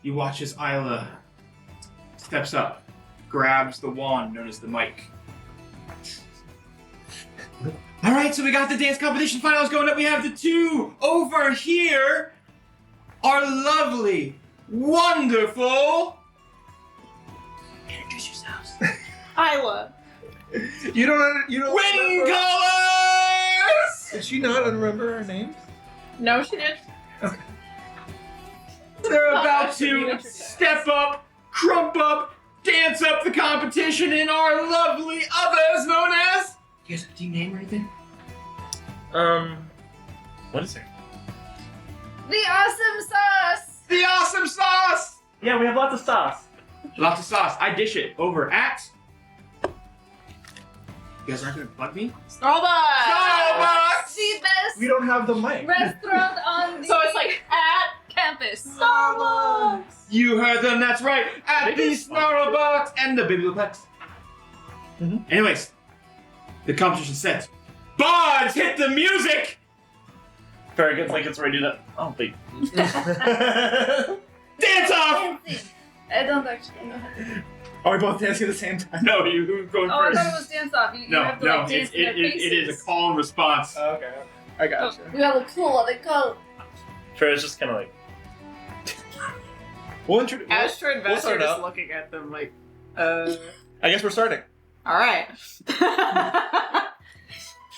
you watch as Isla steps up, grabs the wand known as the mic. All right, so we got the dance competition finals going up. We have the two over here. Our lovely, wonderful. Introduce yourselves. Isla. You don't. Wing colors. Did she not remember our names? No, she didn't. They're Oh, about that should be to introduced. step up, crump up, dance up the competition in our lovely others known as. You guys have a team name or anything? What is it? The awesome sauce. The awesome sauce. Yeah, we have lots of sauce. Lots of sauce. I dish it over at. You guys aren't gonna plug me? Starbucks. Starbucks! The best We don't have the mic. restaurant on the So it's like at campus. Starbucks. You heard them. That's right. At the Biggest Snarlebox and the Biblioplex. Mhm. Anyways, the competition set. Bards, hit the music. Very good. Like it's ready to. Oh wait. Dance off. Dancing. I don't actually know how to do. Are we both dancing at the same time? No, you going Oh, I first. thought it was dance off. You No, have to no, like dance in their it is faces. a call and response. Okay, I got you. We all look cool. They call. Farah's just kind of like. We'll introduce. Astro we'll Investor start just out. looking at them like, I guess we're starting. all right.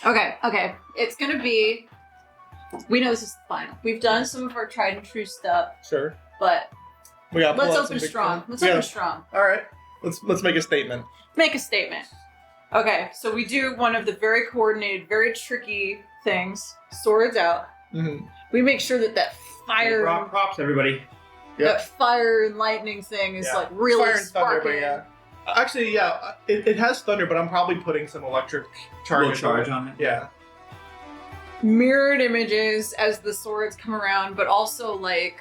okay. It's gonna be. We know this is the final. We've done some of our tried and true stuff, Sure. but We got. let's open strong. Let's open strong. All right. Let's make a statement. Make a statement. Okay, so we do one of the very coordinated, very tricky things. Swords out. Mm-hmm. We make sure that fire, Rock props, everybody. that fire and lightning thing is Yeah. like really Fire and thunder, sparking. but yeah. Actually, yeah, it has thunder, but I'm probably putting some electric charge. Little charge on it. Yeah. Mirrored images as the swords come around, but also like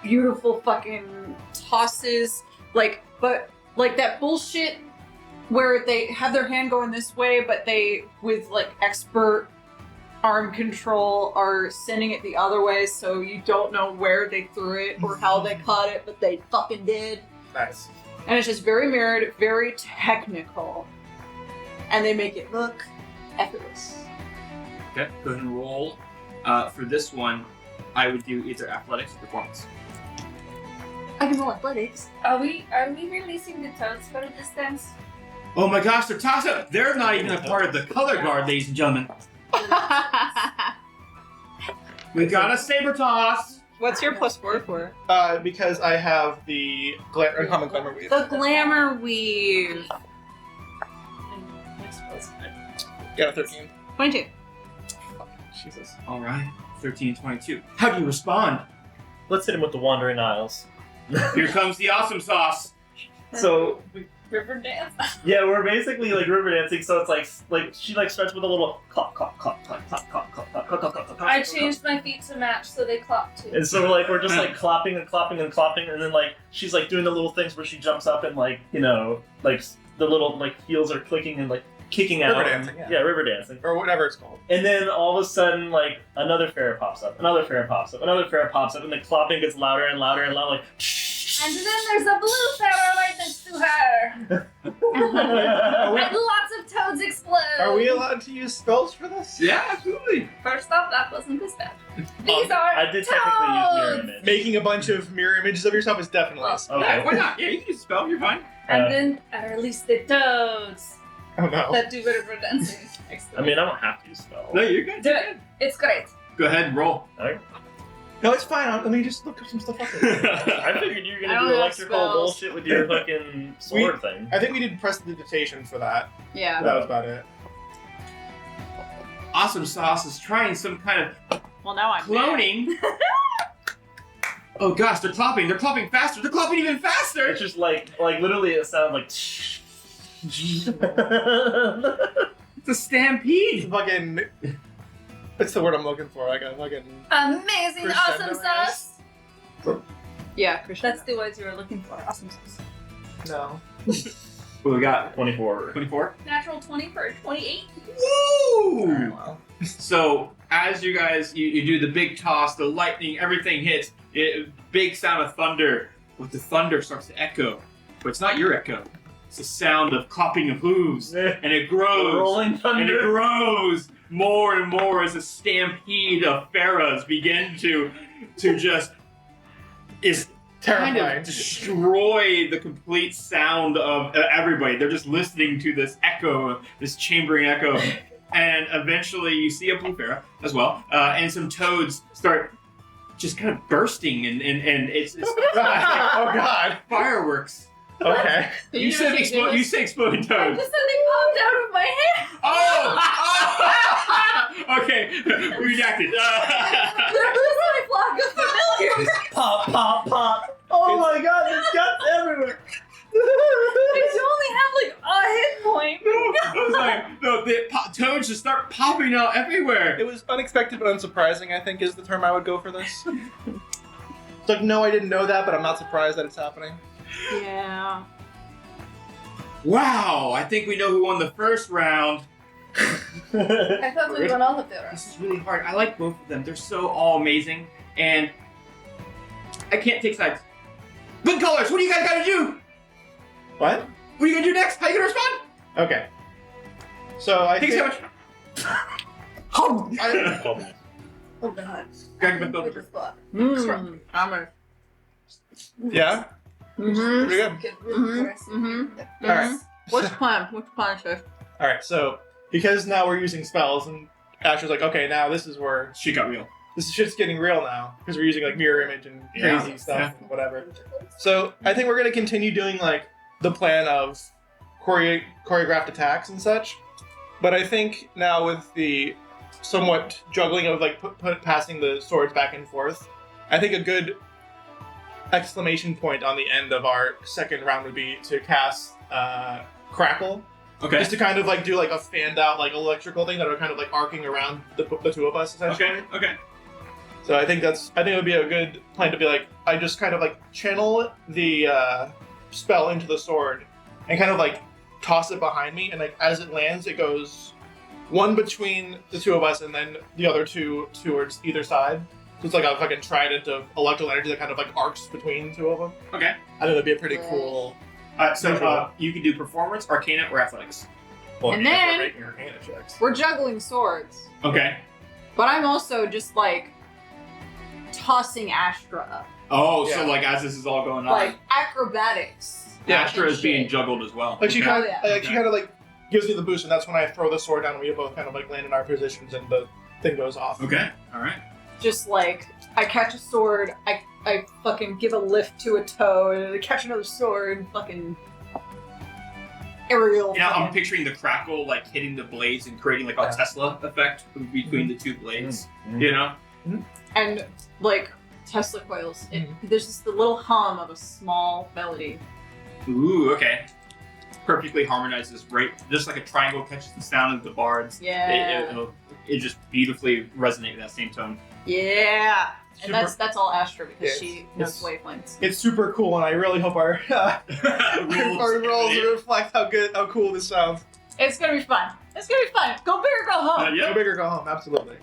beautiful fucking tosses, but that bullshit where they have their hand going this way, but they, with like expert arm control, are sending it the other way, so you don't know where they threw it or how they caught it, but they fucking did. Nice. And it's just very mirrored, very technical, and they make it look effortless. Okay, go ahead and roll. For this one, I would do either athletics or performance. I can roll athletics. Are we releasing the toads for this dance? Oh my gosh, they're tossed up. They're not even a part of the color guard, ladies and gentlemen. We got a saber toss. What's your +4 for? Because I have the uncommon glamour weave. The glamour weave. Got a 13. 22. Jesus. All right, 13 and 22. How do you respond? Let's hit him with the Wandering Isles. Here comes the awesome sauce. So River dance. yeah, we're basically like river dancing. So it's like she like starts with a little clop clop clop clop clop clop clop clop clop clop clop. I changed my feet to match so they clop too. And so we're just like clapping and clapping and clapping, and then like she's like doing the little things where she jumps up and like like the little like heels are clicking and like kicking out. River dancing, yeah. Yeah, river dancing. Or whatever it's called. And then all of a sudden, like another fairy pops up, another fairy pops up, another fairy pops up, and the clapping gets louder and louder and louder, like. And then there's a blue feather right next to her. Are we, And lots of toads explode. are we allowed to use spells for this? Yeah, absolutely. First off, that wasn't the spell. These are I did technically use mirror toads. image. Making a bunch of mirror images of yourself is definitely a spell. Okay. Yeah, why not? Yeah, you can use a spell. You're fine. And then I release the toads Oh no. that do river dancing. I mean, I don't have to use spells. No, you're good. Do it. It's great. Go ahead and roll. Alright. No, it's fine. Let me just look up some stuff up there. I figured you were I gonna don't do have electrical spells. bullshit with your fucking sword thing. I think we did prestidigitation for that. Yeah. That was about it. Awesome sauce is trying some kind of Well, now I'm cloning. Oh gosh, they're clopping. They're clopping faster. They're clopping even faster. It's just like literally it sounds like. It's a stampede. Fucking. What's the word I'm looking for? Like a fucking. Amazing, Crescendo awesome sauce. Yeah, Christian. That's the words you were looking for. Awesome sauce. No. What we got? 24. 24. Natural 20 for 28. Woo! Very well. So as you guys you do the big toss, the lightning, everything hits. big sound of thunder, but the thunder starts to echo. But it's not your echo. It's the sound of clapping of hooves, and it grows, Rolling thunder. and it grows more and more as a stampede of pharaohs begin to just kind Terrifying. of destroy the complete sound of everybody. They're just listening to this echo, this chambering echo. And eventually you see a blue pharaoh as well, and some toads start just kind of bursting, and it's Oh God. fireworks. Okay. You said exploding I toads. just said they popped out of my hand. Oh! Okay, redacted. There was my flock of familiars. Pop, pop, pop. Oh my god, there's guts everywhere. I only have like a hit point. I was like, no, the toads just start popping out everywhere. It was unexpected but unsurprising, I think, is the term I would go for this. It's like, no, I didn't know that, but I'm not surprised that it's happening. Yeah. Wow, I think we know who won the first round. I thought we won all of them. This is really hard. I like both of them. They're so all amazing, and I can't take sides. Good colors, what do you guys gotta do? What? What are you gonna do next? How you gonna respond? Okay. So I Thanks think... so much. Oh! Oh god. Greg been I building. just thought. I'm a. Yeah? Mm-hmm. Pretty good. Get really aggressive. All right. What's the plan? What's the plan, Chef? All right, so because now we're using spells, and Asher's like, okay, now this is where She got real. this shit's getting real now because we're using like mirror image and crazy Yeah. stuff and whatever. So I think we're gonna continue doing like the plan of choreographed attacks and such, but I think now with the somewhat juggling of like passing the swords back and forth, I think a good exclamation point on the end of our second round would be to cast Crackle. Okay. Just to kind of like do like a fanned out like electrical thing that are kind of like arcing around the two of us essentially. Okay. Okay. So I think it would be a good plan to be like I just kind of like channel the spell into the sword and kind of like toss it behind me, and like as it lands it goes one between the two of us and then the other two towards either side. So it's like a fucking trident of electrical energy that kind of like arcs between the two of them. Okay. I think that'd be a pretty cool. So you can do performance, arcana, or athletics. Well, And if we're then- making arcana checks. We're juggling swords, Okay. but I'm also just like tossing Astra up, Oh, so Yeah. like as this is all going on, like acrobatics. Yeah. Astra is being Shit. juggled as well. Like she Okay. kind of, yeah. like she kind of like gives me the boost, and that's when I throw the sword down, and we both kind of like land in our positions, and the thing goes off. Okay. All right. Just like I catch a sword, I fucking give a lift to a toe, and I catch another sword, and aerial. You know, I'm fucking- picturing the crackle like hitting the blades and creating like a Yeah. Tesla effect between the two blades. Mhm. You know? and like Tesla coils. Mhm. There's just the little hum of a small melody. Ooh, okay. Perfectly harmonizes, right? Just like a triangle catches the sound of the bards. Yeah, It just beautifully resonates with that same tone. yeah. And Super- that's all Astra because Yeah, she it's- knows wavelengths. It's super cool, and I really hope our our rolls reflect how cool this sounds. It's gonna be fun. It's gonna be fun. Go big or go home. Yeah. Go big or go home, absolutely.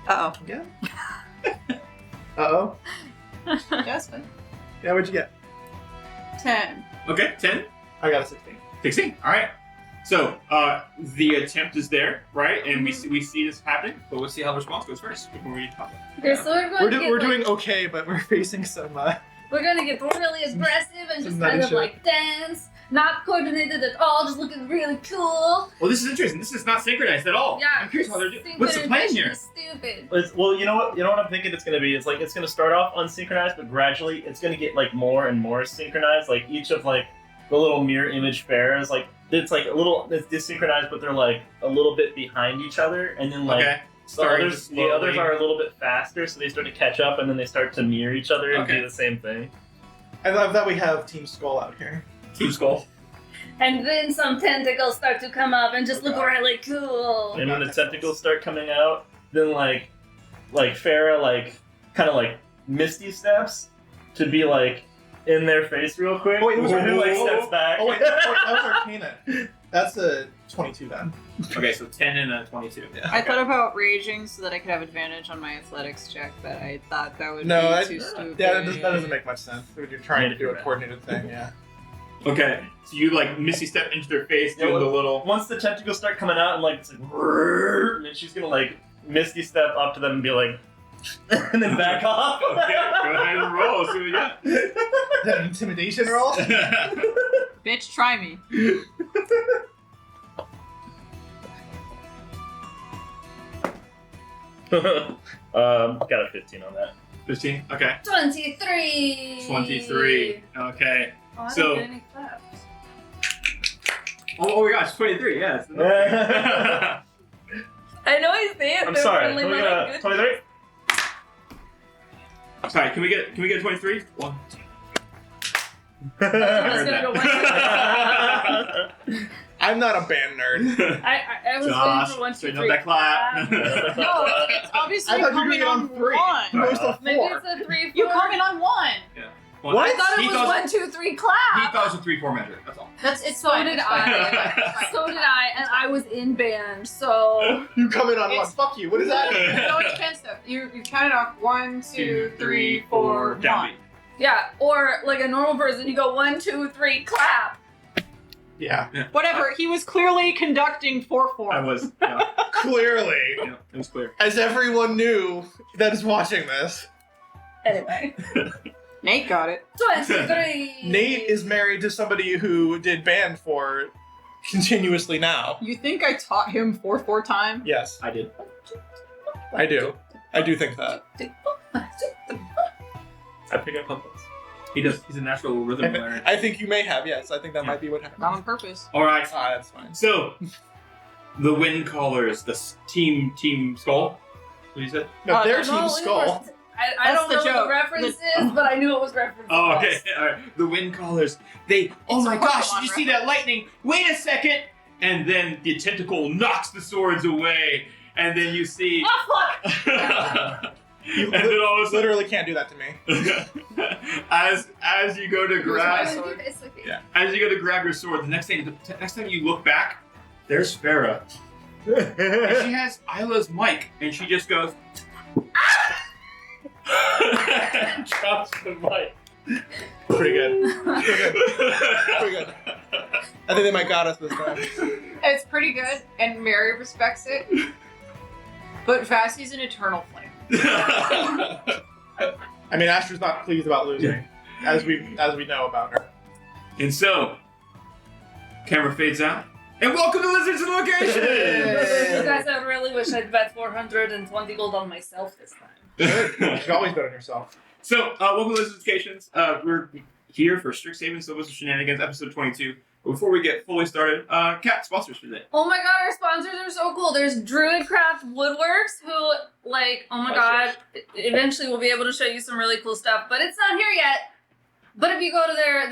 Uh Yeah. Uh-oh. oh. That's fun. Yeah, what'd you get? 10. Okay, 10. I got a 16. 16. All right. So the attempt is there, right? And we see this happening, but we'll see how the response goes first before we talk. Okay, so we're going to get We're like, doing okay, but we're facing some we're gonna get really aggressive and just Some kind nutty of shit. like dance, not coordinated at all, just looking really cool. Well, this is interesting. This is not synchronized at all. Yeah, I'm curious how they're doing. What's the plan synchronization here? is stupid. Well, you know what I'm thinking it's gonna be. It's like it's gonna start off unsynchronized, but gradually it's gonna get like more and more synchronized. Like each of like the little mirror image pharaohs, like it's like a little it's desynchronized, but they're like a little bit behind each other, and then like Okay. the Starting others, to the others slowly- are a little bit faster, so they start to catch up, and then they start to mirror each other and Okay. do the same thing. I love that we have Team Skull out here. Team Skull. And then some tentacles start to come up and just look God. really cool. And when the tentacles start coming out, then like Farah like kind of like misty steps to be like in their face real quick. Oh, wait, it was and then like Arcana. steps back. Oh wait, that was Arcana. That's a 22 then. Okay, so 10 and a 22. I thought about raging so that I could have advantage on my athletics check, but I thought that would No, be too stupid. Yeah, that doesn't make much sense. You're trying to do a coordinated thing, yeah. Okay, so you like misty step into their face, doing the little. Once the tentacles start coming out and like it's like, and then she's gonna like misty step up to them and be like, and then back off. Okay, go ahead and roll. See what you got. Is that an intimidation roll? Bitch, try me. Got a 15 on that. 15. Okay. 23. 23. Okay. Oh, I So- didn't get any claps. Oh my gosh, 23. Yeah. I know I say it. I'm but sorry. really Can we not get a good. 23? Sorry. Can we get a 23? One. I was gonna go one. I'm not a band nerd. I was Josh, waiting for 1, 2, straighten 3. up that clap. No, it's obviously I thought you were coming getting on on 3. You one. goes to 4. Maybe it's a 3, 4. You coming on one. One. I thought it He was thought- 1, 2, 3 He clap. thought it was a 3-4 measure. That's all. It's So fine, did it's fine. I. So did I, and I was in band, so. You come in on one. It's- Fuck you. What is that? It's so expensive. You counted off 1, 2, 3, 4, 1. Downbeat. Yeah, or like a normal person, you go 1, 2, 3 clap. Yeah. Whatever. He was clearly conducting 4/4. I was. Yeah, Clearly. yeah, it was clear. As everyone knew that is watching this, Anyway. Nate got it. 23. Nate is married to somebody who did band for continuously now. You think I taught him 4/4 time? Yes, I did. I do. I do think that. I pick up on this. He does. He's a natural rhythm learner. I think you may have, yes. I think that might be what happened. Not on purpose. All right. Ah, that's fine. So, the Wind Callers, the Team Skull. What you said? No, Oh, their no, team skull. I That's don't the know what joke. the reference is, but I knew it was reference. Oh, okay. All right. The Wind Callers. They. Oh It's my a gosh! Pokemon Did you see that lightning? Wait a second! And then the tentacle knocks the swords away, and then you see. Oh, fuck! You and then all of a sudden, literally can't do that to me. as you go to my grab, sword. It's okay. Yeah. as you go to grab your sword, the next time you look back, there's Farah. And she has Isla's mic, and she just goes. And drops the mic. Pretty good. Pretty good. I think they might got us this time. It's pretty good, and Mary respects it. But Vassie's an eternal flame. I mean, Astra's not pleased about losing, as we know about her. And so, camera fades out, and welcome to Lizards and Locations. You guys, I really wish I'd bet 420 gold on myself this time. You should always bet on yourself. So, welcome to Lizards and Locations. We're here for Strixhaven, Syllabus of Shenanigans, episode 22. But before we get fully started, Kat, sponsors for today. Oh my god, our sponsors are so cool. There's Druidcraft Woodworks, who, like, oh my god, eventually we'll be able to show you some really cool stuff, but it's not here yet. But if you go to their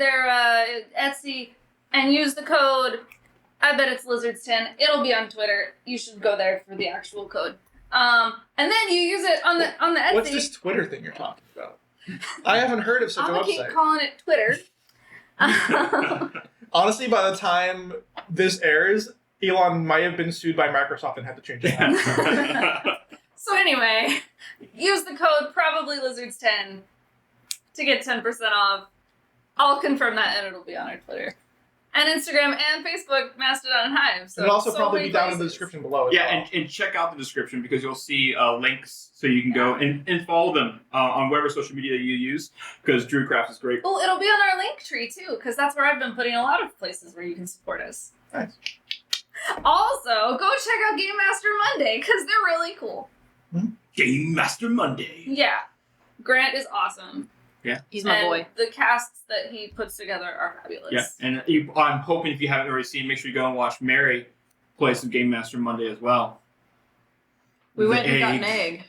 Etsy and use the code, I bet it's Lizards10, it'll be on Twitter. You should go there for the actual code. And then you use it on the Etsy. What's this Twitter thing you're talking about? I haven't heard of such I'm a gonna keep website. calling it Twitter. Honestly, by the time this airs, Elon might have been sued by Microsoft and had to change it. So anyway, use the code probably Lizards10 to get 10% off. I'll confirm that, and it'll be on our Twitter and Instagram and Facebook, Mastodon, and Hive. So It'll also probably many be down in the places. description below. As Yeah, well. and check out the description because you'll see links so you can go and follow them on whatever social media you use because Druidcraft is great. Well, it'll be on our link tree too, because that's where I've been putting a lot of places where you can support us. Nice. Also, go check out Game Master Monday because they're really cool. Game Master Monday. Yeah, Grant is awesome. He's my and boy. the casts that he puts together are fabulous. Yeah, and I'm hoping if you haven't already seen, make sure you go and watch Mary play some Game Master Monday as well. We went The and got egg. an egg.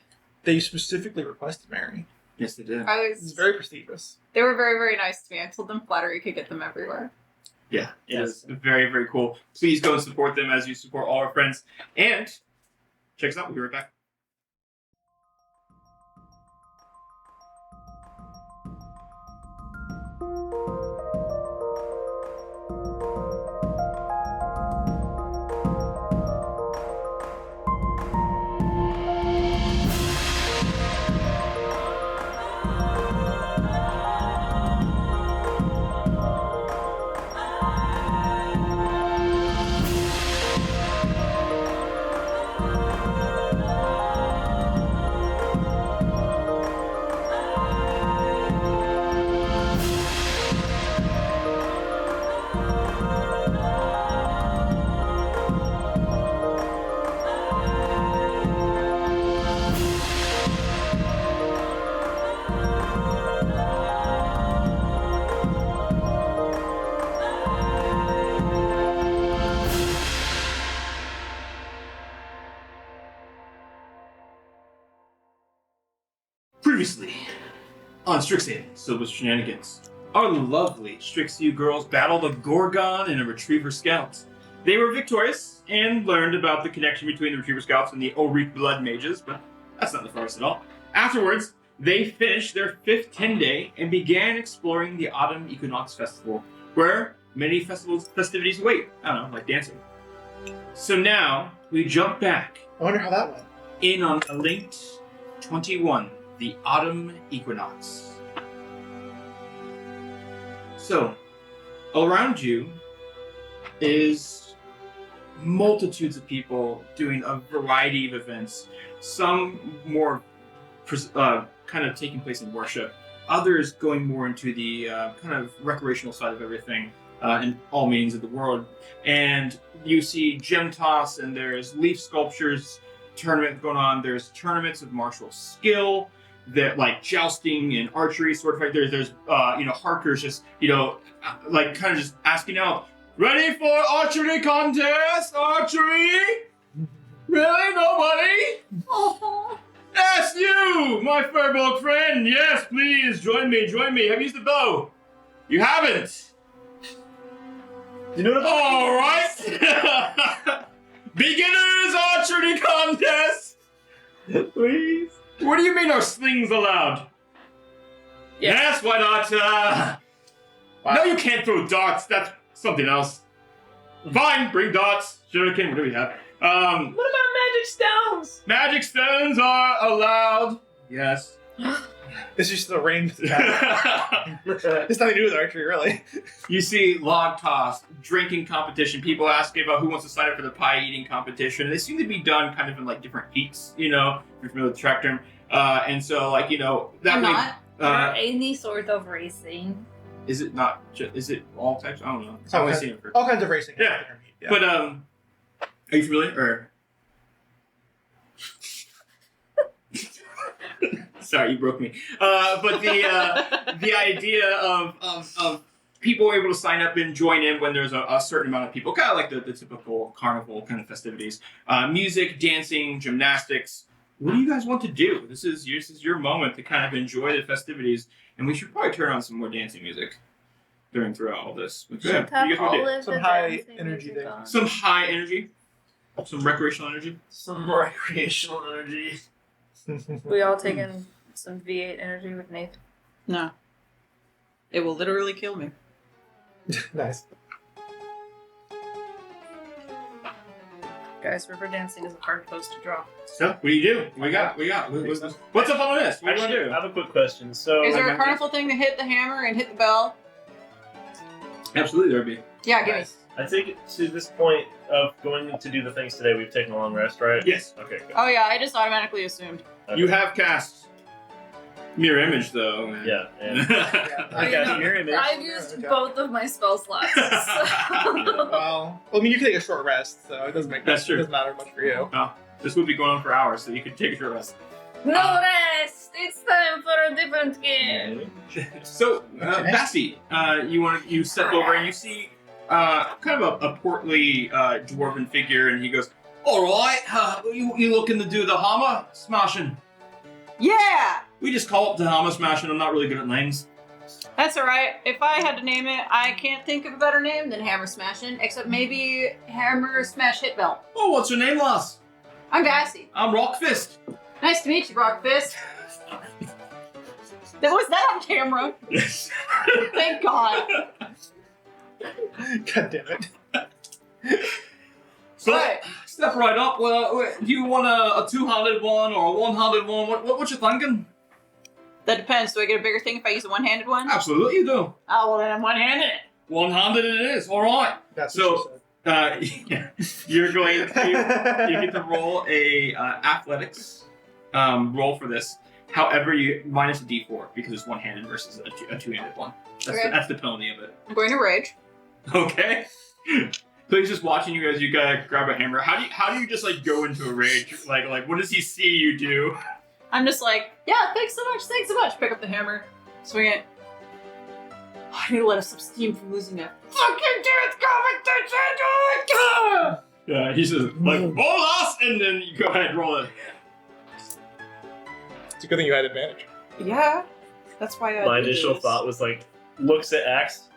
They specifically requested Mary. Yes, they did. It's very prestigious. They were very, very nice to me. I told them flattery could get them everywhere. Yeah, it is very, very cool. Please go and support them as you support all our friends. And check us out. We'll be right back. On Strixhaven, Syllabus of Shenanigans, our lovely Strixu girls battled a Gorgon and a Retriever Scout. They were victorious and learned about the connection between the Retriever Scouts and the Ulrich Blood Mages, but that's not the farce at all. Afterwards, they finished their 5th 10-day and began exploring the Autumn Equinox Festival, where many festivities await. I don't know, like dancing. So now, we jump back I wonder how that went. in on a linked 21, the Autumn Equinox. So, around you is multitudes of people doing a variety of events. Some more kind of taking place in worship. Others going more into the kind of recreational side of everything in all means of the world. And you see gem toss, and there's leaf sculptures tournament going on. There's tournaments of martial skill, that like jousting and archery, sword fight. There's harkers just like kind of just asking out, ready for archery contest? Archery? Really? Nobody? Oh. That's you, my furbolg friend. Yes, please join me. Have you used the bow? You haven't. You know what about? All right. Beginners archery contest. Please. What do you mean are slings allowed? Yeah. Yes, why not? Wow. No, you can't throw darts. That's something else. Fine, bring darts. Shuriken, what do we have? What about magic stones? Magic stones are allowed. Yes. This is just a range attack. It's nothing to do with archery, really. You see log toss, drinking competition, people asking about who wants to sign up for the pie eating competition. They seem to be done kind of in like different heats, if you're familiar with the track term. And so that I'm way, not. Or any sort of racing. is it not is it all types? I don't know. I've All only kinds- seen it for All kinds of racing. Yeah. But are you familiar or sorry, you broke me. But the idea of people able to sign up and join in when there's a certain amount of people, kind of like the typical carnival kind of festivities, music, dancing, gymnastics. What do you guys want to do? This is your moment to kind of enjoy the festivities, and we should probably turn on some more dancing music throughout all this. But Should yeah, what have do you guys want to do? all of Some the high dancing energy music there. on. Some high energy, some recreational energy. Some recreational energy. We all taking some V8 energy with Nathan. No. It will literally kill me. Nice. Guys, river dancing is a hard post to draw. So, what do you do? We got. What's up on the list? What do you want to Actually, do? I have a quick question. So, Is there I'm a carnival thing to hit the hammer and hit the bell? Absolutely, there'd be. Yeah, give me. I take it to this point of going to do the things today, we've taken a long rest, right? Yes. Okay, good. Oh yeah, I just automatically assumed. You have cast mirror image though. and- Yeah, and I I got know. your image. I've used Okay. both of my spell slots. So. Well, I mean, you can take a short rest, so it doesn't make That's true. It doesn't matter much for you. This would be going on for hours, so you could take a short rest. No rest! It's time for a different game. So, Bassie, you step over and you see kind of a portly dwarven figure, and he goes, "All right, you looking to do the hammer smashing? Yeah, We just call it the hammer smashing. I'm not really good at names." that's all right. If I had to name it, I can't think of a better name than Hammer Smashing, except maybe Hammer Smash Hit Bell. Oh, what's your name, lass? I'm Vassy. I'm Rockfist. Nice to meet you, Rockfist. Was that on camera? Yes. Thank God. God damn it. So, Right. step right up. Do you want a two-handed one or a one-handed one? What you thinking? That depends. Do I get a bigger thing if I use a one-handed one? Absolutely, you do. Oh, well then I'm one-handed. One-handed it is. All right. That's So- what You're going to you get to roll a athletics roll for this. However, you minus a d4 because it's one-handed versus a two-handed one. Okay. That's the penalty of it. I'm going to rage. Okay. So he's just watching you as you gotta grab a hammer. How do you just like go into a rage? Like what does he see you do? I'm just like, yeah, thanks so much. Pick up the hammer, swing it. I need to let off some steam from losing that fucking dance competition. Yeah, he says like roll us, and then you go ahead and roll it. It's a good thing you had advantage. Yeah. That's why I My do initial this. thought was like, looks at Axe.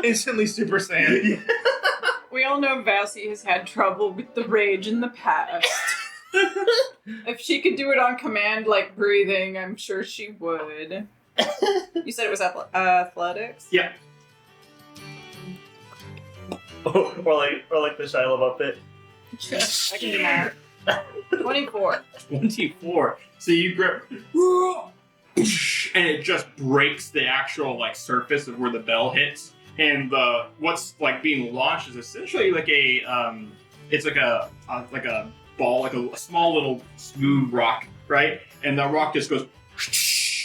instantly Super Saiyan. We all know Vassie has had trouble with the rage in the past. If she could do it on command like breathing, I'm sure she would. You said it was athletics? Yeah. or like the Shia LaBeouf bit. I can do math. 24. 24. So you grip, and it just breaks the actual like surface of where the bell hits, and what's like being launched is essentially like a it's like a ball, like a small little smooth rock, right? And the rock just goes,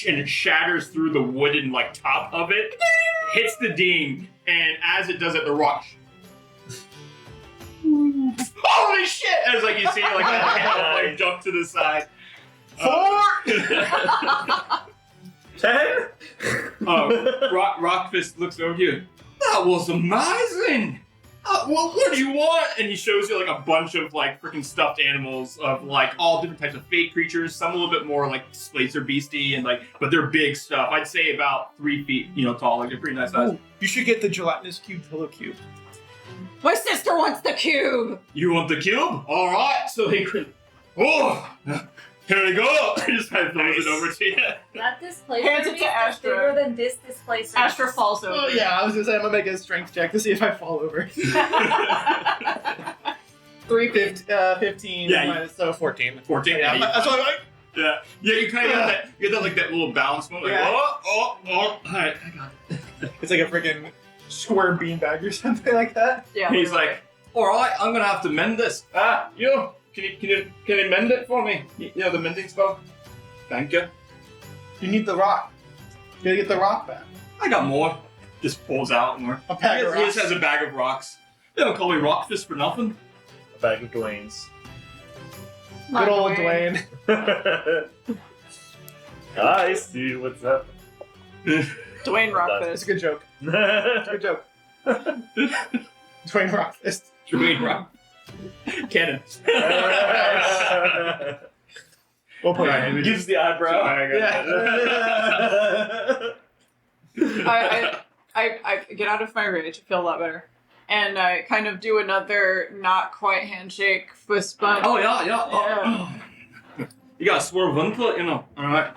and it shatters through the wooden like top of it, hits the ding, and as it does it, the rock. Holy shit! As like you see like a hand like jump to the side. 4! 10? Rockfist looks over to you. That was amazing! Well, what do you want? And he shows you like a bunch of like freaking stuffed animals of like all different types of fate creatures. Some a little bit more like Slacer beastie and like, but they're big stuff. I'd say about 3 feet, tall. Like they're pretty nice size. Ooh, you should get the gelatinous cube pillow cube. My sister wants the cube! You want the cube? All right. So he, here we go. He just kind of throws it over to you. That displacer Hands it to beast is Astra. bigger than this displacer. Astra falls over. Oh yeah, I was gonna say I'm gonna make a strength check to see if I fall over. 3 feet. 15 Yeah, minus 14. 14. Yeah, that's what I'm like. Yeah. You kind of get that like that little bounce moment. Like, Yeah. All right, I got it. It's like a freaking square beanbag or something like that. Yeah. He's literally. like, all right, I'm gonna have to mend this. Can you mend it for me? The mending spell. Thank you. You need the rock. You gotta get the rock back. I got more. Just pulls out more. A bag of He just rocks. has a bag of rocks. They don't call me Rockfist for nothing. A bag of Dwayne's. Good old Dwayne. I see what's up. Dwayne It's Rockfist. a good joke. It's a good joke. Dwayne Rockfist. Dwayne Rock. Cannon. We'll put Alright, it in. Gives the eyebrow. I get out of my rage. I feel a lot better. And I kind of do another not quite handshake fist bump. Oh yeah. You got a swerve into it, All right.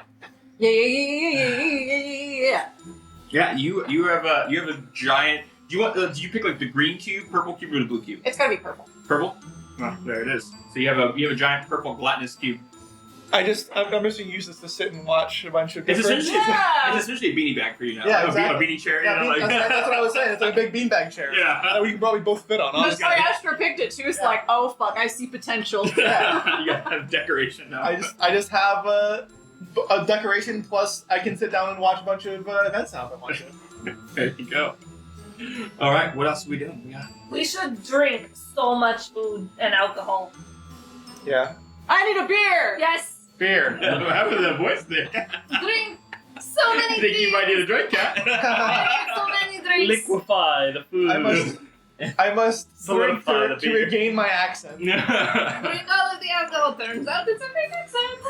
Yeah. Yeah, you have a giant. Do you pick like the green cube, purple cube, or the blue cube? It's gotta be purple. Purple. Oh, there it is. So you have a giant purple gelatinous cube. I'm just gonna use this to sit and watch a bunch of It's different... essentially a beanie bag for you now. Yeah, A exactly. beanie chair. Yeah, that's what I was saying. It's like a big beanbag chair. Yeah. That we can probably both fit on. That's Honestly. why Astra picked it. She was like, "Oh fuck, I see potential." Yeah. You gotta have decoration now. I just have a decoration plus I can sit down and watch a bunch of event sounds I'm watching. There you go. All right, what else are we doing? We should drink so much food and alcohol. Yeah. I need a beer. Yes, Beer. What happened to that voice there? drink so many I think you might need a drink, Cat. so many drinks. Liquefy the food. I must drink Solidify the to beer. regain my accent. Drink all of the alcohol. Turns out it's a big accent.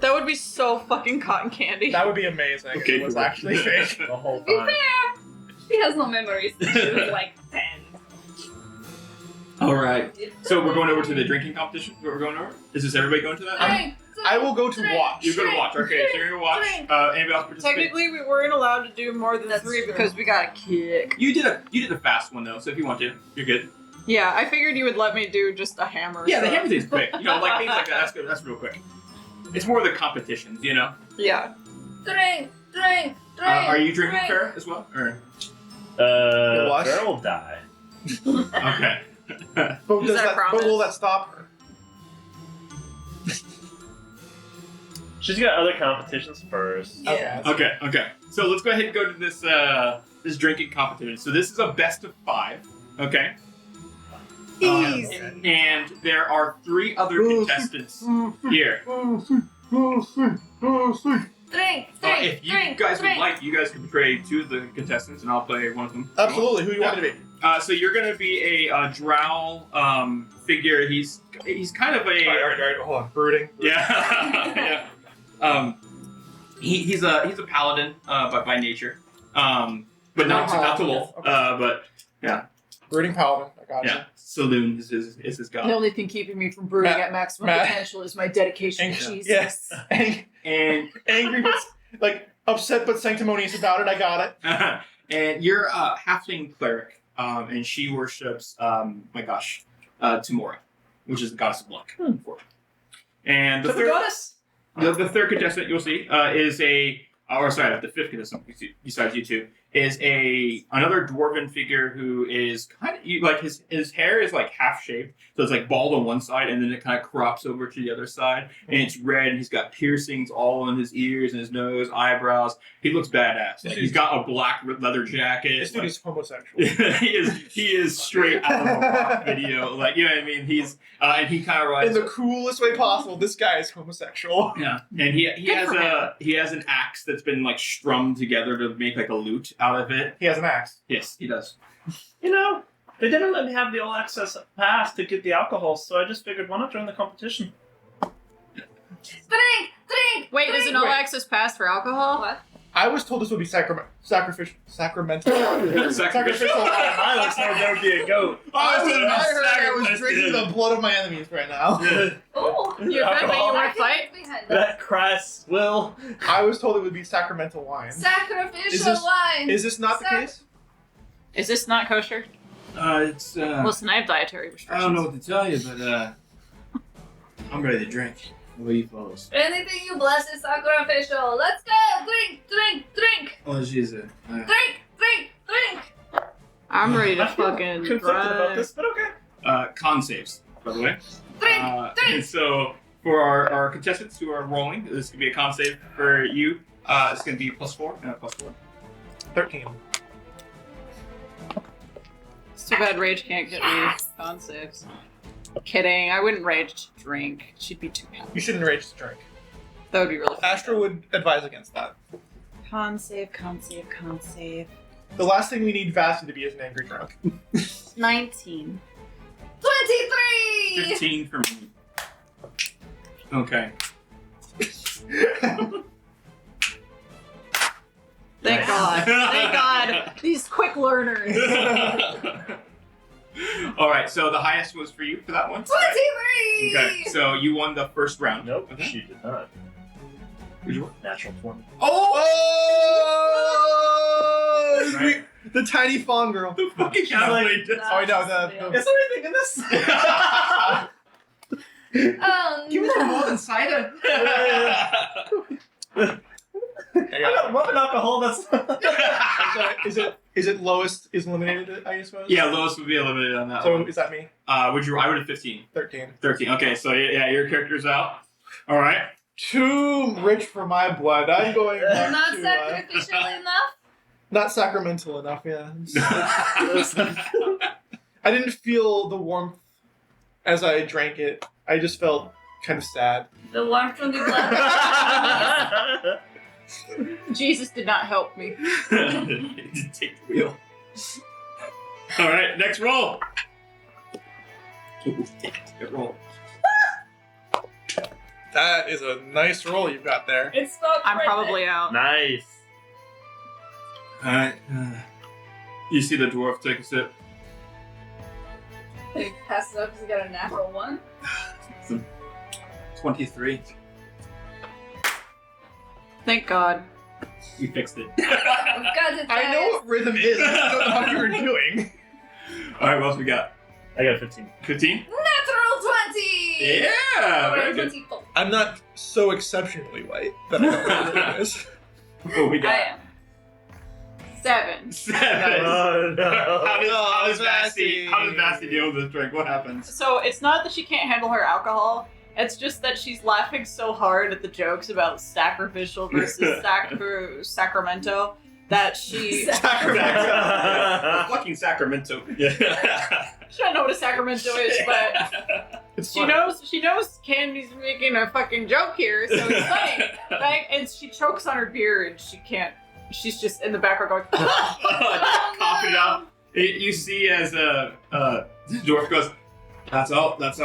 That would be so fucking cotton candy. That would be amazing if Okay, it was cool. actually fake. The whole To be time. fair, she has no memories since she was like 10. All right. So we're going over to the drinking competition. What we're going over? Is this everybody going to that? Drink, I will go to drink, watch. You're going to watch. Okay, so you're going to watch. Drink. Anybody else participate? Technically, we weren't allowed to do more than That's 3 true. because we got a kick. You did a fast one though, so if you want to, you're good. Yeah, I figured you would let me do just a hammer. Yeah, the so- hammer thing's quick. Like things like that. That's good. That's real quick. It's more the competitions, Yeah. Drink. Are you drinking drink. fair as well? Or wash? Fair will die. okay. But, Is that a promise? will that stop her? She's got other competitions first. Yeah. Okay. So let's go ahead and go to this this drinking competition. So this is a best of 5. Okay. Easy. And there are 3 other contestants here. Drink. If you guys would like, you guys can portray 2 of the contestants, and I'll play one of them. Absolutely. Who do you want me to be? So you're gonna be a drow figure. He's kind of a All right, hold on. Brooding. yeah. He's a paladin by nature, but not to wolf. Okay. But Brooding paladin. I got yeah, Saloon is his god. The only thing keeping me from brooding at maximum potential is my dedication to Jesus. Yes. And Angry but like upset but sanctimonious about it. I got it. and you're a halfling cleric, and she worships Tamora, which is the goddess of luck. And the third goddess. the third contestant you'll see is the fifth contestant besides you two is another dwarven figure who is kind of like his hair is like half shaved, so it's like bald on one side and then it kind of crops over to the other side, and it's red, and he's got piercings all in his ears and his nose, eyebrows. He looks badass. Like, he's got a black leather jacket. This dude is homosexual. he is straight out of a rock video. Like, you know what I mean? He's and he kind of rides In the coolest way possible, this guy is homosexual. yeah, and he Good for he has an axe that's been like strummed together to make like a lute out of it. He has an axe. Yes, he does. You know, they didn't let me have the all access pass to get the alcohol, so I just figured, why not join the competition? Drink. Wait, is an all access pass for alcohol? What? I was told this would be sacramental. Sacrificial. I was told there would be a goat. I was drinking the blood of my enemies right now. Oh, You bet me you want to fight? That Criss will. I was told it would be sacramental wine. Sacrificial wine. Is this not the case? Is this not kosher? It's Listen, I have dietary I restrictions. don't know what to tell you, but I'm ready to drink. What do you fellows? Anything you bless is sacrificial. Let's go. Drink. Oh, Jesus. Drink. I'm ready to I feel fucking conflicted about drive. this, but okay. Con saves, by the way. Drink. And so for our contestants who are rolling, this could be a con save for you. It's going to be +4 and a +4. 13. It's too bad rage can't get me con saves. Kidding, I wouldn't rage to drink. She'd be too happy. You shouldn't rage to drink. That would be really fun. Astra would advise against that. Con save. The last thing we need Vasti to be is an angry drunk. 19. 23. 15 for me. Okay. Thank God. Thank God. These quick learners. All right, so the highest was for you for that one. 23. Okay, so you won the first round. Nope, Okay. she did not. Natural 20. Oh! Right. The tiny fawn girl. The fucking She's like- calculator. Oh, no, the- Is there anything in this? Oh, Give me some more than cider. I got rubbing alcohol. That's. Is it lowest is eliminated, I suppose? Yeah, Lois would be eliminated on that So one. is that me? I would have 15. 13. 13. Okay, so yeah, your character's out. All right. Too rich for my blood. I'm going back not to, sacrificial enough. not sacramental enough, yeah. I didn't feel the warmth as I drank it. I just felt kind of sad. The warmth from the blood. Jesus did not help me. Just take the wheel. All right, next roll. Good roll. That is a nice roll you've got there. It's not. I'm probably out. Nice. All right. You see the dwarf take a sip. He passed it up because he got a natural one. 23. Thank God. You fixed it. We've got it. I know what rhythm is. I just don't know how you were doing. All right, what else we got? I got 15. 15? Natural 20. Yeah. Very good. 24. I'm not so exceptionally white that I know what rhythm is. What we I got? am. 7. 7. Oh, no. How does Vasti. Vasti deal with this drink? What happens? So it's not that she can't handle her alcohol. It's just that she's laughing so hard at the jokes about sacrificial versus Sacramento that she Fucking Sacramento. Yeah. she don't know what a Sacramento is, but It's she fun. knows Candy's making a fucking joke here, so it's funny. Like, and she chokes on her beer and she can't. She's just in the background going. Coughing it out. You see as the dwarf goes, that's all. That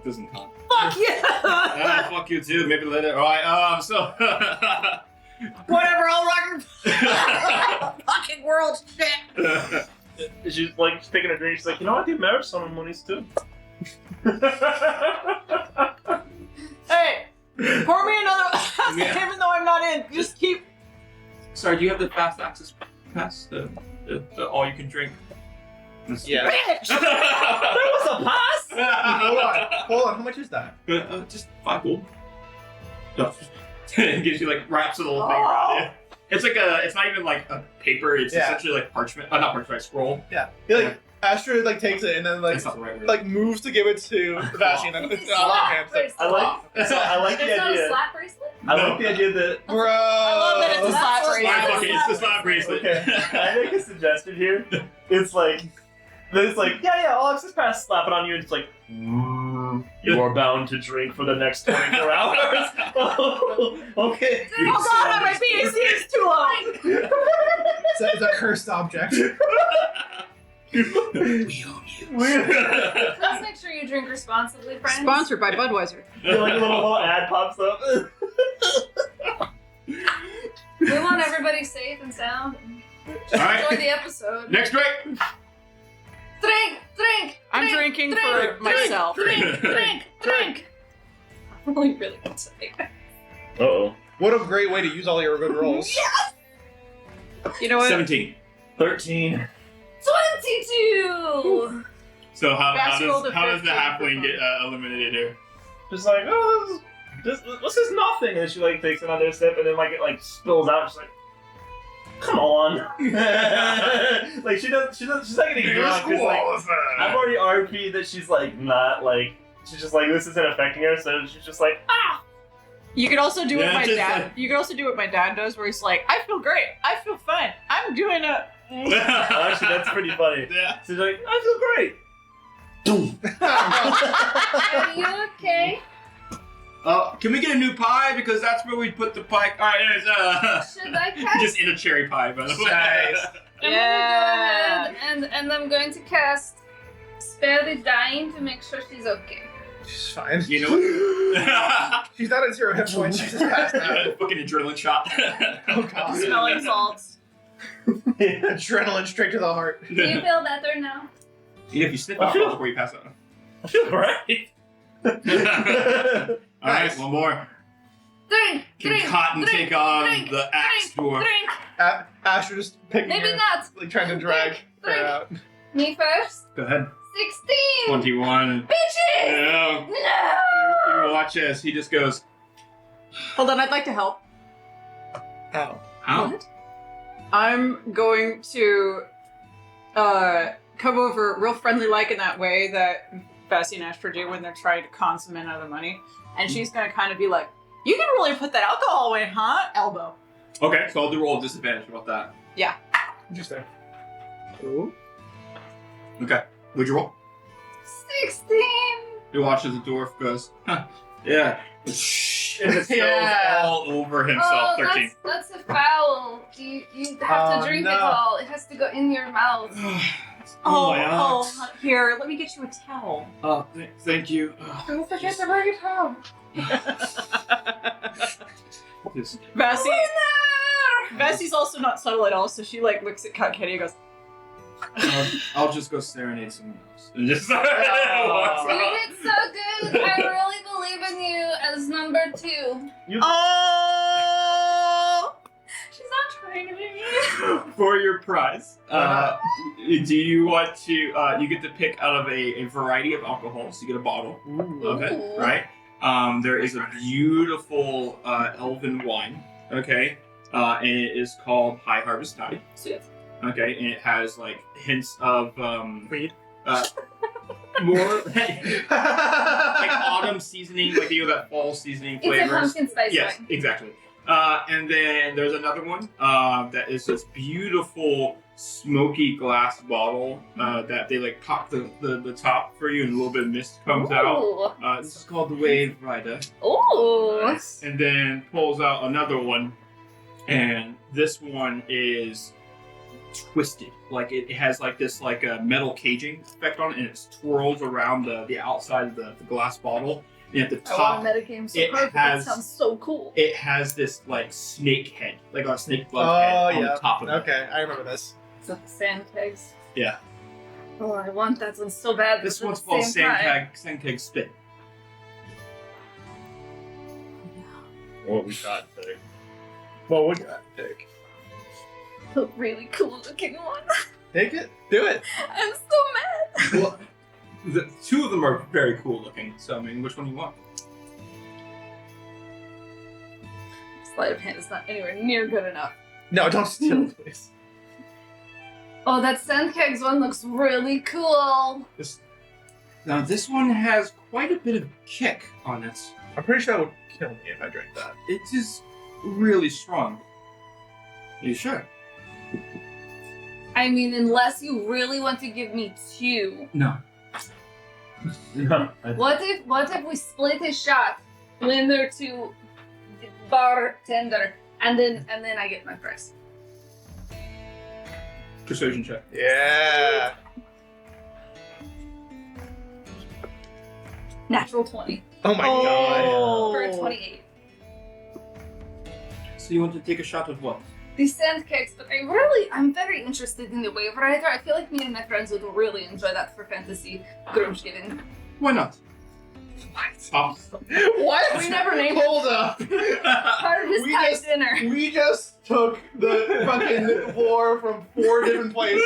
doesn't count. Fuck yeah! Fuck you too. Maybe later. All right. So. Whatever, I'll rock your fucking world shit. She's like she's taking a drink. She's like, you know, I do marriage ceremonies too. Hey, pour me another. Yeah. Even though I'm not in, just keep. Sorry, do you have the fast access pass? The all you can drink. Yeah. Bitch! There was a pass. Hold on. How much is that? Just 5 gold. It gives you like wraps a little thing around it. It's like it's not even like a paper. It's essentially like parchment. Not parchment, scroll. Yeah. He, like Astrid like takes it and then like That's not the right word. like moves to give it to Vashi and then it's out of her hands. Like, I like the It's not a idea. slap bracelet? I like the idea that. bro. I love that it's a slap That's bracelet. Fuck it, it's the slap bracelet. Okay, can I make a suggestion here? It's like, yeah, I'll access pass, slap it on you, and it's like, you are bound to drink for the next 24 hours. Okay. Oh god, my PAC is too low. It's a cursed object. We own you. Please make sure you drink responsibly, friends. Sponsored by Budweiser. Like a little ad pops up. We want everybody safe and sound. Just Alright. enjoy the episode. Next drink. Drink! I'm drinking for myself. Drink! I'm really good today. Uh-oh. What a great way to use all your good rolls. You know what? 17. 13. 22! So how Vashi rolled a does the 15 halfling for get eliminated here? Just like, oh, this is nothing. And then she like takes another sip and then like it like spills out. She's like, come on. Like she's not getting drunk. 'Cause, like, I've already RP'd that she's like not like, she's just like, this isn't affecting her. So she's just like, ah. You could also do what Yeah, my just dad. like- You could also do what my dad does, where he's like, "I feel great. I feel fine. I'm doing a." Actually, that's pretty funny. Yeah. She's like, I feel great. Are you okay? Can we get a new pie? Because that's where we put the pie. Alright, anyways, Should I cast? just in a cherry pie, by the way. Nice. I'm gonna go ahead and I'm going to cast Spare the Dying to make sure she's okay. She's fine. You know what? She's not at 0 hit points. She's just passed out. Fucking adrenaline shot. Oh god. Smelling salts. Adrenaline straight to the heart. Do you feel better now? Yeah, if you sniff alcohol before you pass out. I feel great. Alright, one more. Drink! Can Cotton take on the axe dwarf? Drink! Asher just picking Maybe her, not! like trying to drag her out. Me first? Go ahead. 16! 21. Bitches! No. No! You watch as he just goes, Hold on, I'd like to help. Ow. ow. I'm going to come over real friendly like in that way that Bessie and Ashford do when they're trying to con some men out of money. And she's gonna kind of be like, "You can really put that alcohol away, huh?" Elbow. Okay, so I'll do roll of disadvantage about that. Interesting. Ooh. Okay. What'd you roll? 16! You watch as the dwarf goes, huh, yeah. And it spills Yeah. all over himself. 13. That's a foul. You have to drink it no. all. It has to go in your mouth. Oh, my axe. Here, let me get you a towel. Oh, thank you. Don't forget to bring it home. Just- Bessie. Bessie's also not subtle at all, so she like looks at Cut Kitty and goes, I'll just go serenade someone else. And just walks You out. did so good. I really believe in you as number 2. "Oh." She's not trying to be mean. For your prize, do you want to? You get to pick out of a variety of alcohols. You get a bottle of it, Ooh. right? There is a beautiful elven wine. Okay, and it is called High Harvest Tide. Sweet. Okay, and it has like hints of Weed. more like autumn seasoning, like you know that fall seasoning It's a flavors. pumpkin spice Yes, wine. exactly. And then there's another one that is this beautiful smoky glass bottle that they like pop the top for you and a little bit of mist comes out. Ooh. This is called the Wave Rider. Ooh. And then pulls out another one, and this one is twisted. Like it has like this like a metal caging effect on it, and it twirls around the outside of the glass bottle. And at the I top, want a metagame so it hard, but has- that sounds so cool. it has this like snake head, like a snake bug head on the top of it. Okay, I remember this. Is that the sand kegs? Yeah. Oh, I want that one so bad. This but at one's the called same time- Sandkeg Spit. What we got today. Well, what got pick? The really cool looking one. Take it. Do it. I'm so mad. Well, the two of them are very cool looking. So I mean, which one do you want? Sleight of hand is not anywhere near good enough. No, don't steal it, please. Oh, that sand kegs one looks really cool. Now this one has quite a bit of kick on it. I'm pretty sure that would kill me if I drank that. It is really strong. Are you sure? I mean, unless you really want to give me two. No. What if we split a shot, winner to the bartender, and then I get my prize. Persuasion check. Yeah. Natural 20 Oh my god. for a 28. So you want to take a shot of what? These sand cakes, but I'm very interested in the wave rider. I feel like me and my friends would really enjoy that for fantasy Grumsgiving. Why not? What? What? We never named Hold up. part of his We Thai just- dinner. We just took the fucking lore from 4 different places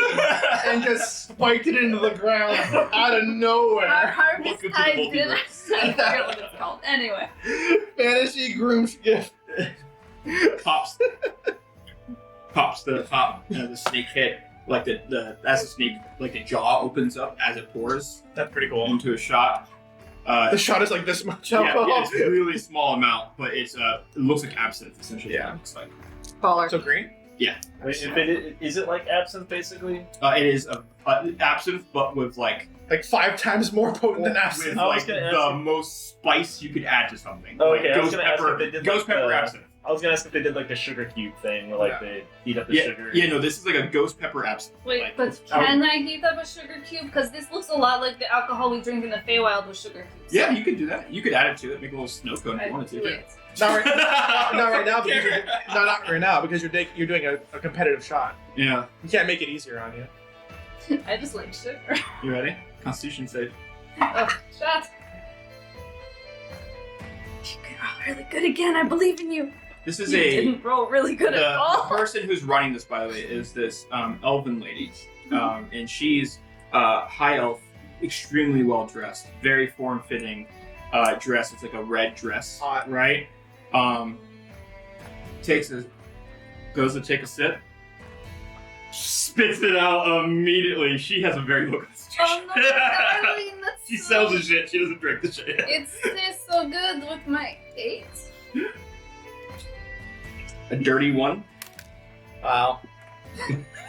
and just spiked it into the ground out of Our nowhere. harvest Welcome to the Thai multiverse. dinner. I forget what it's called. Anyway. Fantasy groom's gift. Pops the top, the snake head, like the as the snake, like the jaw opens up as it pours That's pretty cool. into a shot. The shot is like this much alcohol. Yeah, it's a really small amount, but it looks like absinthe essentially. Yeah. It looks like. Caller. So green? Yeah. Wait, is it like absinthe basically? It is absinthe, but with like 5 times more potent than with absinthe. I was like gonna the ask you- most spice you could add to something. Oh, like okay, I was ghost gonna ask pepper, if they did ghost like pepper the- absinthe. I was gonna ask if they did like the sugar cube thing, where like Yeah. they heat up the Yeah, sugar. yeah, no, this is like a ghost pepper absinthe. Wait, Like, but can I heat up a sugar cube? Because this looks a lot like the alcohol we drink in the Feywild with sugar cubes. yeah, you could do that. You could add it to it, make a little snow cone if you I'd wanted do to. it. Not right, not right now because not right now because you're doing a competitive shot. Yeah. You can't make it easier on you. I just like sugar. You ready? Constitution save. Oh, shot. You can roll really good again. I believe in you. This is You a didn't roll really good at the all. person who's running this, by the way, is this elven lady, and she's high elf, extremely well dressed, very form fitting dress. It's like a red dress, Hot. right? Goes to take a sip, spits it out immediately. She has a very low constitution. Oh no, darling, that's She so... sells the shit. She doesn't drink the shit. It tastes so good with my 8. A dirty one. Wow.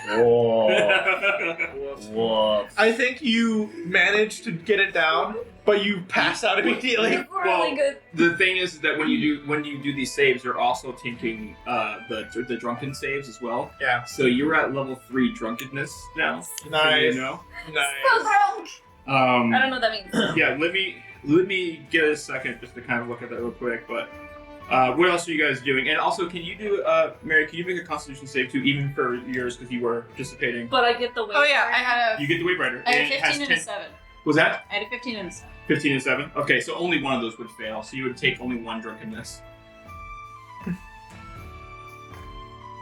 Whoa. Whoa. I think you managed to get it down, but you pass out immediately. It's really good. The thing is that when you do these saves, you're also taking the drunken saves as well. Yeah. So you're at level 3 drunkenness now. So Nice. you know. So Nice. drunk. I don't know what that means. Yeah. Let me get a second just to kind of look at that real quick. But what else are you guys doing? And also, can you do Mary? Can you make a Constitution save too, even for yours because you were participating? But I get the weight. Oh yeah, I had You get the Wave Rider. I and had it has 15 and a 10 7. Was that I had a 15 and a 7. 15 and 7? Okay, so only one of those would fail. So you would take only 1 drunkenness.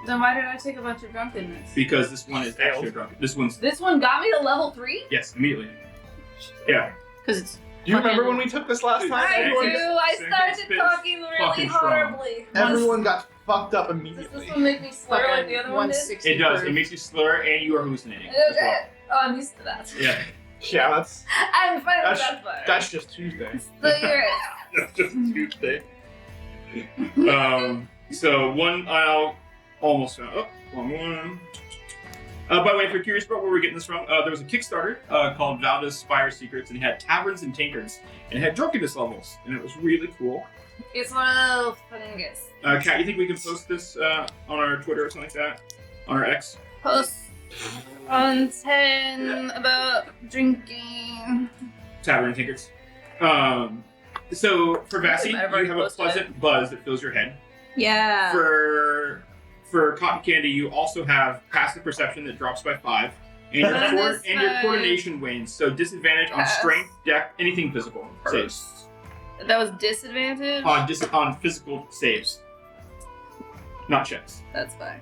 Then why did I take a bunch of drunkenness? Because this one is Failed. extra drunken. This one's This one got me to level 3? yes, immediately. Yeah. Because it's Do you remember when we took this last time? I Everyone- do. I started Spit's talking really fucking strong. horribly. Everyone got fucked up Does immediately. this one make me slur like the other one did? 160. It does. It proof. makes you slur and you are hallucinating as well. Okay. Oh, I'm used to that. Yeah. Yeah, that's I'm fine with That's- that part. that's just Tuesday. So you're it. That's just Tuesday. So one I'll almost found. Oh, one. By the way, if you're curious about where we're getting this from, there was a Kickstarter called Valda's Fire Secrets, and it had taverns and tankards, and it had drunkenness levels, and it was really cool. It's one of those things. Kat, you think we can post this on our Twitter or something like that? On our X? Post On 10 about drinking. Tavern tickets. So for Vassie, you I've already have a posted pleasant buzz that fills your head. Yeah. For Cotton Candy, you also have passive perception that drops by 5. And your, Bonus and your 5. coordination wanes, so disadvantage on Yes. strength, deck, anything physical saves. That was disadvantage? On physical saves. Not checks. That's fine.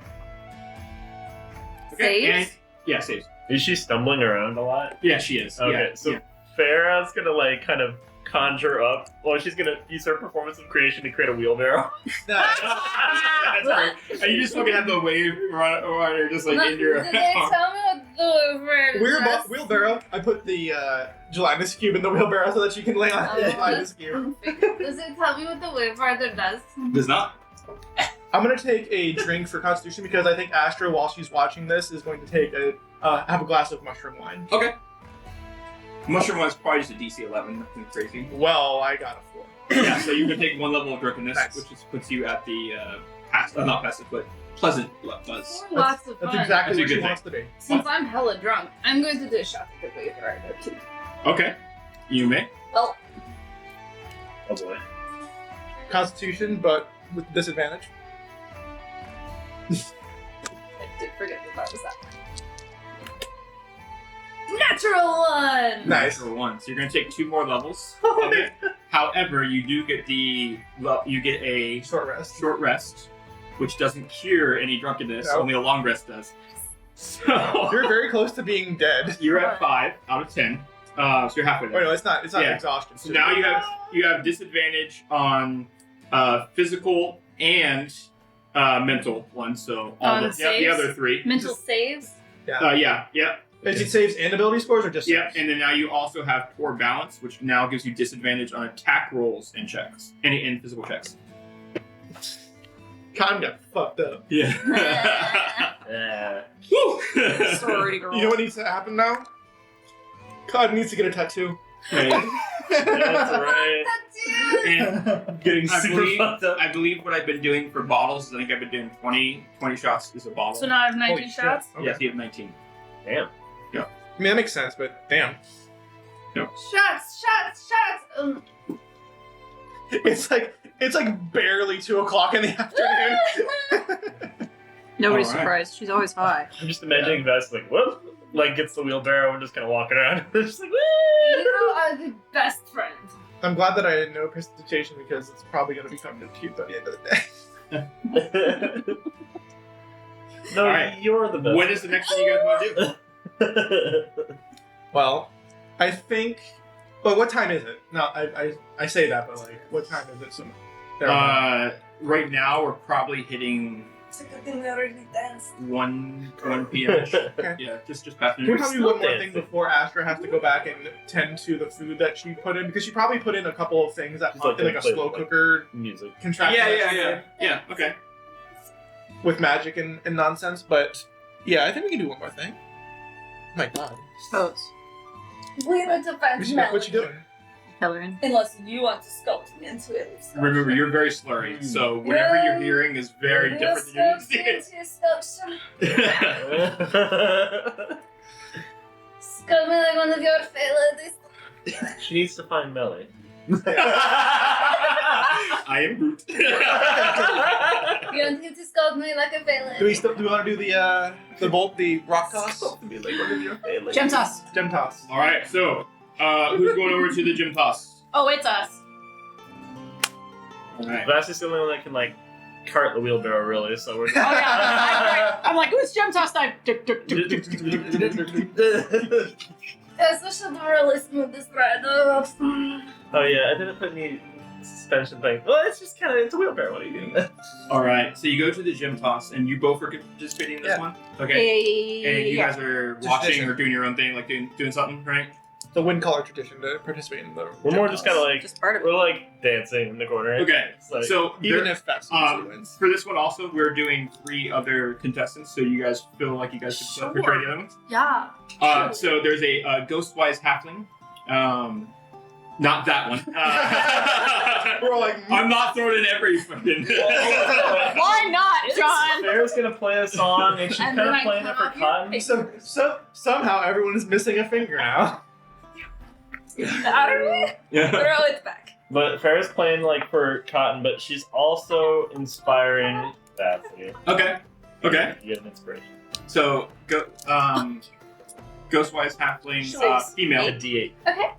Okay. Saves? And, yeah, saves. Is she stumbling around a lot? Yeah, she is. Okay, yeah, so yeah. Farah's gonna like kind of conjure up. Well, she's gonna use her performance of creation to create a wheelbarrow. That's right. And you just fucking have the wave runner just like in your Did they tell me what the word does? Wheelbarrow. I put the gelatinous cube in the wheelbarrow so that you can lay on the gelatinous cube. Does it tell me what the wave rider does? Does not. I'm gonna take a drink for Constitution because I think Astra, while she's watching this, is going to take have a glass of mushroom wine. Okay. Mushroom one's probably just a DC 11, nothing crazy. Well, I got a 4. Yeah, so you can take 1 level of drunkenness, Nice. which puts you at the not passive, but pleasant buzz. Lots of That's fun. exactly That's a what good she thing. wants to be. Since I'm hella drunk, I'm going to do a shot of the wave rider too. Okay. You may. Well, Oh boy. Constitution, but with disadvantage. I did forget that was that. Natural one! Nice. Natural 1. So you're going to take 2 more levels of it. However, you do get a Short rest. short rest, which doesn't cure any drunkenness. Nope. Only a long rest does. So You're very close to being dead. you're at 5 out of 10. So you're halfway there. Oh no, it's not. It's not Yeah. exhaustion. So now you have disadvantage on physical and mental ones. So all On the saves? other 3. Mental saves? Yeah. Is it saves and ability scores or just Yeah, saves? and then now you also have poor balance, which now gives you disadvantage on attack rolls and checks, and physical checks. Con got fucked up. Yeah. Woo! Sorry, girl. You know what needs to happen now? Con needs to get a tattoo. Right. That's right. And Getting I super believe, fucked up. I believe what I've been doing for bottles is I think I've been doing 20 shots is a bottle. So now I have 19 Holy shit. shots? Okay. Yes, you have 19. Damn. I mean, that makes sense, but damn. Shots! It's like barely 2 o'clock in the afternoon. Nobody's Alright. surprised. She's always high. I'm just imagining Vess like, whoop, like gets the wheelbarrow and just kind of walking around. Just like, You are the best friend. I'm glad that I didn't know precipitation because it's probably going to become cute by the end of the day. woo. No, Alright. you're the best. What is the next thing you guys want to do? Well, I think. But what time is it? No, I say that, but like, what time is it? So, Right now, we're probably hitting It's a good thing we already danced. 1 p.m. Okay. Yeah, just past Can we noon. probably still one more dancing. thing before Astra has to go back and tend to the food that she put in? Because she probably put in a couple of things that She's like in like a gonna play slow with, like, cooker Music. contraption that she did Yeah, okay. with magic and nonsense. But yeah, I think we can do one more thing. Oh my god. Pose. We're going to find What you doing? Helen. Unless you want to sculpt me into it. Remember, you're very slurry, Mm. so whatever you're hearing is very different than Sculpt you're me into a sculpture. Sculpt me like one of your failures. She needs to find Melly. I am Groot. You want him to sculpt me like a failure. Do we want to do the rock toss? Gem toss. Gem toss. All right, so who's going over to the gym toss? Oh, it's us. All right. Vass is the only one that can like cart the wheelbarrow, really. So we're. Oh yeah. I'm like, who's gem toss time? Especially the realism of this ride. Oh yeah, I didn't put any suspension thing. Well, it's just kind of it's a wheelbarrow. What are you doing? All right, so you go to the gym toss, and you both are participating in this Yeah. one. Okay. And you Yeah. guys are Just watching tradition. or doing your own thing, like doing something, right? The wind color tradition to participate in the. We're gem more toss. just kind of like Just part of it. we're like dancing in the corner. Okay. It's like, So Even there- if Fast wins. for this one also, we're doing 3 other contestants, so you guys feel like you guys could Sure. portray the other ones. Yeah. So there's a Ghostwise halfling. Not that one. We're like, I'm not throwing in every fucking. Why not, John? Sarah's gonna play a song, and she's And kind then of I playing it cut for off your Cotton. face. somehow everyone is missing a finger now. Throw Yeah. it back. But Farrah's playing like for Cotton, but she's also inspiring. That's it. Okay. Okay. You get an inspiration. So Ghostwise halfling Six. female. A D8. Okay.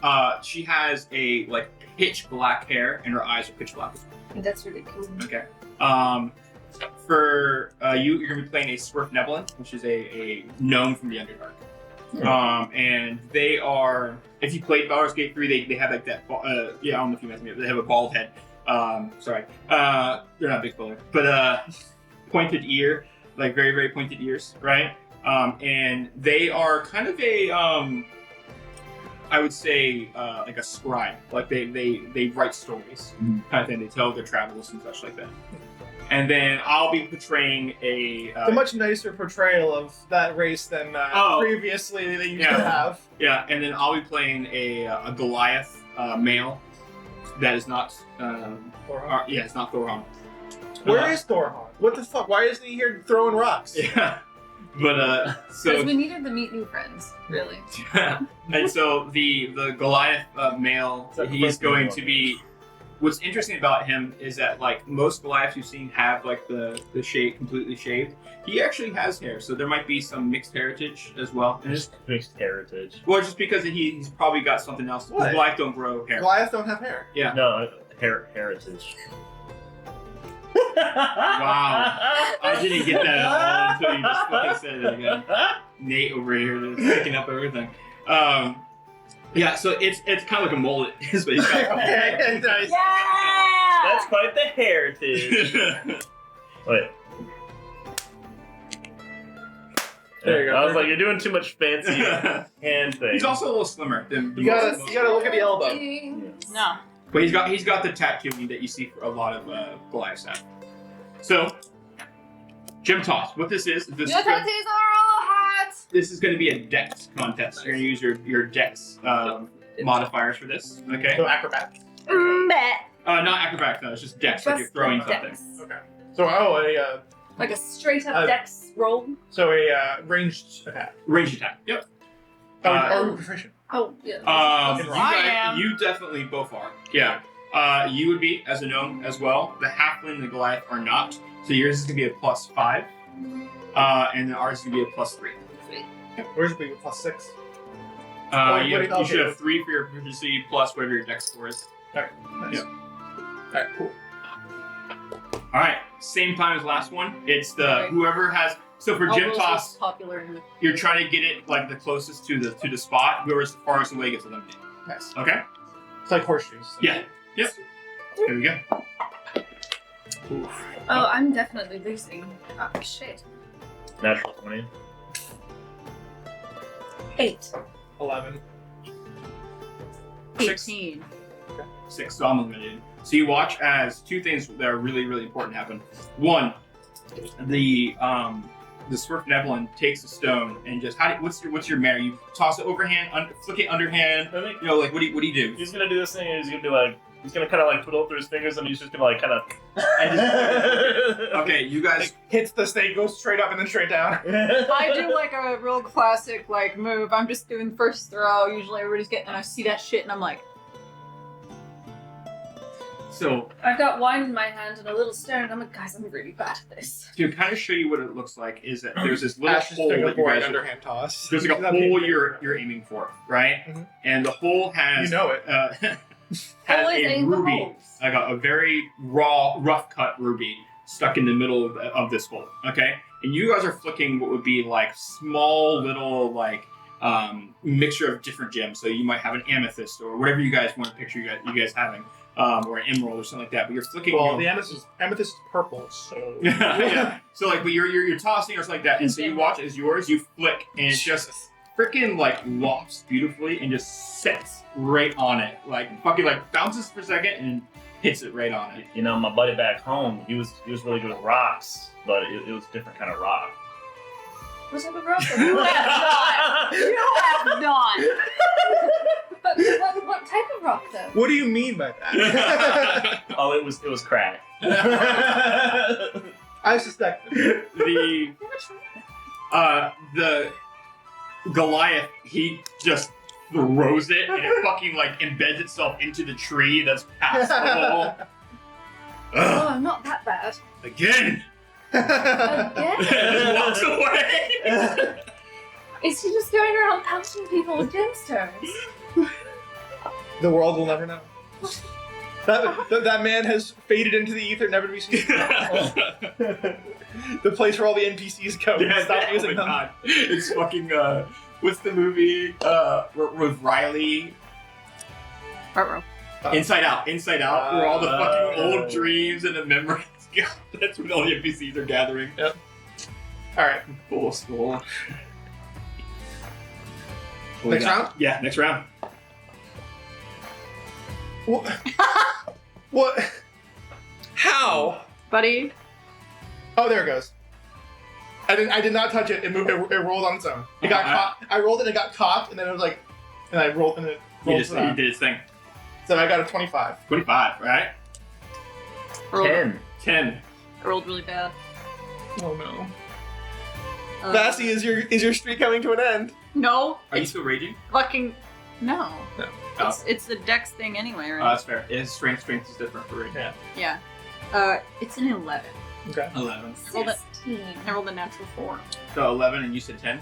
She has a like pitch black hair, and her eyes are pitch black. That's really cool. Okay. For you're gonna be playing a Swerfneblin, which is a gnome from the Underdark. And they are. If you played Baldur's Gate 3, they have like that. Yeah, I don't know if you mentioned it. They have a bald head. Sorry. They're not big spoiler, but pointed ear, like very very pointed ears, right? And they are kind of a I would say like a scribe. Like they write stories, kind of thing. They tell their travels and such like that. And then I'll be portraying a It's a much nicer portrayal of that race than previously they used to have. yeah, and then I'll be playing a Goliath male that is not Thorhan. yeah, it's not Thorhan. Where is Thorhan? What the fuck? Why isn't he here throwing rocks? Yeah, but so Because we needed to meet new friends, really. and so the Goliath male, Is that the he's first name going you to want? be. What's interesting about him is that like most Goliaths you've seen have like the shade completely shaved. He actually has hair, so there might be some mixed heritage as well. And Just mixed heritage. well, just because he's probably got something else. What? Goliath don't grow hair. Goliaths don't have hair. Yeah. No, heritage. Wow. I didn't get that at all until you just fucking said it again. Nate over here is picking up everything. Yeah, so it's kind of like a mullet. Is what he's got. Okay, nice. Yeah! That's quite the heritage. Wait. There you go. I was like, you're doing too much fancy hand thing. He's also a little slimmer than You gotta look at the elbow. No. But he's got the tattooing that you see for a lot of Goliaths have. So, Gem Toss. What this is, Your tattoos are all hot! this is going to be a dex contest. You're going to use your dex modifiers for this. Okay. So acrobat. Bet. Not acrobatics. No, it's just dex. Like you're throwing something. Dex. Okay. So Like a straight up dex roll. a ranged attack. Range attack. Yep. Or proficient. Oh, yeah. You definitely both are. Yeah. You would be as a gnome as well. The halfling and the Goliath are not. So yours is gonna be a +5, and then ours is gonna be a +3. Where's the big +6? You should have 3 for your proficiency plus whatever your dex score is. Alright, nice. Yep. Alright, cool. All right. Same time as last one. It's the Okay. whoever has. So for All gym those toss, is popular in the you're trying to get it like the closest to the spot. Whoever's the farthest away gets eliminated. Nice. Okay. It's like horseshoes. Yeah. Yep. Here we go. Oh, I'm definitely losing. Oh, shit. Natural 20. 8. 11. 18. 6, so I'm eliminated. So you watch as 2 things that are really, really important happen. One, the Swerfneblin takes a stone and just what's your manner? You toss it overhand, flick it underhand. I think You know, like what do you do? he's gonna do this thing, and he's gonna be like, he's gonna kind of like twiddle through his fingers, and he's just gonna like kind of. Okay, you guys. Hits the snake, goes straight up and then straight down. I do like a real classic like move. I'm just doing first throw. Usually everybody's getting, and I see that shit, and I'm like, So I've got wine in my hand and a little stone. I'm like, guys, I'm really bad at this. to kind of show you what it looks like is that there's this little Ash's hole finger that you board guys. underhand toss. There's like a hole you're aiming for, right? Mhm. And the hole has You know it. has Always a aim for ruby, holes. like a very raw, rough cut ruby stuck in the middle of this hole. Okay, and you guys are flicking what would be like small little like mixture of different gems. So you might have an amethyst or whatever you guys want to picture you guys having, or an emerald or something like that. But you're flicking. Well, the amethyst is purple, so. yeah. So like, but you're tossing or something like that, and so you watch as yours, you flick, and it just freaking like lofts beautifully and just sets right on it, like fucking like bounces for a second and hits it right on it. You know, my buddy back home, he was really good with rocks, but it was a different kind of rock. What's up with Rosa? you have not. You have not. But what type of rock though? What do you mean by that? Oh, it was crack. I suspect. The Goliath, he just throws it and it fucking like embeds itself into the tree that's past the wall. Oh, not that bad. Again! Again? And walks away. Is he just going around pelting people with gemstones? The world will never know. That man has faded into the ether, never to be seen. The place where all the NPCs go. Stop using them. God. It's fucking, what's the movie, with Riley? Inside Out, where all the fucking old dreams and the memories go. That's when all the NPCs are gathering. Yep. Alright. Full school. Next round? Yeah, next round. What? What? How? Buddy. Oh, there it goes. I did not touch it. It moved. It rolled on its own. It got caught. I rolled it. It got caught, and then it was like, and I rolled, and it rolled. He did his thing. So I got a 25. 25, right? 10. 10. I rolled really bad. Oh no. Vassy, is your streak coming to an end? No. Are you still raging? Fucking no. No. It's the dex thing anyway, Oh, right? that's fair. His strength is different for raging. Yeah. Yeah. It's an 11. Okay. 11. I rolled a natural 4. So 11 and you said 10?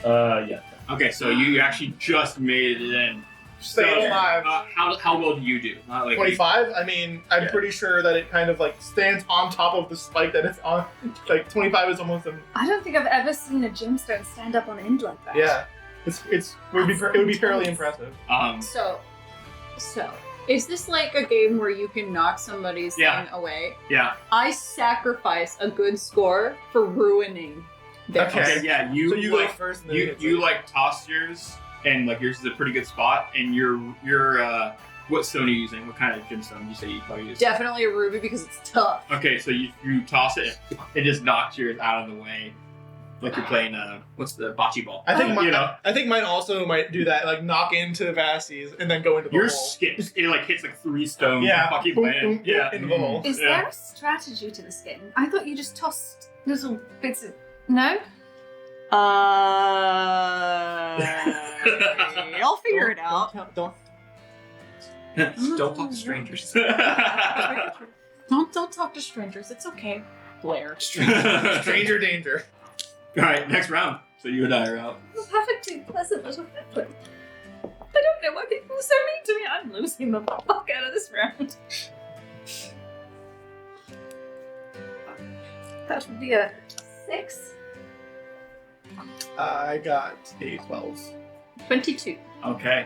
Yeah. Okay, so you actually just made it in. Staying alive. How well do you do? Not like 25? I mean, I'm pretty sure that it kind of like stands on top of the spike that it's on. Like 25 is almost a... I don't think I've ever seen a gemstone stand up on end like that. Yeah. It would be fairly impressive. So, is this like a game where you can knock somebody's Yeah. thing away? Yeah. I sacrifice a good score for ruining theirs. Okay. Yeah, So you go like, first. And then you like toss yours, and like yours is a pretty good spot, and your what stone are you using? What kind of gemstone you say you probably use? Definitely a ruby because it's tough. Okay, so you toss it, it just knocks yours out of the way. Like you're playing what's the bocce ball? I think you know. I think mine also might do that, like knock into Vassy's and then go into the Yours hole. skips. It like hits like 3 stones. Yeah. And fucking Boom, land. boom, boom, Yeah. into the hole. Is Yeah. there a strategy to this game? I thought you just tossed little bits of... No? I'll figure it out. Don't. Don't talk to strangers. Don't talk to strangers. It's okay, Blair. Stranger danger. All right, next round. So you and I are out. A perfectly pleasant little pepper. I don't know why people are so mean to me. I'm losing the fuck out of this round. That would be a 6. I got a 12. 22. Okay.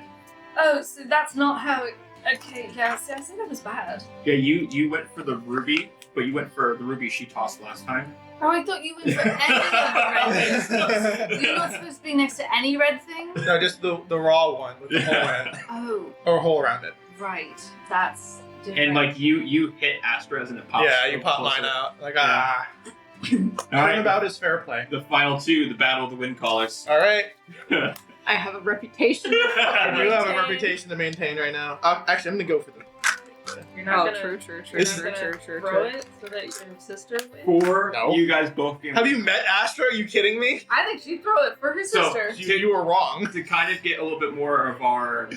Oh, so that's not how it... Okay, yeah, see, I said that was bad. Yeah, you went for the ruby, but you went for the ruby she tossed last time. Oh, I thought you went for any of the red things. You're not supposed to be next to any red thing? No, just the raw one with the hole in it. Oh, Or a hole around it. right. That's different. And like you hit Astra's and it pops. Yeah, you pop closer. mine out. Like, Yeah. All right. Turnabout is fair play. The final 2, the battle of the wind callers. Alright. I have a reputation. I do have a Maintain. reputation to maintain right now. Actually, I'm gonna go for the... You're Oh, gonna, true. You're not gonna throw it so that your sister wins? For No. you guys both game. Have you met Astra? Are you kidding me? I think she'd throw it for her So, sister. You were wrong. to kind of get a little bit more of our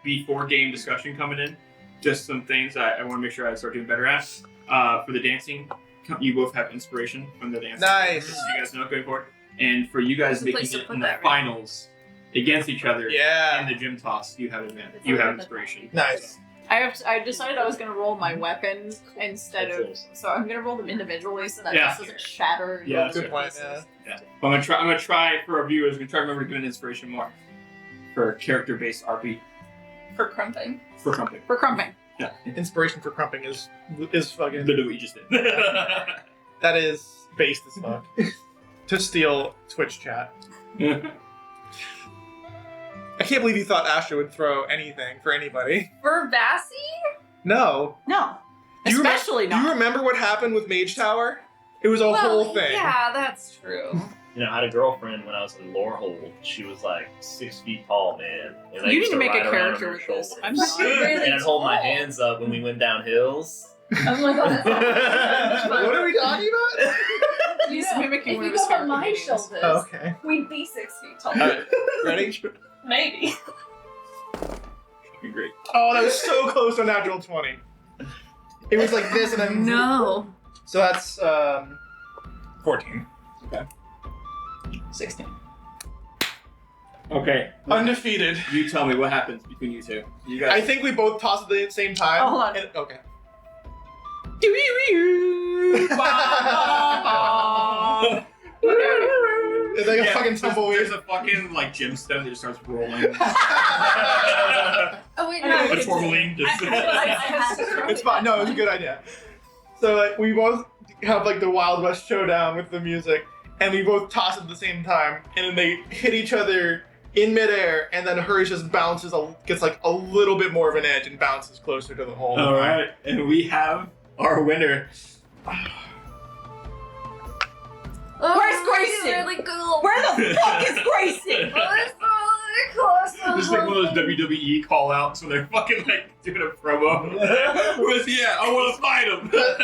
before game discussion coming in, just some things I want to make sure I start doing better at. For the dancing, you both have inspiration from the dancing. Nice. So you guys know going forward. And for you guys There's a making place to it put in the that, right? finals against each other Yeah. in the gym toss, you have advantage. You have inspiration. Nice. I decided I was gonna roll my weapons instead of, so I'm gonna roll them individually so that Yeah. this doesn't shatter. Yeah, into good plan, pieces. yeah. Yeah. But I'm gonna try for our viewers. I'm gonna try to remember to give an inspiration more for character-based RP For crumping. for crumping. For crumping. Inspiration for crumping is fucking... Literally what you just did. That is based as fuck. To steal Twitch chat. I can't believe you thought Astra would throw anything for anybody. For Vassy? No. No. Do you Especially Do you not. remember what happened with Mage Tower? It was a whole thing. Yeah, that's true. I had a girlfriend when I was in Lorehold. She was like 6 feet tall, man. And I You used need to make a ride around on character her with this. shoulder. I'm But sorry. you're really And I'd hold my tall. hands up when we went down hills. Oh my god, that's so much What fun. are we talking about? He's Yeah, mimicking if one you of his go on my favorite comedians. shoulders, Oh, okay. we'd be 6 feet tall. Alright, ready? Maybe. Great. Oh, that was so close to natural 20. It was like this and then... No. So that's 14. 16. Okay. Undefeated. You tell me what happens between you two. You guys. I think we both toss at the same time. Oh, hold on. Okay. It's like a fucking tumbleweed. There's a fucking like gemstone that just starts rolling. Oh wait, I no. mean, A tourmaline just. It's fine. No, it's a good idea. So like we both have like the Wild West showdown with the music, and we both toss at the same time, and then they hit each other in midair, and then hers just bounces, gets like a little bit more of an edge and bounces closer to the hole. All right, and we have our winner. Oh, Where's it's Grayson? really cool. Where the fuck is Grayson? Oh, it's really cool. This is like one of those WWE call outs when they're fucking like doing a promo. Where's he at? I want to fight him.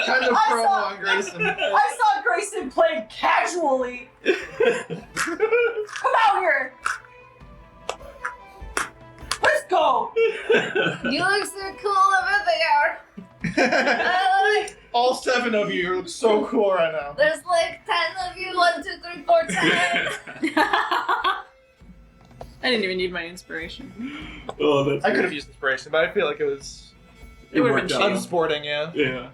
Kind of I promo saw- on Grayson. I saw Grayson playing casually. Come out here. Let's go. You look so cool over there. All 7 of you look so cool right now. There's like 10 of you. 1, 2, 3, 4, 10. I didn't even need my inspiration. Oh, that's I could have used inspiration, but I feel like it was It would've worked been out. unsporting, yeah. Yeah.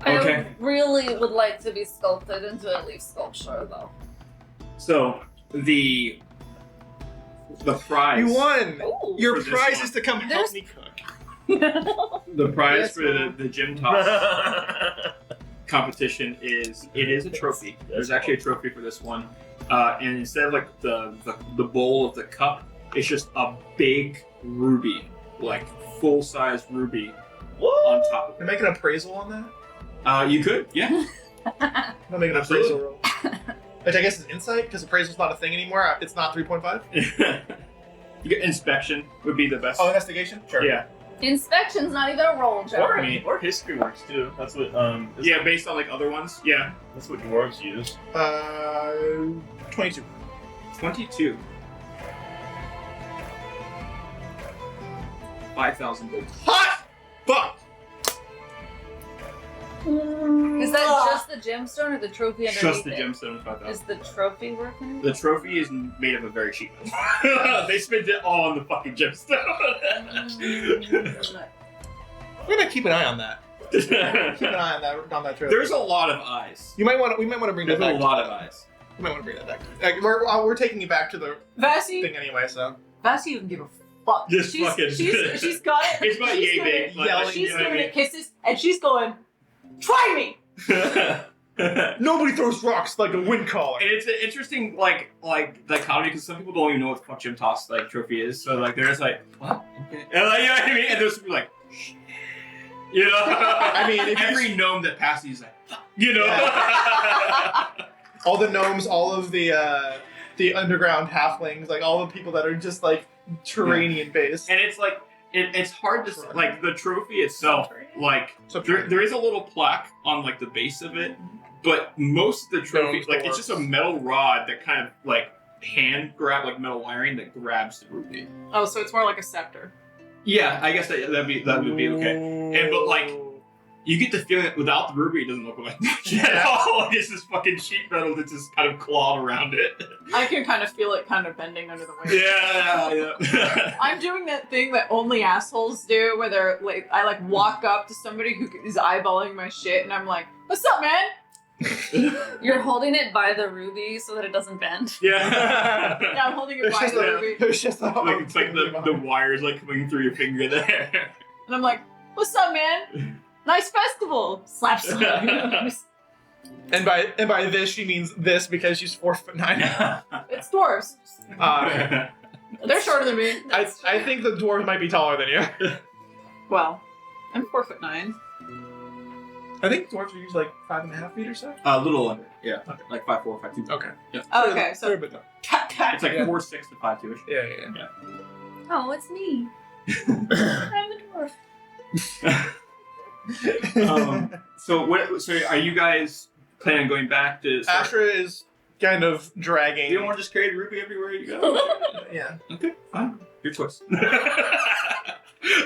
I Okay. really would like to be sculpted into a leaf sculpture, though. So the prize. You won! Ooh. Your For this prize one. is to come help There's- me cook. The prize Yes, for ma'am. the gym toss competition is a trophy. There's actually a trophy for this one, and instead of like the bowl of the cup, it's just a big ruby, like full size ruby on top of Can I make an appraisal on that? it. You could, yeah. I'm gonna make an Absolutely. appraisal roll. Which I guess is insight, because appraisal's not a thing anymore. It's not 3.5. You get inspection would be the best. Oh, investigation? Sure. Yeah, Inspection's not even a roll, Joe. Or history works too. That's what yeah, based on like other ones. Yeah, that's what dwarves use. 22. 22. 5,000 gold. Hot! Fuck! Is that just the gemstone or the trophy underneath Just the it? gemstone, 5,000. Is the trophy working? The trophy is made of a very cheap metal. They spent it all on the fucking gemstone. We're gonna keep an eye on that. Keep an eye on that trophy. There's a lot of eyes. We might want to bring There's that a back. lot of eyes. We might want to bring that back. Like, we're taking it back to the Vassie thing anyway, so. Vassie doesn't give a fuck. Just she's, fucking- she's got it. It's about She's yay giving big. it- Like, yelling. She's you know what I giving it kisses, and she's going, "Try me." And Nobody throws rocks like a wind caller. it's an interesting like dichotomy because some people don't even know what the fuck gym toss like trophy is. So like they're just like, what? Okay. And like, you know what I mean? And there's people like, shh. You know. I mean, if you- every gnome that passes is like, fuck. You know. All the gnomes, all of the underground halflings, like all the people that are just like terrainian based. And it's like it's hard to like the trophy itself. Like So there is a little plaque on like the base of it, but most of the trophy Gnomes, like it's just a metal rod that kind of like hand grab like metal wiring that grabs the ruby. Oh, so it's more like a scepter. Yeah, I guess that would be okay. And but like you get the feeling that without the ruby, it doesn't look like much at all. Like it's just fucking sheet metal that's just kind of clawed around it. I can kind of feel it kind of bending under the weight. Yeah. I'm doing that thing that only assholes do, where they're like, I like walk up to somebody who is eyeballing my shit, and I'm like, "What's up, man?" You're holding it by the ruby so that it doesn't bend. Yeah. Yeah, I'm holding it There's by just, the a- ruby, there's just a Like it's like the wires like coming through your finger there. and I'm like, "What's up, man? Nice festival." Slap, slap. and by this she means this because she's 4'9". It's dwarves. They're shorter than me. I think the dwarves might be taller than you. Well, I'm 4'9". I think dwarves are usually like 5.5 feet or so. A little under, yeah. Okay. Like 5'4", 5'2". Okay. Yeah. Oh, okay, so Sorry, but no. cat. It's like Yeah. 4'6" to 5'2". Yeah. Oh, it's me. I'm a dwarf. So what? So are you guys planning on going back to? Astra is kind of dragging. You don't want to just carry the rupee everywhere you go? Yeah. Okay, fine. Your choice. What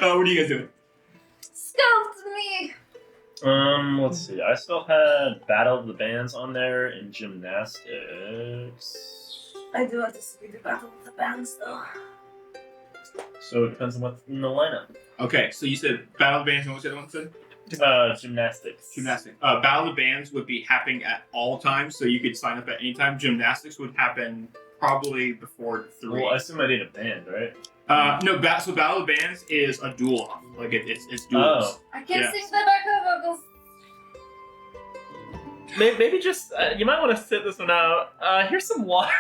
are you guys doing? Stealth me. Let's see. I still had Battle of the Bands on there and gymnastics. I do have to speak the battle of the bands though. So it depends on what's in the lineup. Okay, so you said Battle of the Bands, and what's the other one said? Gymnastics. Gymnastics. Battle of the Bands would be happening at all times, so you could sign up at any time. Gymnastics would happen probably before 3. Well, I assume I need a band, right? No, so Battle of the Bands is a duel off. Like it's duels. Oh. I can't Yeah. sing the backup vocals. Maybe just you might want to sit this one out. Here's some water.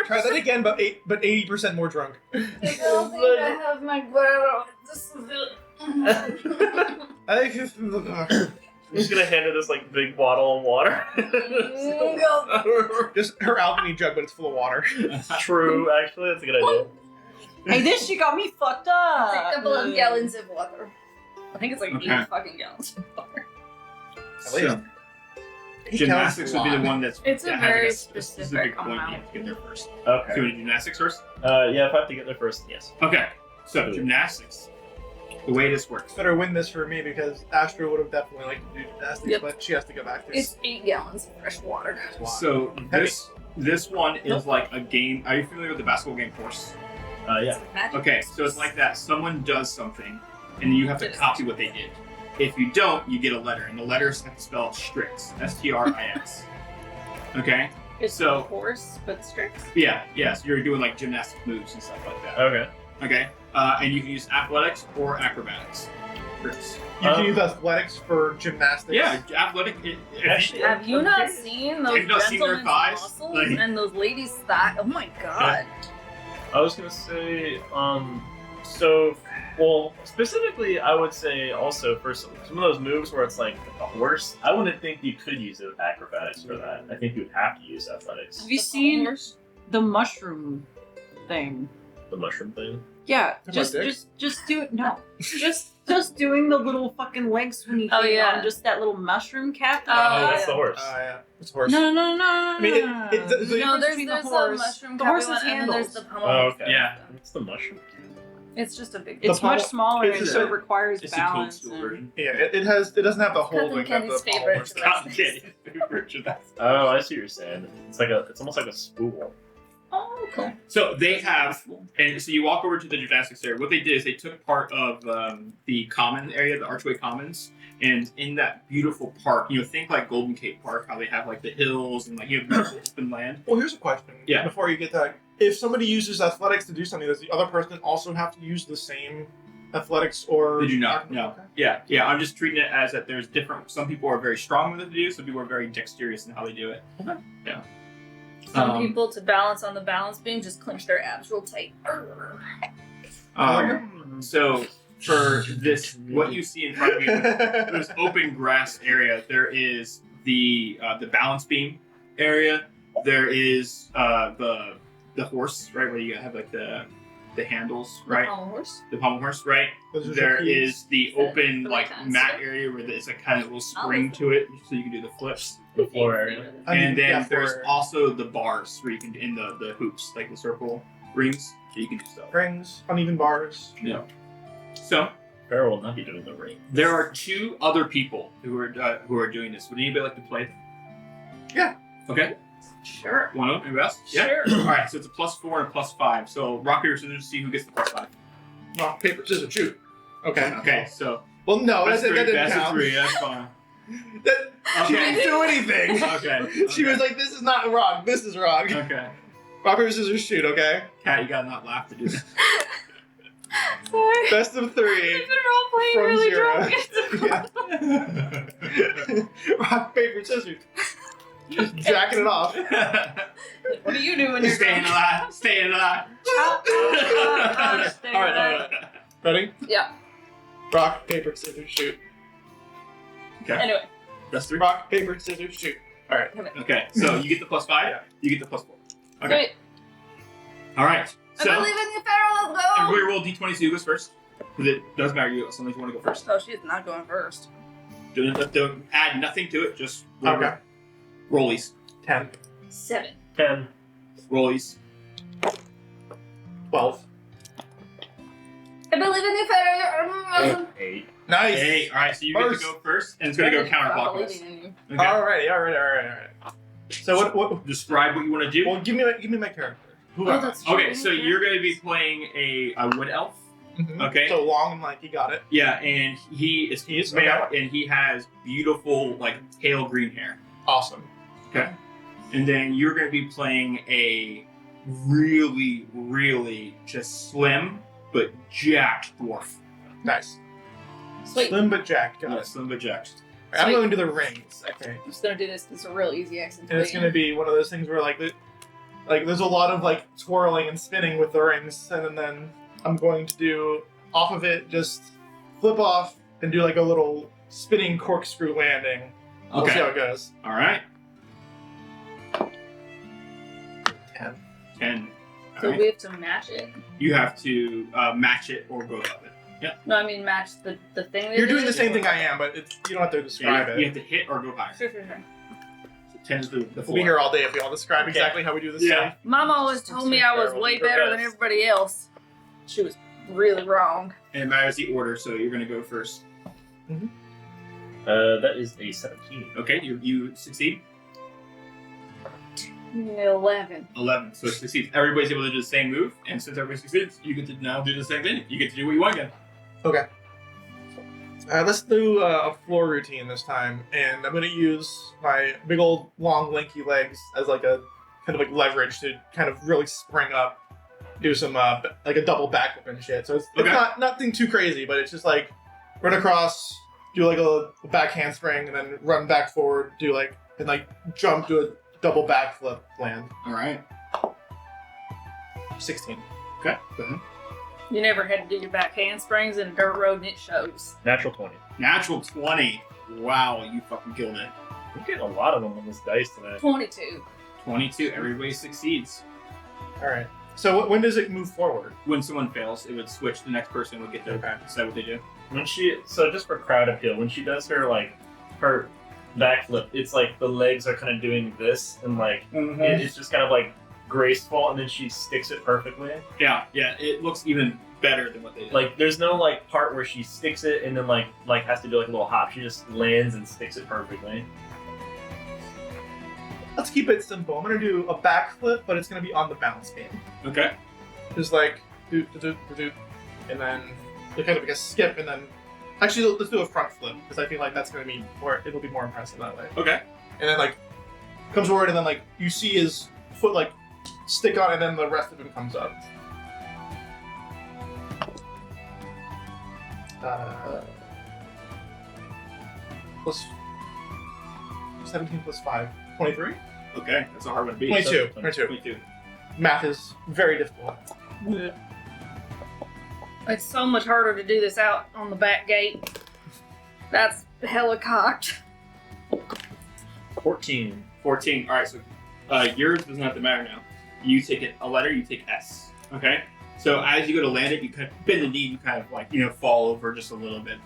Try that again, but 80% more drunk. I don't think I have my girl. This is it. I think I'm just gonna hand her this like big bottle of water. just her alchemy jug, but it's full of water. True, actually, that's a good idea. Hey, this shit got me fucked up. A couple of gallons of water. I think it's like Okay. 8 fucking gallons of water. At least. So, gymnastics would be the one that's It's a that has very a specific point you amount. have to get there first. Okay. So you want to do gymnastics first? Yeah, if I have to get there first, yes. Okay. So gymnastics. The way this works. Better win this for me because Astra would have definitely liked to do gymnastics, Yep. but she has to go back there. It's 8 gallons of fresh water. So this one is like a game. Are you familiar with the basketball game Force? Yeah. Okay, so it's like that. Someone does something, and you have to copy what they did. If you don't, you get a letter, and the letters have to spell Strix. S-T-R-I-X. Okay? It's So- horse, but strict. Yeah, so you're doing like gymnastic moves and stuff like that. Okay. Okay? And you can use athletics or acrobatics. Criss. You can use athletics for gymnastics. Yeah, athletic. Actually, Have you not seen those Have you not seen their gentlemen's thighs? muscles Like- and those ladies' thigh? Oh my god. I was gonna say, so, well, specifically, I would say also for some of those moves where it's like a horse, I wouldn't think you could use acrobatics for that. I think you'd have to use athletics. Have you seen the mushroom thing? The mushroom thing. Yeah, Talking just about dick? do it. No, just doing the little fucking legs when you Oh, hang yeah. on just that little mushroom cap. Oh, that's yeah. the horse. Yeah. It's a horse. No. I mean, the No, difference there's between a the horse. mushroom the cappy horse's one, and then handles. there's the pommel. Oh, okay. Yeah. What's the mushroom? It's just a big. It's The much pommel- smaller, it's and just so a- it requires It's a balance. toadstool and- version. Yeah, it doesn't have the Cotton holding of candy's the favorite. horse. Cotton candy version. Oh, I see what you're saying. It's almost like a spool. Oh, cool. So they have, and so you walk over to the gymnastics area. What they did is they took part of the common area, the Archway Commons, and in that beautiful park, think like Golden Gate Park, how they have like the hills and like beautiful open land. Well, here's a question. Yeah. Before you get that, if somebody uses athletics to do something, does the other person also have to use the same athletics or? They do not. No. Okay. Yeah. I'm just treating it as that. There's different. Some people are very strong with it to do. Some people are very dexterous in how they do it. Yeah. Some people, to balance on the balance beam, just clench their abs real tight. So for this, what you see in front of you, this open grass area, there is the balance beam area. There is the horse, right, where you have like the handles, right? The pommel horse. The pommel horse, right? Those are There the keys. is the The open right like hand mat stick. area where it's a kind of little spring to it, so you can do the flips. The floor area. I mean, And then yeah, there's for also the bars where you can in the hoops, like the circle rings, so you can do stuff. rings, uneven bars. Yeah. So Faerun will not be doing the ring. there are 2 other people who are doing this. Would anybody like to play? Yeah. Okay. Sure. One of them. Anybody else? Sure. All right. So it's a +4 and a +5. So rock paper scissors to see who gets the +5. Rock, paper, scissors, shoot. Okay. Okay. So Well, no, that best of didn't best of count. 3. That's fine. She Okay. didn't do anything. Okay. She was like, "This is not wrong. This is wrong." Okay. Rock paper scissors shoot. Okay. Kat, you gotta not laugh to do this. Sorry. Best of 3 I've been role playing from really 0. drunk. Yeah. Rock paper scissors. Just jacking it off. What do you do when you're Staying alive. Staying alive. Stay All right. Ready? Yeah. Rock paper scissors shoot. Okay. Anyway, That's 3. Rock, paper, scissors, shoot. All right. Okay, so you get the +5. Yeah. You get the +4. Okay. sweet. All right. I So believe in you, Faerun. Let's go. everybody roll d20 so you goes first. Because it does matter. You sometimes you want to go first. Oh, she's not going first. Don't add nothing to it. Just Okay. rollies. 10, 7. 10. Rollies. 12. I believe in you, Faerun. 8. Nice. Hey, all right. So you get First. to go first, and it's going to go Stop counterclockwise. believing in you. Okay. Alrighty. So what? Describe what you want to do. Well, give me my character. Who Oh, am I? that's true. Okay, so you're going to be playing a wood elf. Mhm. Okay. So long and lanky, got it. Yeah, and he is male, and he has beautiful, like, pale green hair. Awesome. Okay. And then you're going to be playing a really, really just slim but jacked dwarf. Nice. Sweet. Slim but jacked. Got Yeah, it. slim but jacked. I'm Sweet. going to the rings, I think. I'm just gonna do this. It's a real easy accent. And it's going to be one of those things where, like, there's a lot of, like, twirling and spinning with the rings, and then I'm going to do, off of it, just flip off and do, like, a little spinning corkscrew landing. We'll see how Okay. it goes. All right. 10. 10. All So right. we have to match it. You have to match it or go above it. No, I mean match the thing. that You're it doing the is, same or- thing I am, but you don't have to Yeah, describe you it. have to hit or go higher. Sure. So 10 is the We'll floor. be here all day if we all describe Okay. exactly how we do this. Yeah. Mom always told me I was way better than everybody else. She was really wrong. And it matters the order, so you're going to go first. That is a 17. Okay, you succeed. 11. 11. So it succeeds. Everybody's able to do the same move, and since everybody succeeds, you get to now do the same thing. You get to do what you want again. Okay. Let's do a floor routine this time, and I'm going to use my big old long lanky legs as like a kind of like leverage to kind of really spring up, do some like a double backflip and shit. So it's Okay. not nothing too crazy, but it's just like run across, do like a back handspring, and then run back forward, do like and like jump, do a double backflip, land. All right. 16. Okay. Go ahead. You never had to do your back handsprings in a dirt road, and it shows. Natural 20. Natural 20. Wow, you fucking killed it. I'm getting a lot of them on this dice tonight. 22. 22. Everybody succeeds. All right. So when does it move forward? When someone fails, it would switch. The next person would get to Okay. decide what they do. When so just for crowd appeal, when she does her her backflip, it's like the legs are kind of doing this, and like it's just kind of like graceful, and then she sticks it perfectly. Yeah, it looks even better than what they did. Like there's no like part where she sticks it and then like has to do like a little hop. She just lands and sticks it perfectly. Let's keep it simple. I'm gonna do a backflip, but it's gonna be on the bounce beam. Okay. Just like do, and then kind of like a skip, and then actually let's do a front flip because I feel like that's gonna be more. It'll be more impressive that way. Okay. And then like comes forward, and then like you see his foot like stick on, and then the rest of him comes up. Plus 17 plus 5. 23? Okay. That's a hard one to beat. 22. So, 22. 22. Math is very difficult. It's so much harder to do this out on the back gate. That's hella cocked. 14. 14. All right. So yours doesn't have to matter now. You take a letter. You take S. Okay. So as you go to land it, you kind of bend the knee. You kind of like fall over just a little bit.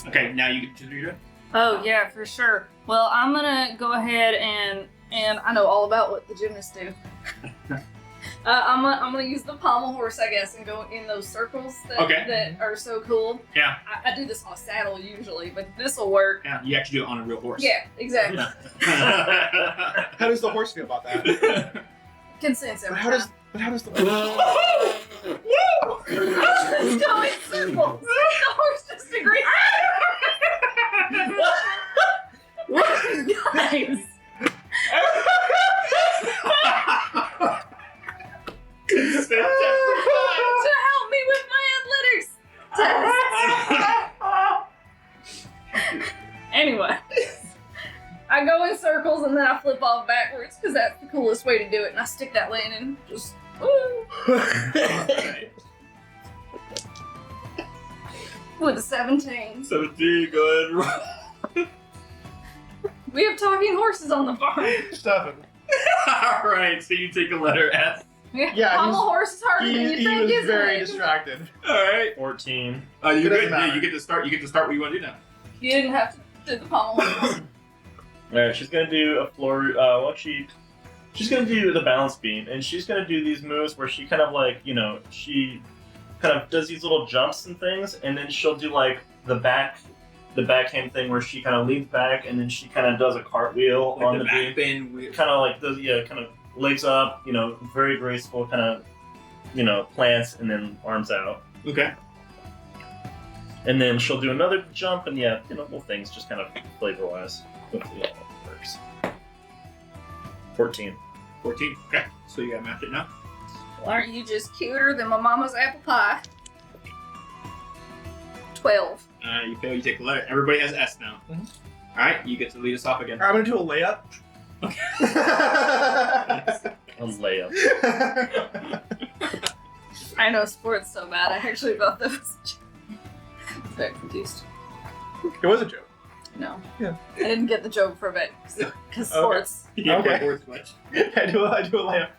Okay. Now you get to do it. Oh yeah, for sure. Well, I'm gonna go ahead and I know all about what the gymnasts do. I'm gonna use the pommel horse, I guess, and go in those circles that are so cool. Yeah. I do this on a saddle usually, but this will work. Yeah. You actually do it on a real horse. Yeah, exactly. How does the horse feel about that? Consents But every how time. does the horse? Let's go in circles. The horse just agrees. Guys. To help me with my athletics test. Anyway, I go in circles and then I flip off backwards because that's the coolest way to do it. And I stick that landing just woo, with a 17. 17. Go ahead. We have talking horses on the farm. Stuff. All right, so you take a letter S. Yeah, Pommel horse is harder than you He think, was isn't very it? distracted. All right. 14. You It doesn't good? Yeah, matter. you get to start. You get to start what you want to do now. You didn't have to do the pommel horse. Alright, she's gonna do a floor. She's gonna do the balance beam, and she's gonna do these moves where she kind of like, she kind of does these little jumps and things, and then she'll do like the backhand thing where she kind of leans back, and then she kind of does a cartwheel on the beam. backbend. Kind of like does kind of legs up, very graceful, kind of, plants and then arms out. Okay. And then she'll do another jump, and little things just kind of flavor wise. Hopefully that works. 14. 14. Okay. So you got to match it now. Well, aren't you just cuter than my mama's apple pie? 12. You fail. You take a letter. Everybody has S now. Mhm. All right. You get to lead us off again. Alright, I'm gonna do a layup. A layup. I know sports so bad. I actually thought that was a joke. I was very confused. It was a joke. No. Yeah. I didn't get the joke for a bit. Because Okay. sports. You don't Okay. get words much. I do a layup.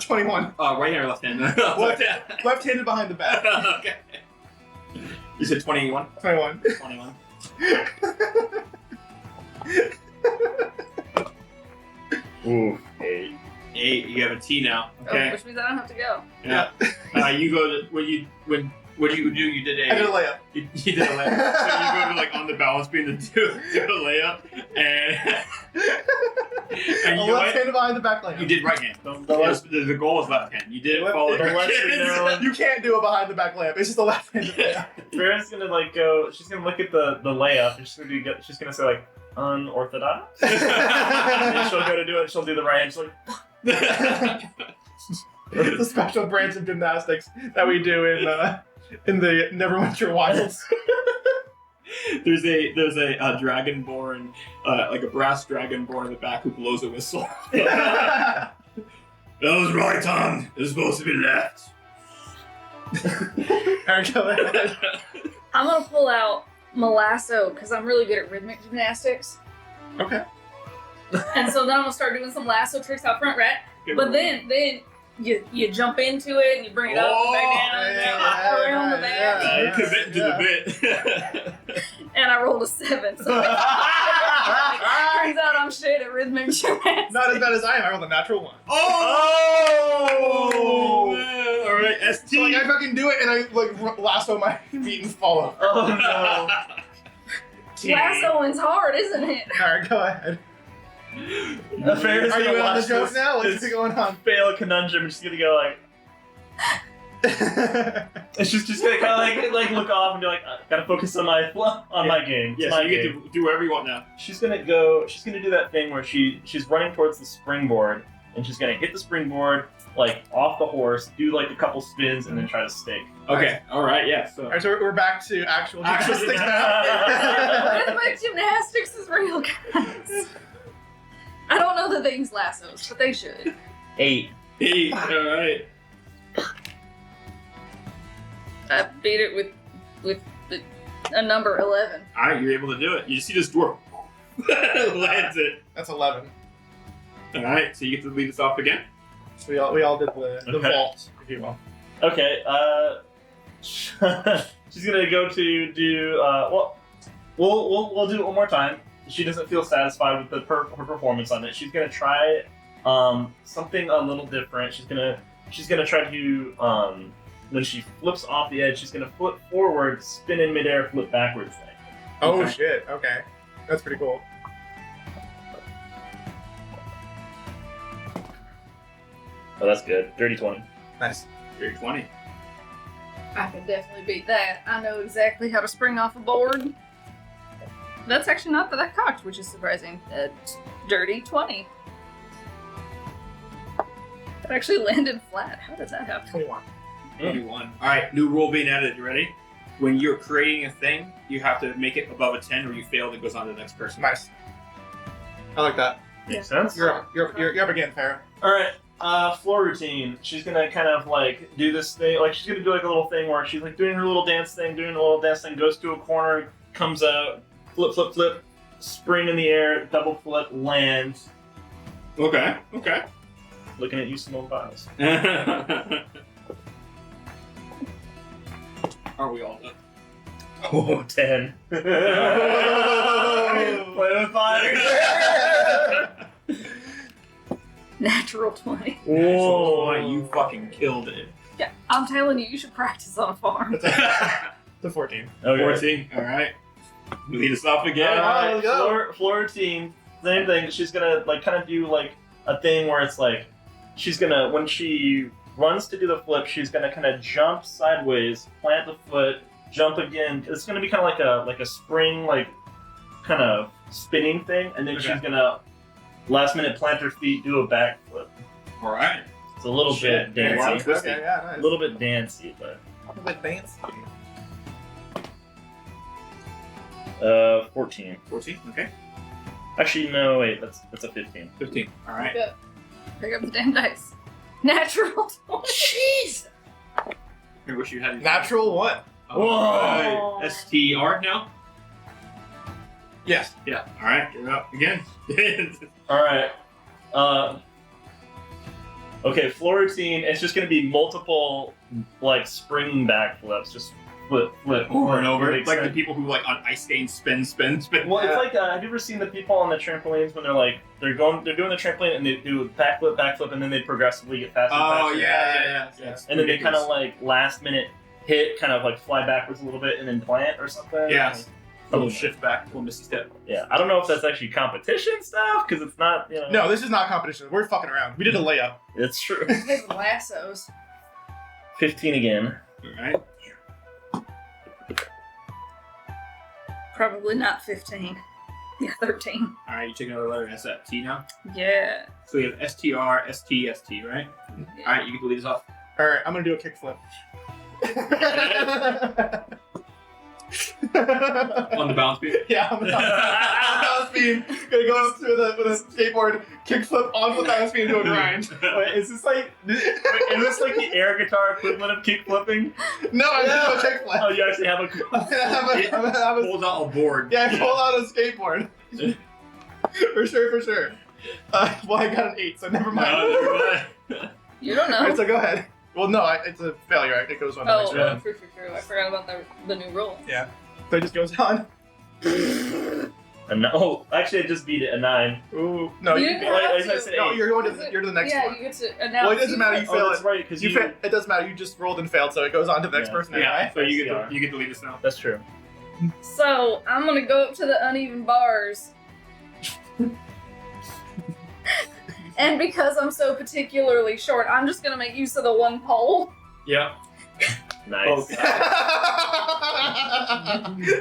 21. Right hand or left hand? Left hand. Left-handed behind the back. Okay. You said 21. 21. 21. Ooh, 8. 8. You have a T now. Okay. Oh, which means I don't have to go. Yeah. You go to what did you do? You did I did a layup. You did a layup. So you go to like on the balance beam to do a layup, and A you know what? left-handed behind the back layup. You did right hand. The goal was left hand. You did Left- follow the directions. You can't do a behind the back layup. It's just a left-handed layup. Farron's gonna go. She's gonna look at the layup, and she's gonna say like unorthodox. And then she'll go to do it. She'll do the right hand. She's like, It's a special branch of gymnastics that we do in the Neverwinter Wilds. There's a dragonborn, like a brass dragonborn in the back who blows a whistle. That was right, Tom. It was supposed to be left. Alright, go ahead. I'm going to pull out my lasso because I'm really good at rhythmic gymnastics. Okay. And so then I'm going to start doing some lasso tricks out front, right? But then you jump into it and you bring it up and back down and then hop around the back. You commit to the bit. And I rolled a 7. So turns out I'm shit at rhythmic gymnastics. Not as bad as I am. I rolled a natural 1. Oh! Man. All right, ST. So like I fucking do it and I like lasso my feet and fall over. oh no. Lassoing's hard, isn't it? Alright, go ahead. Farron's Are you gonna in on the watch joke this- now? What's this going on? fail conundrum, and she's gonna go like, and she's just gonna kind of like look off and be like, gotta focus on my game. Yeah, It's so my you get game. to do whatever you want now. She's gonna do that thing where she's running towards the springboard, and she's gonna hit the springboard like off the horse, do like a couple spins, and then try to stake. Okay, all right, yeah. So Alright, so we're back to actual Actual gymnastics now. Rhythmic gymnastics is real, guys. I don't know that they use lassos, but they should. 8. 8. All right. I beat it with a number 11. All right, you're able to do it. You just see this dwarf lands it. That's 11. All right, so you get to lead us off again. So we all did the Okay. vault, if you will. Okay. She's gonna go to do. We'll do it one more time. She doesn't feel satisfied with her performance on it. She's gonna try something a little different. She's gonna try to when she flips off the edge, she's gonna flip forward, spin in midair, flip backwards thing. Oh Okay. shit, okay. That's pretty cool. Oh, that's good. Dirty 20. Nice. You're 20. I can definitely beat that. I know exactly how to spring off a board. That's actually not that cocked, which is surprising. Dirty 20. That actually landed flat. How does that happen? 21. 21. All right, new rule being added. You ready? When you're creating a thing, you have to make it above a 10 or you fail, it goes on to the next person. Nice. I like that. Makes sense. You're up again, Faerun. All right. Floor routine. She's gonna kind of like do this thing. Like she's gonna do like a little thing where she's like doing her little dance thing, goes to a corner, comes out, flip, spring in the air, double flip, land. Okay. Okay. Looking at you, Simone Biles. Are we all done? Oh, 10. Play with fire. Natural 20. Whoa, you fucking killed it. Yeah, I'm telling you, you should practice on a farm. The 14. Okay. 14. All right. Lead us off again. Alright, let's go. Florentine, same thing. She's gonna like kind of do like a thing where it's like she's gonna when she runs to do the flip, she's gonna kind of jump sideways, plant the foot, jump again. It's gonna be kind of like a spring like kind of spinning thing, and then Okay. she's gonna last minute plant her feet, do a backflip. All right. It's a little Shit, bit man. dancey, Okay, yeah, nice. a little bit dancey, but A little bit fancy. 14. 14. Okay. Actually, no, wait, that's a 15. 15. All right. Pick up the damn dice. Natural 20. Jeez! I wish you had Natural 1. Whoa. STR now. Yes. Yeah. All right. You're up again. All right. Okay, Florentine. It's just gonna be multiple like spring backflips, just flip, Over and over. Makes Like the sense. people who like on ice skates spin. Well, it's like have you ever seen the people on the trampolines when they're doing the trampoline and they do backflip, and then they progressively get faster. and Oh faster. yeah. And then they kind of like last minute hit, kind of like fly backwards a little bit and then plant or something. Yes. A little shift back, a little missy step. Yeah, I don't know if that's actually competition stuff because it's not. You know, No, this is not competition. We're fucking around. We did a layup. it's true. With lassos. 15 again. All right. Probably not 15. Yeah, 13. All right. You take another letter. That's that T now. Yeah. So we have STR, ST, ST, right? All right. You can lead us off. Alright, I'm gonna do a kickflip. On the balance beam. Yeah, I'm gonna balance beam. Gonna go up to with a skateboard, kickflip onto the balance beam and do a grind. Wait, is this like the air guitar equivalent of kick flipping? No, I did do a kickflip. Oh, you actually have a. I'm gonna have a Pulls out a board. yeah, I pulled out a skateboard. For sure. Well, I got an 8, so never mind. No, never mind. You don't know. Alright, so go ahead. Well, no, it's a failure. It goes on the next Oh, round. true. I forgot about the new rule. So it just goes on. Oh, actually, I just beat it a 9. Ooh, no, You you, didn't Wait, have I to. said no, 8. you're going to the next yeah, one. you get to announce. Well, it doesn't matter. You Oh, fail that's it. right, because You it doesn't matter. You just rolled and failed, so it goes on to the next Yeah. person. Yeah. Anyway. So you get to lead us now. That's true. So I'm gonna go up to the uneven bars. And because I'm so particularly short, I'm just gonna make use of the one pole. Yeah. Nice.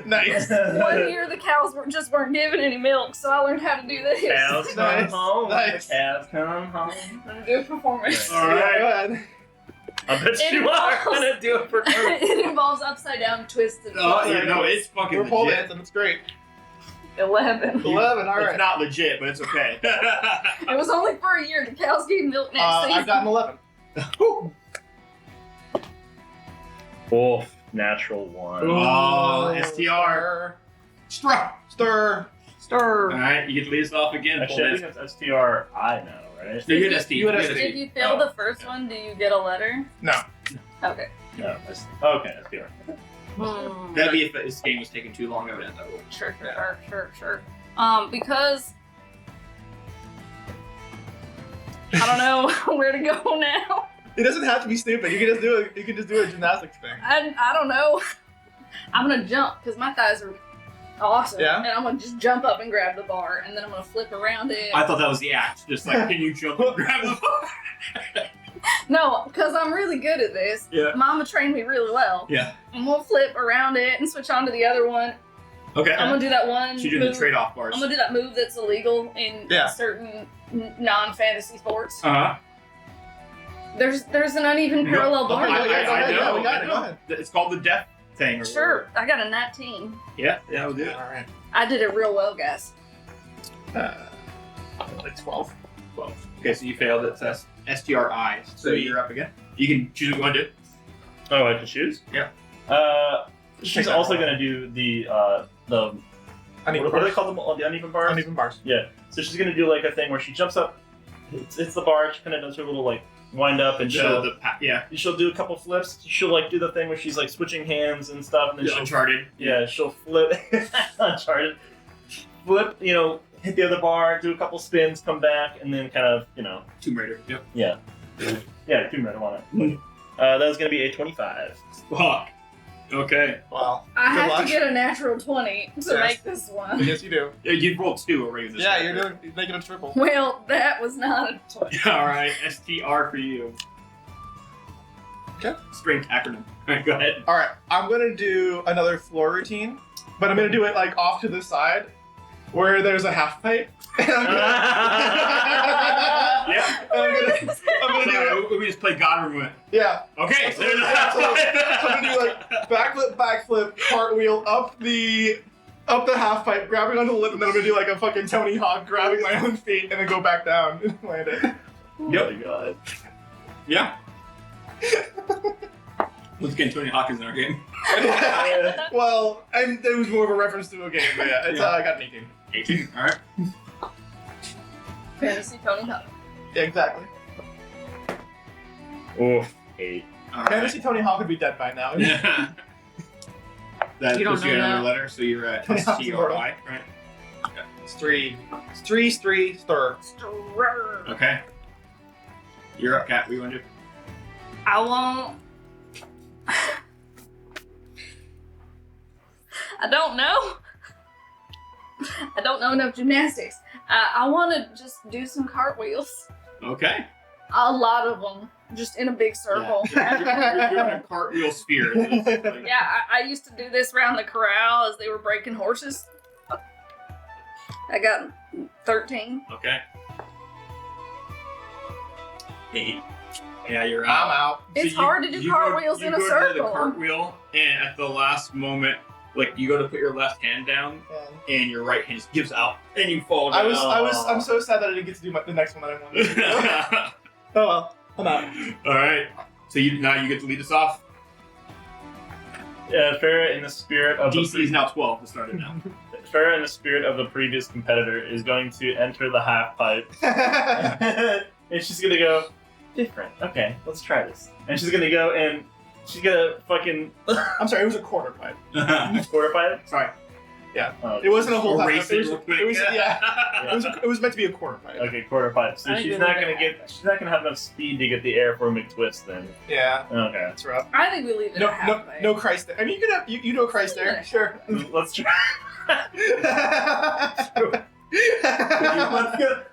Nice. One year the cows weren't giving any milk, so I learned how to do this. Cows come Nice. home. Nice. Cows come home. I'm gonna do a performance. All Yeah, right. go ahead. I bet It you are involves- gonna do it for her. It involves upside down twisted. Oh, yeah, no, it's fucking We're pole legit. dancing. It's great. 11. 11. All It's right. not legit, but it's okay. It was only for a year. The cows gave milk next I season. got an 11. Woo. Oh, natural 1. Oh, STR. Stir. All right, you get to lead us off again. Actually, I think that's STR I now, right? No, you had ST. You had had ST. If you fail the first one, do you get a letter? No. Okay. No, okay, STR. That'd be if this game was taking too long. I would end up. Sure. Because I don't know where to go now. It doesn't have to be stupid. You can just do it. You can just do a gymnastics thing. I don't know. I'm gonna jump because my thighs are awesome. Yeah? And I'm gonna just jump up and grab the bar, and then I'm gonna flip around it. I thought that was the act. Just like, can you jump and grab the ball? No, because I'm really good at this. Yeah. Mama trained me really well. Yeah. And we'll flip around it and switch on to the other one. Okay. I'm gonna do that one. So you're doing move. the trade-off bars. I'm gonna do that move that's illegal in Yeah. certain non-fantasy sports. Uh-huh. There's an uneven parallel bar. Okay, I go ahead. know, Yeah, we got I it. know. Go ahead. It's called the death thing. Or Sure, I got a 19. Yeah, we'll do it. All right. I did it real well, guys. Like 12. 12. Okay, so you failed it. Says STRI. So you're up again. You can choose what you want to do. Oh, I can choose? Yeah. She's that also one. gonna do the Uneven what do they bars. call them? The uneven bars? Uneven bars. Yeah. So she's gonna do like a thing where she jumps up, hits the bar, she kind of does her little like wind up, and she'll do a couple flips. She'll like do the thing where she's like switching hands and stuff, and then she'll Uncharted. she'll flip. Uncharted. Flip, hit the other bar, do a couple spins, come back, and then kind of, Tomb Raider. Yep. yeah, Tomb Raider, why not? That was gonna be a 25. Fuck. Okay. Wow. I Good have luck. to get a natural 20 to Yes. make this one. Yes, you do. Yeah, you rolled 2 already. With this Yeah, character. you're making a triple. Well, that was not a 20. All right. STR for you. Okay. String acronym. All right, go ahead. All right, I'm gonna do another floor routine, but I'm gonna do it like off to the side, where there's a half pipe. And I'm gonna, Yeah. I'm gonna do it. We just play God Room. Yeah. Okay. So there's a So I'm gonna do like backflip, cartwheel up the half pipe, grabbing onto the lip, and then I'm gonna do like a fucking Tony Hawk, grabbing my own feet, and then go back down and land it. Yep. Oh my god. Yeah. Once again, Tony Hawk is in our game. Well, it was more of a reference to a game, but yeah, it's, I got an 18. 18. All right. Fantasy Tony Hawk. Yeah, exactly. Oof. 8. All right. Fantasy Tony Hawk would be dead by now. Yeah. That You don't puts you know another that. letter, so you're at Tony Hawk's STRI, immortal. right? It's three, stir. Okay. You're up, Kat. What do you want to do? I won't. I don't know. I don't know enough gymnastics. I want to just do some cartwheels. Okay. A lot of them, just in a big circle. You're doing a cartwheel sphere. Yeah, I used to do this around the corral as they were breaking horses. I got 13. Okay. 8. Yeah, you're I'm out. out. It's hard to do cartwheels in a You go to circle. the cartwheel, and at the last moment, like you go to put your left hand down, and your right hand just gives out, and you fall down. I'm so sad that I didn't get to do the next one that I wanted to do. Oh well, I'm out. All right. So now you get to lead us off. Farrah, in the spirit of DC is now 12 to start it now. Farrah, in the spirit of the previous competitor, is going to enter the half pipe, and she's gonna go different. Okay, let's try this. And she's gonna go and she's gonna fucking I'm sorry, it was a quarter pipe. quarter pipe. Sorry. Yeah. Oh, It wasn't a whole half Erase pipe. it real quick. It was it was meant to be a quarter pipe. Okay, quarter pipe. So I she's didn't not know gonna that. she's not gonna have enough speed to get the air for a McTwist then. Yeah, Okay. that's rough. I think we leave it No, at half no, pipe. no Christ there. I mean, you know Christ there. Sure. Let's try.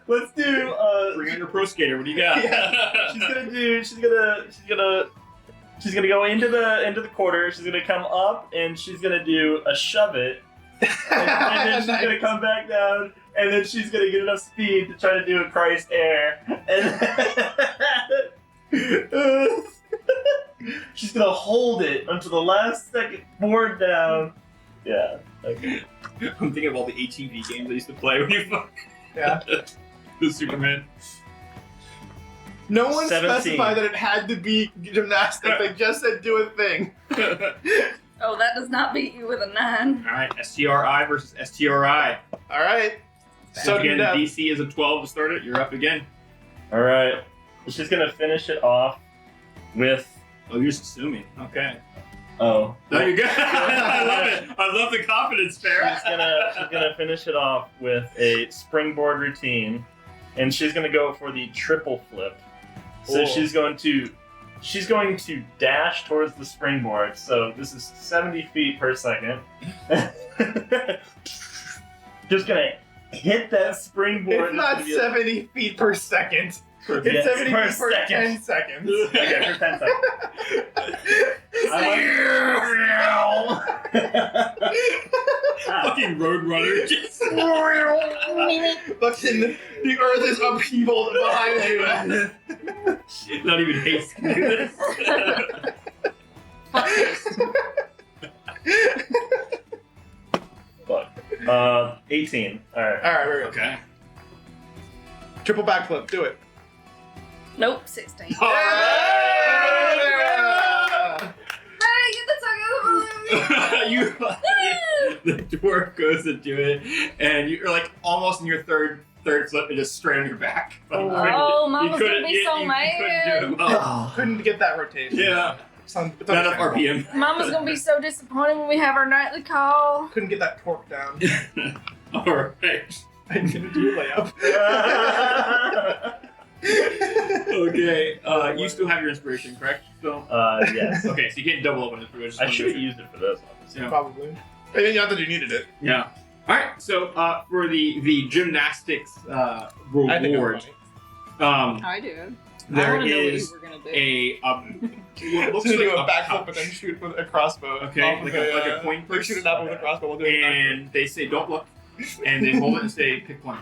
Let's do Bring on your pro skater. What do you got? Yeah. she's gonna go into the quarter, she's gonna come up and she's gonna do a shove it. And then she's gonna come back down, and then she's gonna get enough speed to try to do a Christ air. And she's gonna hold it until the last second, board down. Yeah. Okay. I'm thinking of all the ATV games I used to play when you fuck Yeah. the Superman. No one 17. specified that it had to be gymnastics. They just said do a thing. Oh, that does not beat you with a 9. All right, STRI versus STRI. All right. So again, do that. DC is a 12 to start it. You're up again. All right. She's gonna finish it off with. Oh, you're just assuming. Okay. Oh. There you go. I love it. I love the confidence, She's Farrah. gonna finish it off with a springboard routine, and she's gonna go for the triple flip. So Cool. she's going to dash towards the springboard. So this is 70 feet per second. Just gonna hit that springboard. It's not 70 feet per second. It's 70 feet per 10 seconds. Okay, for 10 seconds. Fucking Roadrunner. Just Fucking the earth is upheaval behind you. not even haste can do this. Fuck. 18. Alright. All right, we're good. Okay. Triple backflip. Do it. Nope, 16. All right. Yeah. Hey, get the fuck out of my you the dwarf goes to do it, and you're like almost in your third flip and just straight on your back. Oh, Mama's gonna be so you mad. couldn't do it well. Couldn't get that rotation. Yeah. It's Not enough understandable. RPM. Mama's gonna be so disappointed when we have our nightly call. Couldn't get that torque down. Alright. I didn't do a layup. Okay. You still have your inspiration, correct? Still? Yes. Okay, so you can't double up on inspiration. I should have used it for this. Yeah. Probably. I mean, not that you needed it. Yeah. Alright, so for the gymnastics I think I'm reward, funny. I do. I there want to know what you is were gonna do. what looks So like do a a backflip pouch. and then shoot with a crossbow. Okay, off of like the, a coin purse. Shoot an apple with a crossbow while doing a backflip. And they say don't look, and they hold it and say pick one.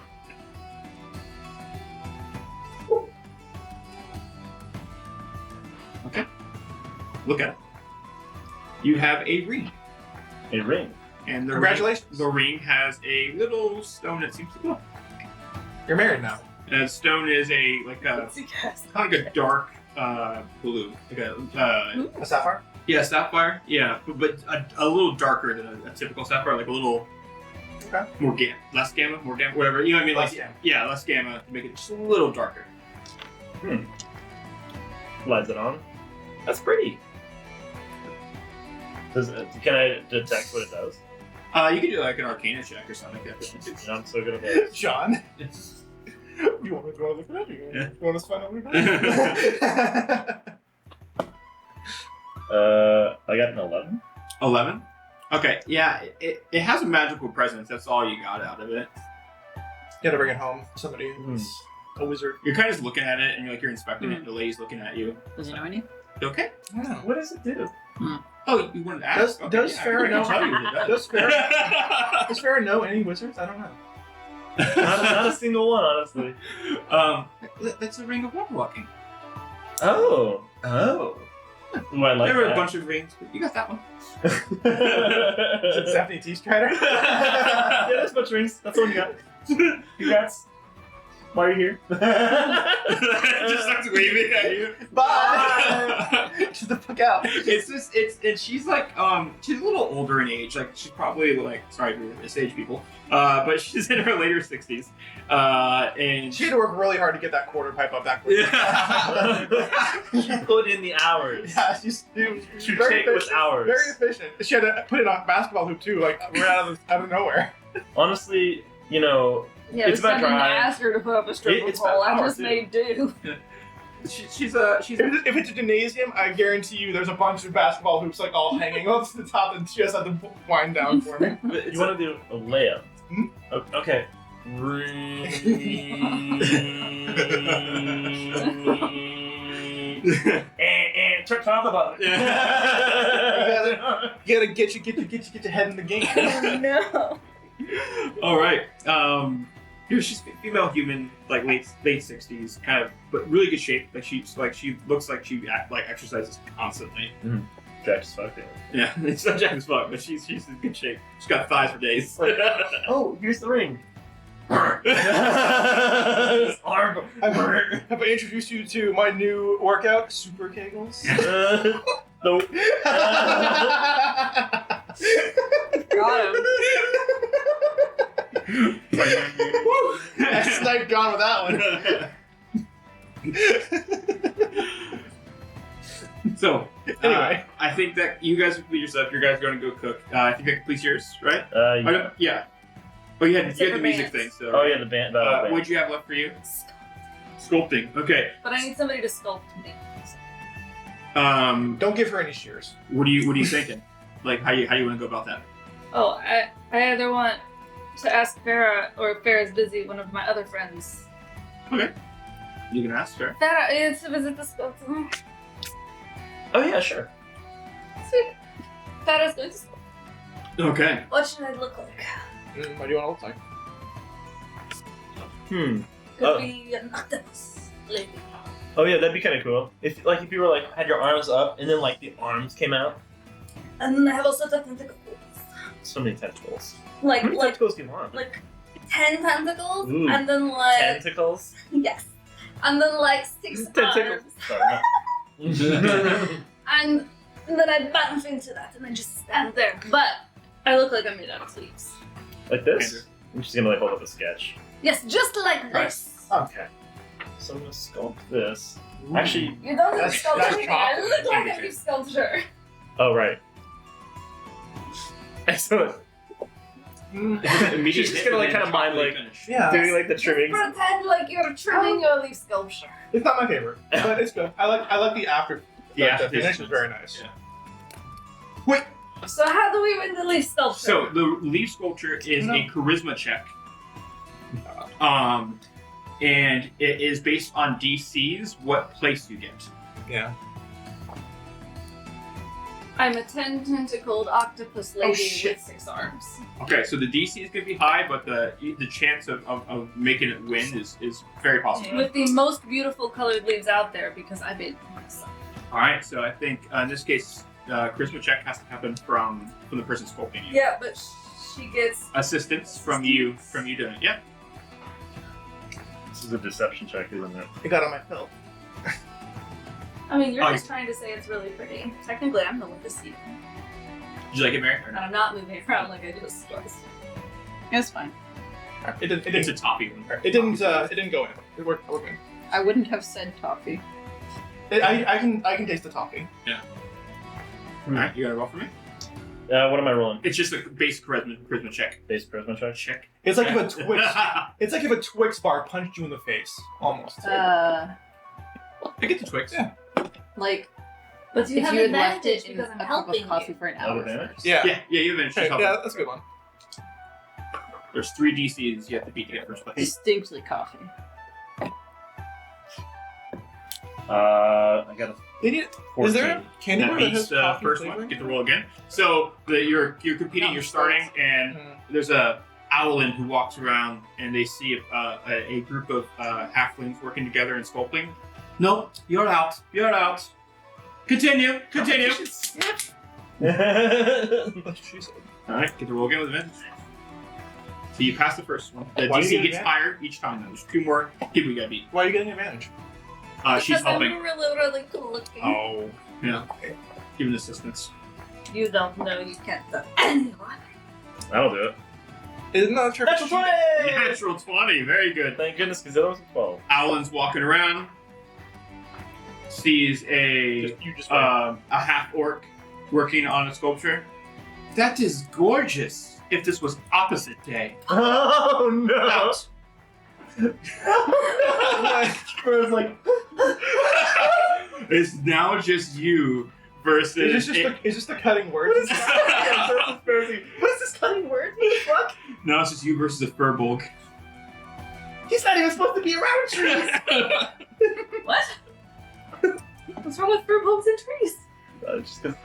Okay. Look at it. You have a ring, A ring. and the Congratulations. Ring, the ring has a little stone that seems to glow. You're married now. And the stone is a kind of like a dark blue, like A sapphire? yeah, sapphire. Yeah, but a little darker than a typical sapphire, like a little Okay. less gamma, whatever. You know what I mean? Less Like gamma. yeah, less gamma to make it just a little darker. Slides it on. That's pretty. Can I detect what it does? You could do like an Arcana check or something like that. You know, I'm so good at that. John. You want to look at it? Yeah. You want us to find out what it is? I got an 11. 11. Okay, yeah, it has a magical presence. That's all you got out of it. You gotta bring it home. Somebody who's a wizard. You're kind of just looking at it, and you're inspecting it. And the lady's looking at you. Does it know any? You okay? What does it do? Oh, you wanted to ask? Does yeah, Faerun I can know- tell you what it does. Does Faerun know any wizards? I don't know. Not a single one, honestly. That's a ring of water walking. Oh. Ooh, I like there were that. a bunch of rings, but you got that one. Is it Stephanie T. Strider? Yeah, there's a bunch of rings. That's the one you got. Congrats. Why are you here? Just starts waving at you. Bye! Get the fuck out. And she's like, she's a little older in age. Like, she's probably like, sorry for this age people, but she's in her later 60s. And She had to work really hard to get that quarter pipe up that quick. She put in the hours. Yeah, she's She very take with efficient. hours. Very efficient. She had to put it on a basketball hoop too, like right out of nowhere. Honestly, you know, Yeah, It's about I didn't drive. ask her to put up a stripper It's about pole. I power, just too. made do. she's If it's a gymnasium, I guarantee you there's a bunch of basketball hoops like all hanging up to the top, and she just had to wind down for me. you want to do a layup. Hmm? Okay. Turn off the button. You gotta get your head in the game. Oh no. all right. She's female human, like late 60s, kind of, but really good shape. She looks like she exercises constantly. Jack as fuck. Yeah, it's not jack as fuck, but she's in good shape. She's got thighs for days. Oh, here's the ring. Arm. Have I introduced you to my new workout, Super Kegels? Nope. Got him. Snipe gone with that one. So, Anyway. I think that you guys complete your stuff. You guys are going to go cook. I think that completes yours, right? Yeah. Yeah. Oh, you had Except the for music bands. thing. So. Oh yeah, the band. band. What'd you have left for you? Sculpting. Okay. But I need somebody to sculpt me. Don't give her any shears. What are you thinking? Like how you want to go about that? Oh, I either want to ask Farah, or if Farah's busy, one of my other friends. Okay. You can ask her. Farah is to visit the sculptor. Oh yeah, sure. Sweet. Farah's going to sculpt. Okay. What should I look like? What do you want to look like? Could Oh. be an octopus lady. Oh yeah, that'd be kind of cool. If you were like had your arms up and then like the arms came out. And I have also the tentacles. So many tentacles. Like, How many like, tentacles do you want? like 10 tentacles, Ooh. and then like, Tentacles. yes. And then like 6 Tentacles. arms. Sorry. And And then I bounce into that, and I just stand there. But I look like I'm made out of leaves. Like this? I'm just gonna like hold up a sketch. Yes, just like this. Okay. So I'm gonna sculpt this. Actually, You don't look That's sculpture. I chocolate. look like a sculpture. oh right. Excellent. Immediate She's just hit gonna, like, and then kinda mind, chocolate like- finish. Yeah. Doing like the Just trimmings. pretend like you're trimming your leaf sculpture. It's not my favorite, but it's good. I like the after. Yeah, the finish this- is very nice. yeah. Wait, So how do we win the leaf sculpture? So the leaf sculpture is No. a charisma check. And it is based on DCs, what place you get. yeah. I'm a 10-tentacled octopus lady shit. with 6 arms. Okay, so the DC is going to be high, but the chance of making it win is very possible. With the most beautiful colored leaves out there because I made them myself. All right, so I think in this case, charisma check has to happen from the person sculpting you. Yeah, but she gets Assistance from you doing it. Yeah. This is a deception check, isn't it? It got on my belt. I mean, you're Oh, just trying to say it's really pretty. Technically, I'm the one to see it. Did you like it, Mary? Or And not? I'm not moving around like I just was. It's fine. It didn't. It's a toppy one. It didn't go in. It worked. Okay. I wouldn't have said toffee. I can taste the toffee. All right, you got to roll for me. What am I rolling? It's just a base charisma check. Base charisma check. Check. It's like if a Twix. It's like if a Twix bar punched you in the face, almost. I get the Twix. Yeah. Like But you if have you had left advantage it in because a I'm cup helping of coffee you. for an Oh, hour advantage? first. Yeah. Yeah, you advantage. Okay, Just yeah, help. that's a good one. There's 3 DCs you have to beat to get first place. Distinctly coffee. I got a They need. 14. Is there a candy That bar that beats has the coffee first flavoring? one. Get the roll again. So you're competing. No, You're starting, and Mhm. there's a owlin who walks around, and they see a group of halflings working together and sculpting. No, you're out. You're out. Continue. Continue. That's what she said. All right, get the roll again with advantage. So you pass the first one. The Why do you DC get gets advantage? higher each time. Though. There's 2 more people you gotta beat. Why are you getting advantage? She's Because I'm helping. really cool looking. Oh. Yeah, giving assistance. You don't know you can't tell anyone. That'll do it. Isn't that a trick? Natural 20! Natural 20. Very good. Thank goodness, because that was a 12. Owlin's walking around. Sees a You just a half orc working on a sculpture. That is gorgeous. If this was opposite day. Oh no! Out. Spurs like, It's now just you versus. Is this the cutting words? what is this cutting word? What the fuck? Now it's just you versus a furbolg. He's not even supposed to be around trees! What? What's wrong with fruit bulbs and trees? Just because.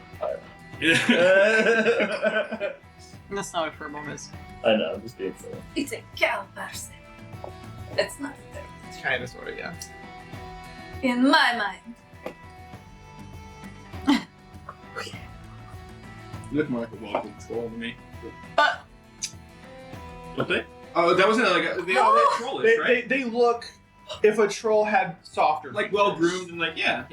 That's not what furball is. I know, I'm just being silly. It's a cow person. It's not a thing. It's kind of sort of, yeah. In my mind. You look more like a vocal troll to me. Don't they? Oh, that wasn't like they all had trollish, right? They look. If a troll had softer, Like well groomed and like yeah,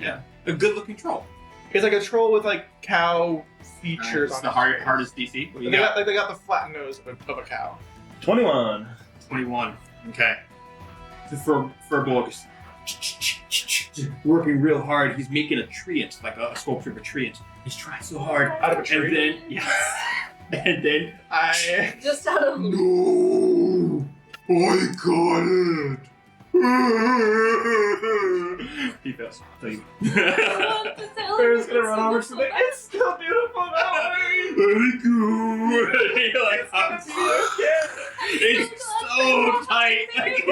a good looking troll. it's like a troll with like cow features It's on the hardest DC. What do you They got? got, they got the flat nose of a cow. 21. 21. Okay. The furbolg is working real hard. He's making a treant, like a sculpture of a treant. He's trying so hard. Out of a And tree. then, yes. And then, I. Just out of. no, I got it. He fails. So you. Bear's gonna run over to me. It's still beautiful now! Very good. You're like, it's so tight. Like,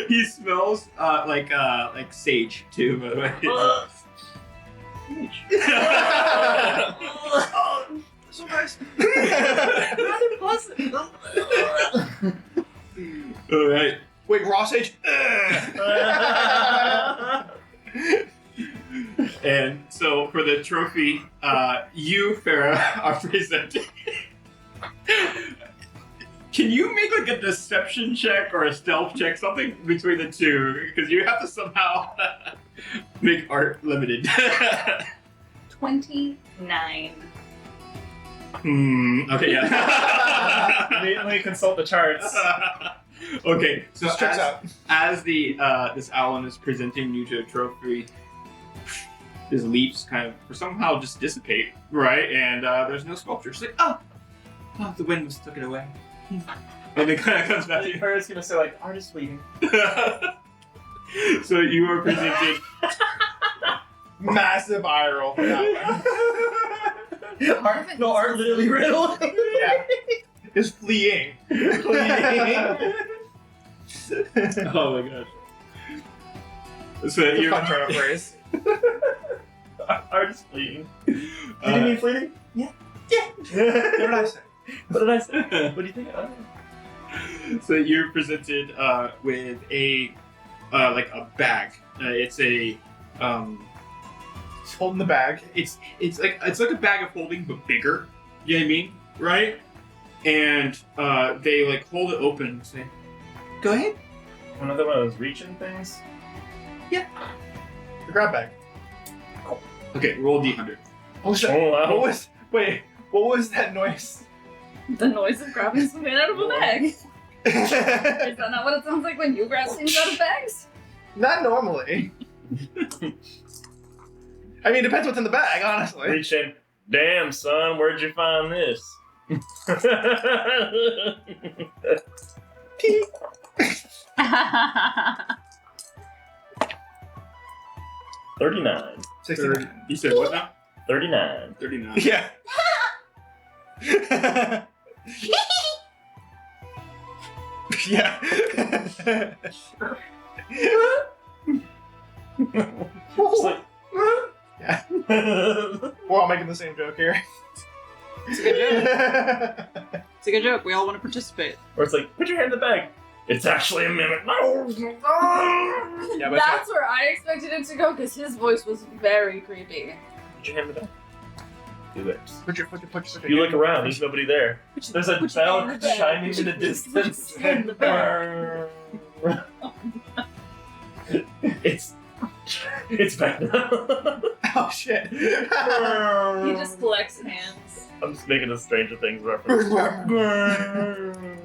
he smells like sage too. By the way. Oh, so nice. Rather pleasant. All right. Wait, raw sage? And so for the trophy, you, Farah, are presenting. Can you make like a deception check or a stealth check, something between the two? Because you have to somehow make art limited. 25. 9. Okay, yeah. Let me consult the charts. Okay, so Just checks out. as the this Owlin is presenting you to a trophy, his leaps kind of somehow just dissipate, right? And there's no sculpture. She's like, oh, the wind just took it away. And it kind of comes back to you. Faerun's gonna say like, artist leaving. So you are presented. Massive eye roll for that one. Art literally ran away. Yeah. Is fleeing. Oh my gosh. So It's a you're. fun turn of phrase. Artist fleeting. Did you mean fleeting? Yeah. What did I say? What did I say? What do you think? So you're presented with a like a bag. It's a He's holding the bag. it's like a bag of holding but bigger. You know what I mean, right? And they like hold it open and say, "Go ahead." Another one of those reaching things? The grab bag. Okay, roll D100. What was that? Oh, wow. What was that noise? The noise of grabbing something out of a bag. Is that not what it sounds like when you grab things out of bags? Not normally. I mean, it depends what's in the bag, honestly. Reaching. Damn, son, where'd you find this? 39. 69. You said what now? 39. 39. Yeah. Yeah. Just like, Yeah. We're all making the same joke here. It's a good joke. It's a good joke. We all want to participate. or it's like, put your hand in the bag. It's actually a mimic. No! Yeah, but That's where I expected it to go because his voice was very creepy. Put your hand in the bag. Do it. put your You look around, there's nobody there. There's a Put your hand in bell the bag. chiming in the Put your distance. hand in the bag. It's back now. Oh shit. He just collects hands. I'm just making a Stranger Things reference.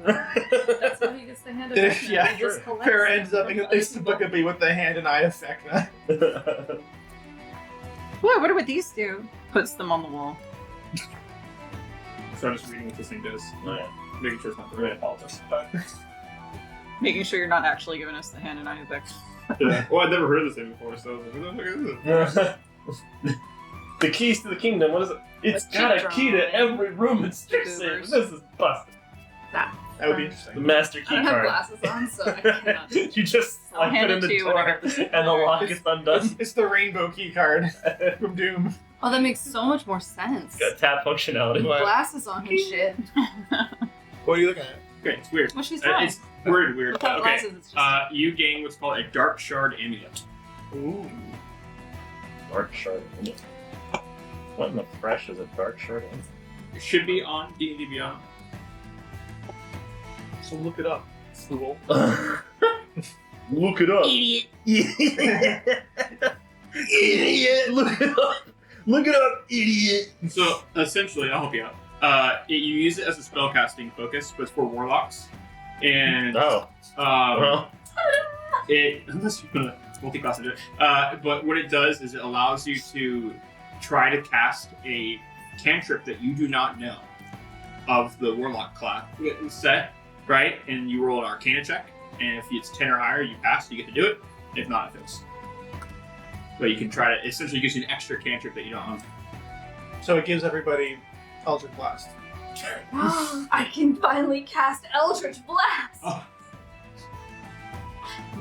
That's how he gets the hand of Vecna. Yeah, He just collects Fair them. ends up in inexplicably with the hand and eye of Vecna. What do these do? Puts them on the wall. So I'm just reading what this thing does. Oh, yeah. Making sure it's not the Really right. apologize. Making sure you're not actually giving us the hand and eye of Vecna. Yeah. Well, I've never heard this thing before, so I was like, what the fuck is this? The keys to the kingdom, what is it? It's A got cheap a key to drawing. every room in Strixhaven. Goobers. This is busted. That would be The interesting. master I key don't have card. glasses on, so I cannot. You just I'll like hand put in it to the you when I door get this and the lock It's- is undone. It's the rainbow key card from Doom. Oh, that makes so much more sense. Got tap functionality. What? Glasses on and shit. What are you looking at? Okay, it's weird. Well, she's fine. It's weird. Without Okay. glasses, it's just... You gain what's called a dark shard amulet. Ooh. Dark shard. What in the fresh is a dark shard? It should be on D&D Beyond. So look it up, fool. Look it up. Idiot. Idiot! Look it up! Look it up, idiot! So essentially, I'll help you out. You use it as a spellcasting focus, but it's for warlocks. And Oh. Well. it unless you want to multi-class into it. But what it does is it allows you to try to cast a cantrip that you do not know of the warlock class set, right? And you roll an Arcana check, and if it's 10 or higher, you pass. You get to do it. If not, it fails. But you can try to essentially gives you an extra cantrip that you don't own. So it gives everybody Eldritch Blast. I can finally cast Eldritch Blast. Oh.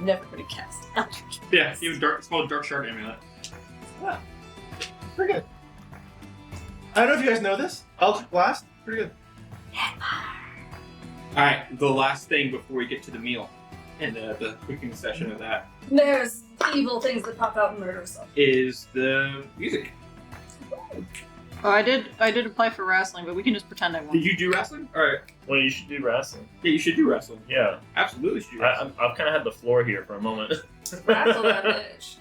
Never gonna cast Eldritch Blast. Yeah, even dark. It's called Dark Shard Amulet. Pretty good. I don't know if you guys know this. Eldritch Blast, pretty good. All right, the last thing before we get to the meal and the cooking session of that There's evil things that pop out and murder stuff. is the music. Oh, I did apply for wrestling, but we can just pretend I won. Did you do wrestling? All right. Well, you should do wrestling. Yeah, you should do wrestling. Yeah. Absolutely should do wrestling. I've kind of had the floor here for a moment. Rattle that bitch.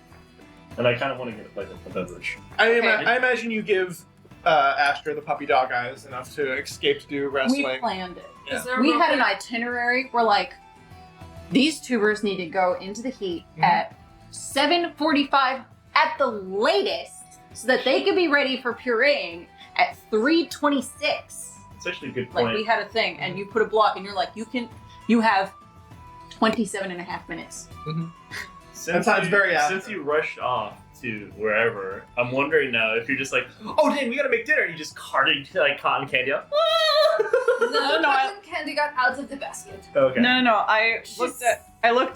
And I kind of want to get like a beverage. I Okay. imagine you give Astra the puppy dog eyes enough to escape to do We wrestling. planned it. Yeah. Is there We a had an rope- itinerary where like these tubers need to go into the heat Mhm. at 7:45 at the latest, so that they could be ready for pureeing at 3:26. It's actually a good Like point. we had a thing, and you put a block, and you're like, you have 27 and a half minutes. Since That sounds very Since you rushed off to wherever, I'm wondering now if you're just like, oh dang, we gotta make dinner, and you just carted like cotton candy up. No, No, cotton candy got out of the basket. Okay. No. I She's looked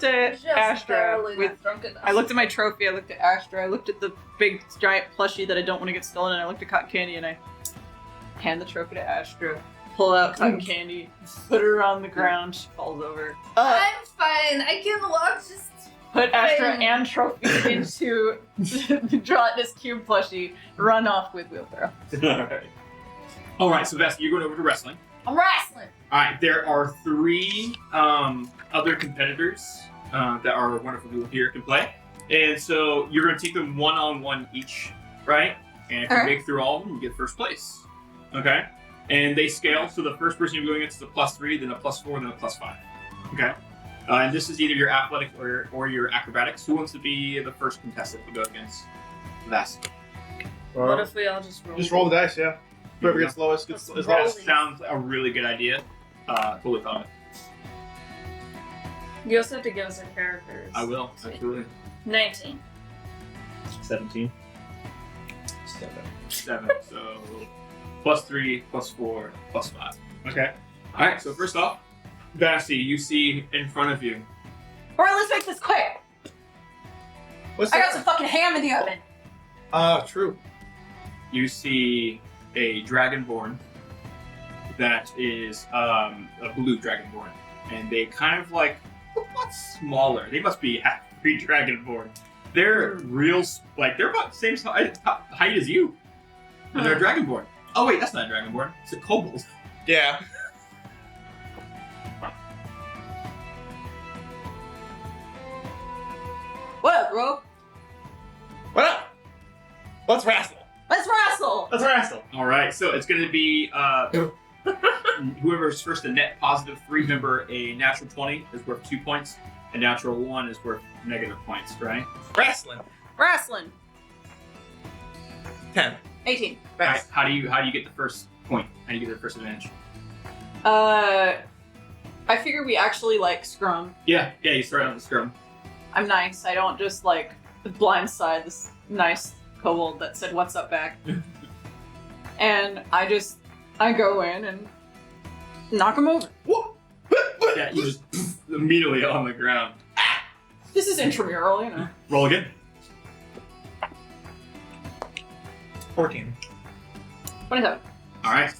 at Just Astra barely with. not drunk enough. I looked at my trophy. I looked at Astra. I looked at the big giant plushie that I don't want to get stolen, and I looked at cotton candy, and I hand the trophy to Astra. Pull out cotton candy, put her on the ground. She falls over. I'm fine. I can walk. Just Put Astra Fine. and trophy into the gelatinous cube plushie. Run off with wheelbarrow. Alright. All right, so Vesta, you're going over to wrestling. I'm wrestling. All right, there are 3 other competitors that are wonderful people here can play, and so you're going to take them 1-on-1 each, right? And if you Alright. make through all of them, you get first place. Okay, and they scale. So the first person you're going against is a +3, then a +4, then a +5. Okay, and this is either your athletic or your acrobatics. Who wants to be the first contestant to go against Vesta? what if we all just roll? Just roll the dice, yeah. Whoever gets lowest gets Let's is roll. That lowest. sounds a really good idea. Totally thought it. You also have to give us our characters. I will, absolutely. 19. 17. 7, so +3, +4, +5. Okay. All right. So first off, Vasti, you see in front of you. Alright, let's make this quick. What's I got that? some fucking ham in the oven. True. You see a dragonborn that is a blue dragonborn, and they kind of like look a lot smaller. They must be half-breed dragonborn. They're real, like they're about the same height as you, and they're a dragonborn. Oh wait, that's not a dragonborn. It's a kobold. Yeah. What up, bro? What up? Let's wrestle. Let's wrestle. Let's wrestle. All right, so it's going to be whoever's first to net +3. Remember, a natural 20 is worth 2 points. A natural 1 is worth -1 points, right? Wrestling. Wrestling. 10. 18. All right, how do you get the first point? How do you get the first advantage? I figure we actually like scrum. Yeah, you start on the scrum. I'm nice. I don't just like blindside this nice kobold that said "What's up" back. And I go in and knock him over. Yeah, you just immediately on the ground. This is intramural, you know. Roll again. 14. 27. All right,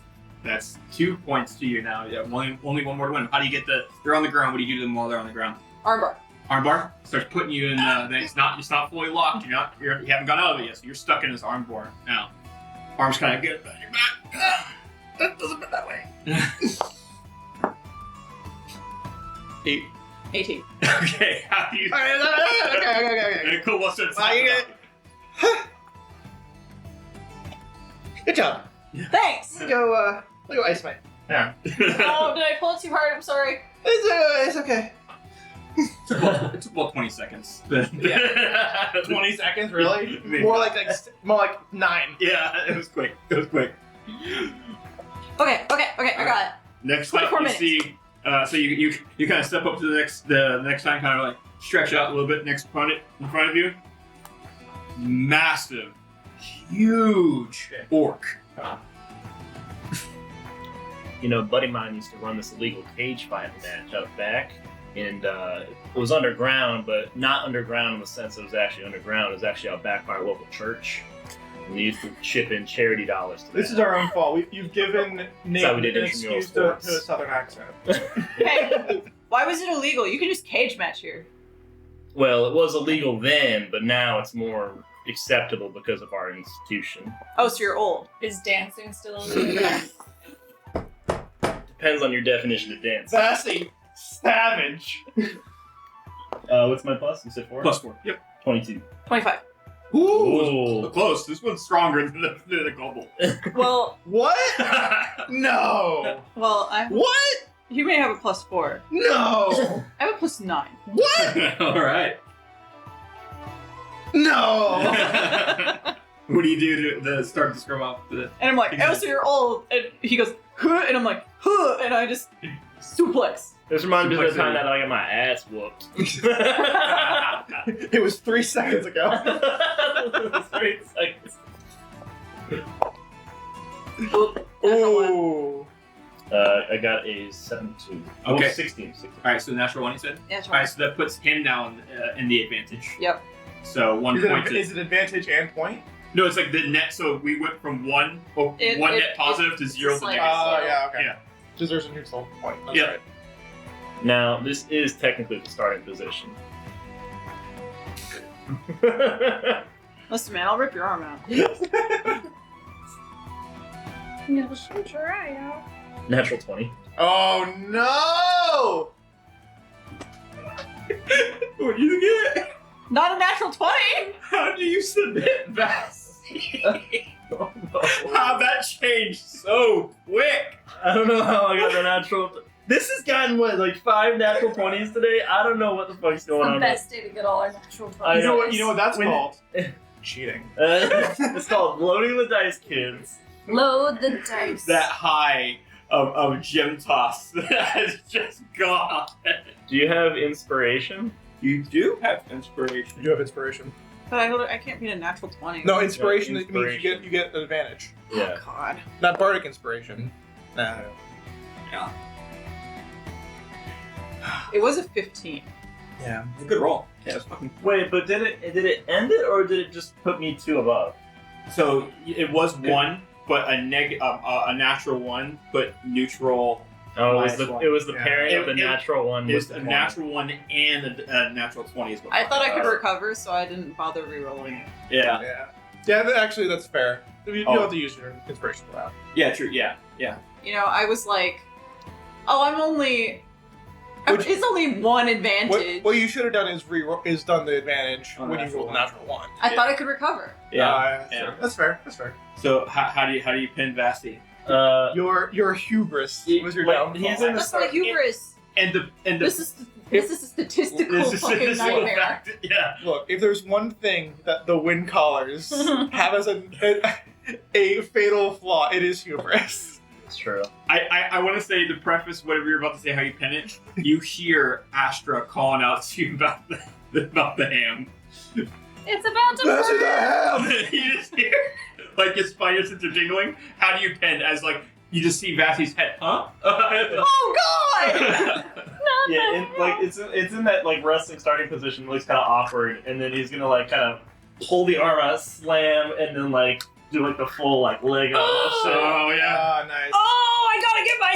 that's 2 points to you now. Yeah, only one more to win. How do you get they're on the ground? What do you do to them while they're on the ground? Armbar. Armbar starts putting you in. It's not fully locked. You haven't got out of it yet, so you're stuck in this armbar now. Arms kind of get on your back. That doesn't fit that way. 8. 18. Okay, how do you? Okay. Cool. What's it? Good job. Thanks. Let's go ice mate. Yeah. Oh, did I pull it too hard? I'm sorry. It's okay. It took about 20 seconds. Yeah. 20 seconds, really? Maybe. More like 9. Yeah, it was quick. Okay, I got it. Next up, 24 you minutes. see. So you kind of step up to the next time, kind of like stretch out a little bit. Next opponent in front of you, massive, huge orc. You know, a buddy of mine used to run this illegal cage fighting match out back, and it was underground, but not underground in the sense it was actually underground. It was actually out back by our local church. And we used to chip in charity dollars to This that. is our own fault. You've given Nate how we did an intramural excuse to sports. a southern accent. Hey, why was it illegal? You can just cage match here. Well, it was illegal then, but now it's more acceptable because of our institution. Oh, so you're old. Is dancing still illegal? Depends on your definition of dance. Sassy. Savage. What's my plus? You said 4? +4. Yep. 22. 25. Ooh, close. This one's stronger than the global. Well, What? No. What? You may have a +4. No. I have a +9. What? All right. No. What do you do to start to scrub off the? And I'm like, oh, so you're old. And he goes, huh, and I'm like, huh, and I just suplex. This reminds me of the time that I got my ass whooped. It was 3 seconds ago. 3 seconds. Ooh. I got a 7-2. Okay. 16. All right, so natural one, you said. Yeah, that's All right, so that puts him down in the advantage. Yep. So 1 point. Is it advantage and point? No, it's like the net. So we went from one net positive to 0 to like- negative. Oh, yeah, okay. Yeah. Deserves a neutral point. That's Yeah. right. Now, this is technically the starting position. Listen, man, I'll rip your arm out. You'll shoot your eye out. Natural 20. Oh, no! What do you get? Not a natural 20! How do you submit that? Oh, no. How that changed so quick? I don't know how I got the natural. This has gotten what, like 5 natural 20s today? I don't know what the fuck's going The on. best day to get all our natural I points. You know what that's When- called? Cheating. It's called loading the dice, kids. Load the dice. That high of gym toss that has just gone. Do you have inspiration? You do have inspiration. You have inspiration. But I can't beat a natural 20. No, inspiration, No, means inspiration. you get an advantage. Yeah. God. Not bardic inspiration. No. It was a 15. Yeah. Good roll. Yeah, it's fucking. Wait, but did it end it, or did it just put me 2 above? So it was 1, but a natural 1, but neutral. Oh, Minus it 1. was the Yeah. pairing of the It- natural one. It's with a the natural 1 and a natural 20 is what I thought I could uh, recover, so I didn't bother rerolling it. Yeah. Yeah. Yeah, actually, that's fair. You Oh. have to use your inspiration for that. Yeah, true. Yeah. Yeah. You know, I was like, oh, Which- it's only 1 advantage. What you should have done is done the advantage On when you natural roll one. natural 1. I thought I could recover. Yeah. Sure. That's fair. That's fair. So how do you pin Vasti? Your hubris was your Like, downfall. he's in the That's not hubris. And the This is a statistical this is- fucking this is a nightmare. fact. Yeah. Look, if there's one thing that the wind callers have as a fatal flaw, it is hubris. It's true. I want to say to preface whatever you're about to say, how you pin it. You hear Astra calling out to you about the ham. It's about to That's burn. the ham! You just hear like his spinal sense are tingling. How do you pin? As like you just see Vasti's head, huh? Oh God! Yeah, it's in that like resting starting position. It looks kind of awkward, and then he's gonna like kind of pull the arm out, slam, and then like do like the full like leg up. Oh yeah. Ah, nice. Oh, I gotta get my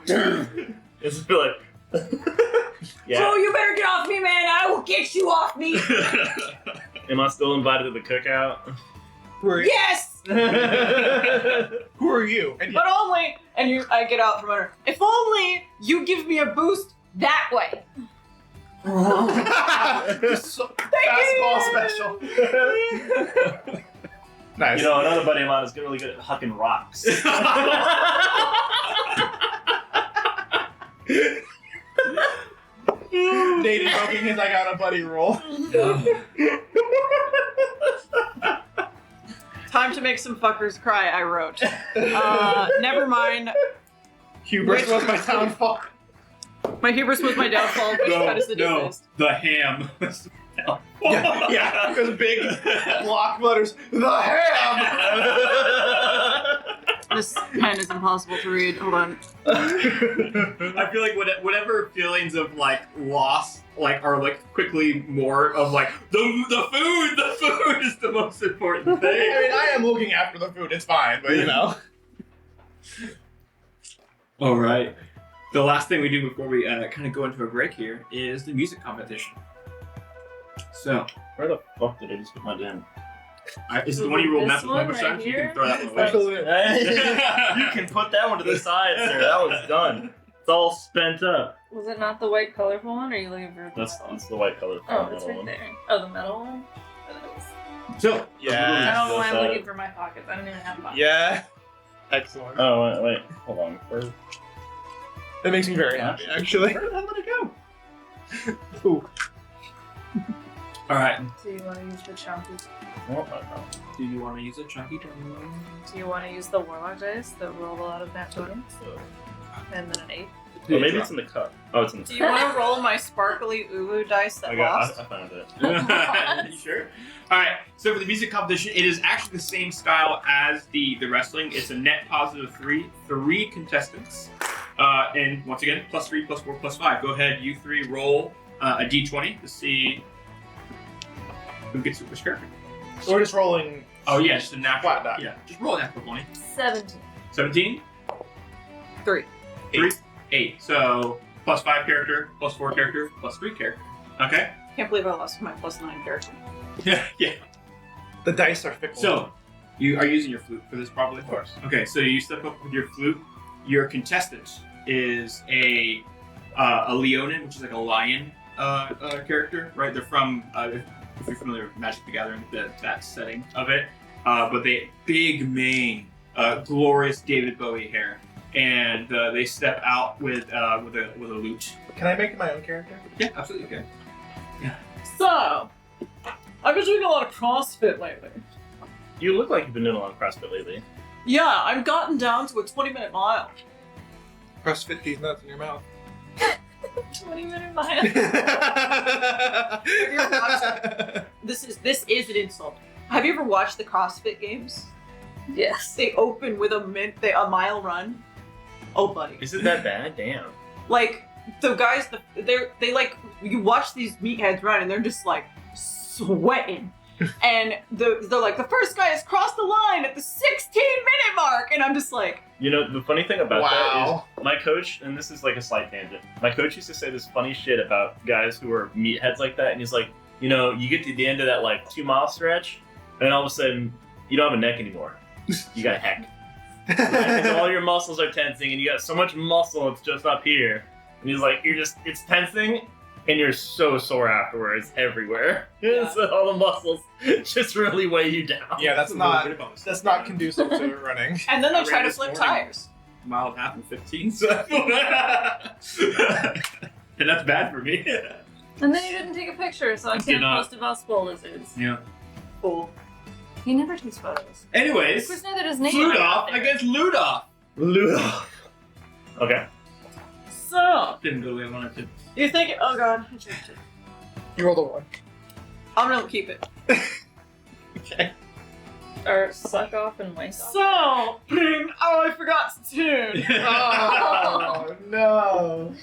hand! It's just like, yeah. So you better get off me, man! I will get you off me! Am I still invited to the cookout? Who are you? Yes! Who are you? And But only, I get out from under. If only you give me a boost that way. Fastball special. Nice. You know, another buddy of mine is really good at hucking rocks. Nate invoking his I got a buddy roll. Time to make some fuckers cry, I wrote. Never mind. Hubris was my downfall. My hubris was my downfall, which cut is the deepest. the ham. Yeah, because big block letters. The ham. This pen is impossible to read. Hold on. I feel like whatever feelings of like loss like are like quickly more of like the food is the most important I thing. mean, I am looking after the food. It's fine, but you know. All right. The last thing we do before we kind of go into a break here is the music competition. So, Where the fuck did I just put my damn? is it the one you rolled This math one number right times? You here? can throw that one away. Special event. You can put that one to the side, sir. That was done. It's all spent up. Was it not the white colorful one, or are you looking for? That's the white color. Oh, it's right there. Oh, the metal one. It is. So, Yeah. I don't know why I'm That's looking for my pockets. I don't even have pockets. Yeah. Excellent. Oh wait, hold on. That makes me very happy, actually. Where the hell did it go? Ooh. all right. Do you want to use the chunky? Oh, Do you want to use a chunky turn? Do you want to use the warlock dice that roll a lot of nat 20s? And then an 8? oh, maybe it's in the cup. Oh, it's in the Do you want to roll my sparkly uwu dice that lost? I found it. You sure? All right. So for the music competition, it is actually the same style as the wrestling. It's a net positive 3, 3 contestants, and once again, +3, +4, +5. Go ahead, you three roll a d20 to see who gets which character. So we're just rolling. Oh yeah, just a natural. Flat die. Yeah, just roll a natural 20. 17. 17, 3. 8. So +5 character, +4 character, +3 character. Okay. Can't believe I lost my +9 character. Yeah. Yeah. The dice are fickle. So, you are using your flute for this, probably? Of course. Okay, so you step up with your flute. Your contestant is a Leonin, which is like a lion character, right? They're from, if you're familiar with Magic the Gathering, that setting of it. But they big mane, glorious David Bowie hair, and they step out with a lute. Can I make my own character? Yeah, absolutely okay. So, I've been doing a lot of CrossFit lately. You look like you've been doing a lot of CrossFit lately. Yeah, I've gotten down to a 20-minute mile. CrossFit these nuts in your mouth. 20-minute mile. Have you ever watched This is an insult. Have you ever watched the CrossFit games? Yes. They open with a mile run. Oh, buddy. Is it that bad? Damn. Like, the guys, they like, you watch these meatheads run and they're just like sweating. And they're like, the first guy has crossed the line at the 16-minute mark. And I'm just like, You know, the funny thing about Wow. that is my coach, and this is like a slight tangent, my coach used to say this funny shit about guys who are meatheads like that, and he's like, you know, you get to the end of that like 2-mile stretch, and then all of a sudden, you don't have a neck anymore. You got a heck. Because all your muscles are tensing, and you got so much muscle, it's just up here. And he's like, it's tensing, and you're so sore afterwards everywhere. Yeah. So all the muscles just really weigh you down. Yeah, that's not conducive to running. and then I they try ran to this flip morning. tires. Mile and a half and 15, so and that's bad for me. And then you didn't take a picture, so I did can't not. post about spoil lizards. Yeah. Cool. He never takes photos. Anyways, Of course, neither does Nate. Ludolf against Ludolf. Ludolf. Okay. So, Didn't go the way I wanted to. you think, oh god, I changed it. You rolled a 1. I'm gonna keep it. Okay. Or suck off and waste off. So, oh, I forgot to tune. Oh no.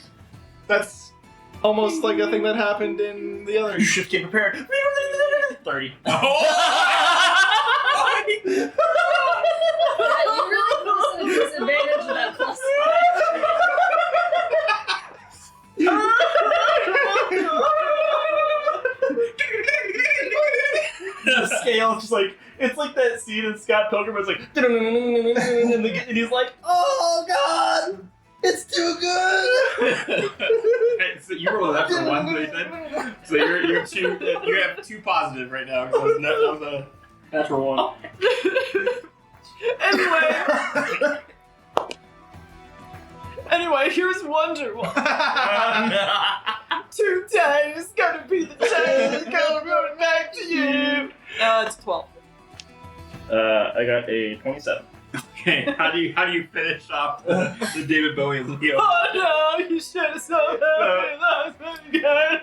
That's almost like a thing that happened in the other. You should get prepared. 30. Oh! Yeah, you really put us at a disadvantage of that plus 5. The scale is just like, it's like that scene in Scott Pilgrim where it's like, and he's like, oh god, it's too good. Hey, so you rolled that for 1, so you said? So you're two. You have 2 positive right now. So that was a natural 1. Anyway, here's Wonder Woman. 2 times, gonna be the time, gonna go back to you. It's 12. I got a 27. Okay, how do you finish off the David Bowie Leo? Oh no, you should have so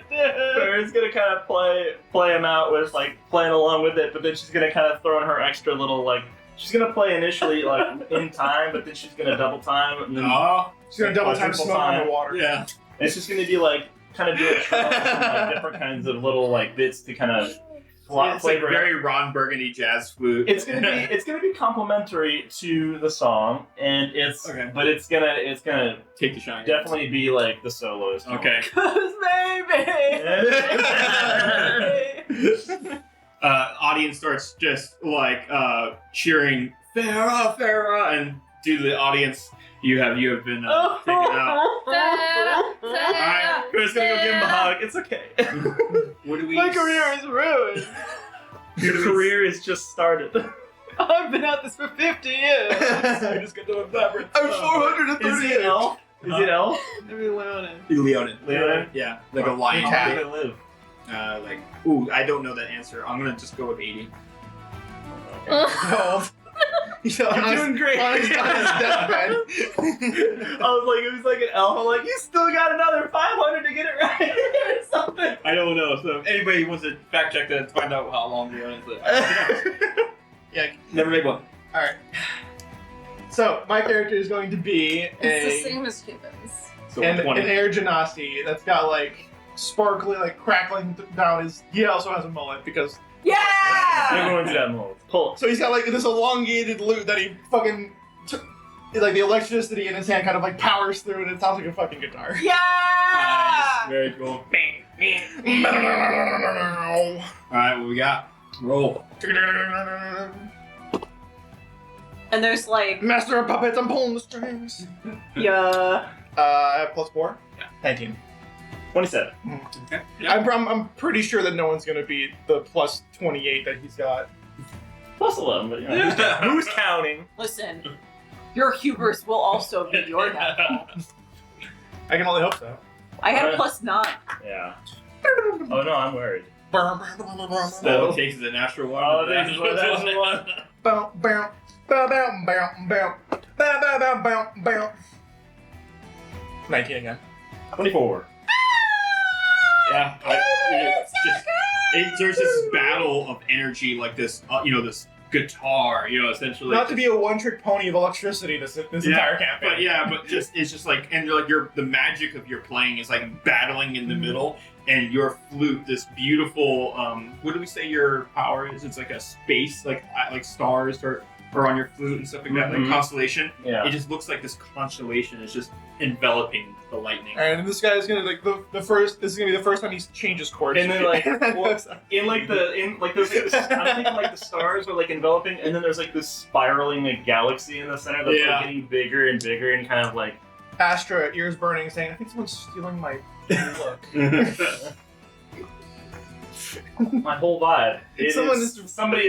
Faerun's gonna kind of play him out with like playing along with it, but then she's gonna kind of throw in her extra little like she's gonna play initially like in time, but then she's gonna double time and then Oh, She's gonna double time quadruple smoke time. underwater. yeah. And it's just gonna be like kind of doing like, different kinds of little like bits to kind of It's like flavor it. very Ron Burgundy jazz flute. It's gonna be complimentary to the song, and it's Okay. but it's gonna Take the shine. definitely be like the soloist. Okay. Cause maybe. Audience starts just like cheering Farah, Farah, and due to the audience, You have been taken out. Alright, Chris gonna go give him a hug. It's okay. What do we? My career is ruined. Your career is just started. I've been at this for 50 years. I just got to elaborate. I'm Is 430. he an elf? Is he an elf? Leonin. Leonin. Yeah, like a lion. How do they live? I don't know that answer. I'm gonna just go with 80. Oh. You're doing great. On his deathbed. It was like an elf. I'm like, you still got another 500 to get it right or something. I don't know. So if anybody wants to fact check that to find out how long Leonin's lived. Yeah. Never made one. All right. So my character is going to be It's the a same as humans. So an 20. air genasi that's got like sparkly, like crackling down his. He also has a mullet because. Yeah! Everyone's got mold. Pull. So he's got like this elongated lute that he fucking. Like the electricity in his hand kind of like powers through, and it sounds like a fucking guitar. Yeah! Nice. Very cool. Alright, what we got? Roll. And there's like, Master of puppets, I'm pulling the strings. yeah. I have +4. Yeah. 19. 27. Okay. Yeah. I'm pretty sure that no one's gonna beat the +28 that he's got. Plus 11, but you know, who's counting? Listen, your hubris will also be your downfall. I can only hope so. I had a +9. Yeah. Oh no, I'm worried. All it takes is a natural one. Oh, this is what that's the one. Bow, bow, bow, bow, bow, bow, bow, bow, bow, bow, bow. 19 again. 24. Yeah, there's this battle of energy, like this, this guitar, essentially. Not to be a one-trick pony of electricity this entire campaign. But it's just like, and like the magic of your playing is like battling in the middle, and your flute, this beautiful, what do we say your power is? It's like a space, like stars or on your flute and stuff like that, like constellation. Yeah. It just looks like this constellation is just enveloping the lightning. And this guy's gonna like the first. This is gonna be the first time he changes chords. And then I'm thinking like the stars are like enveloping, and then there's like this spiraling like galaxy in the center that's like getting bigger and bigger and kind of like Astra, ears burning, saying, "I think someone's stealing my look." my whole vibe. Somebody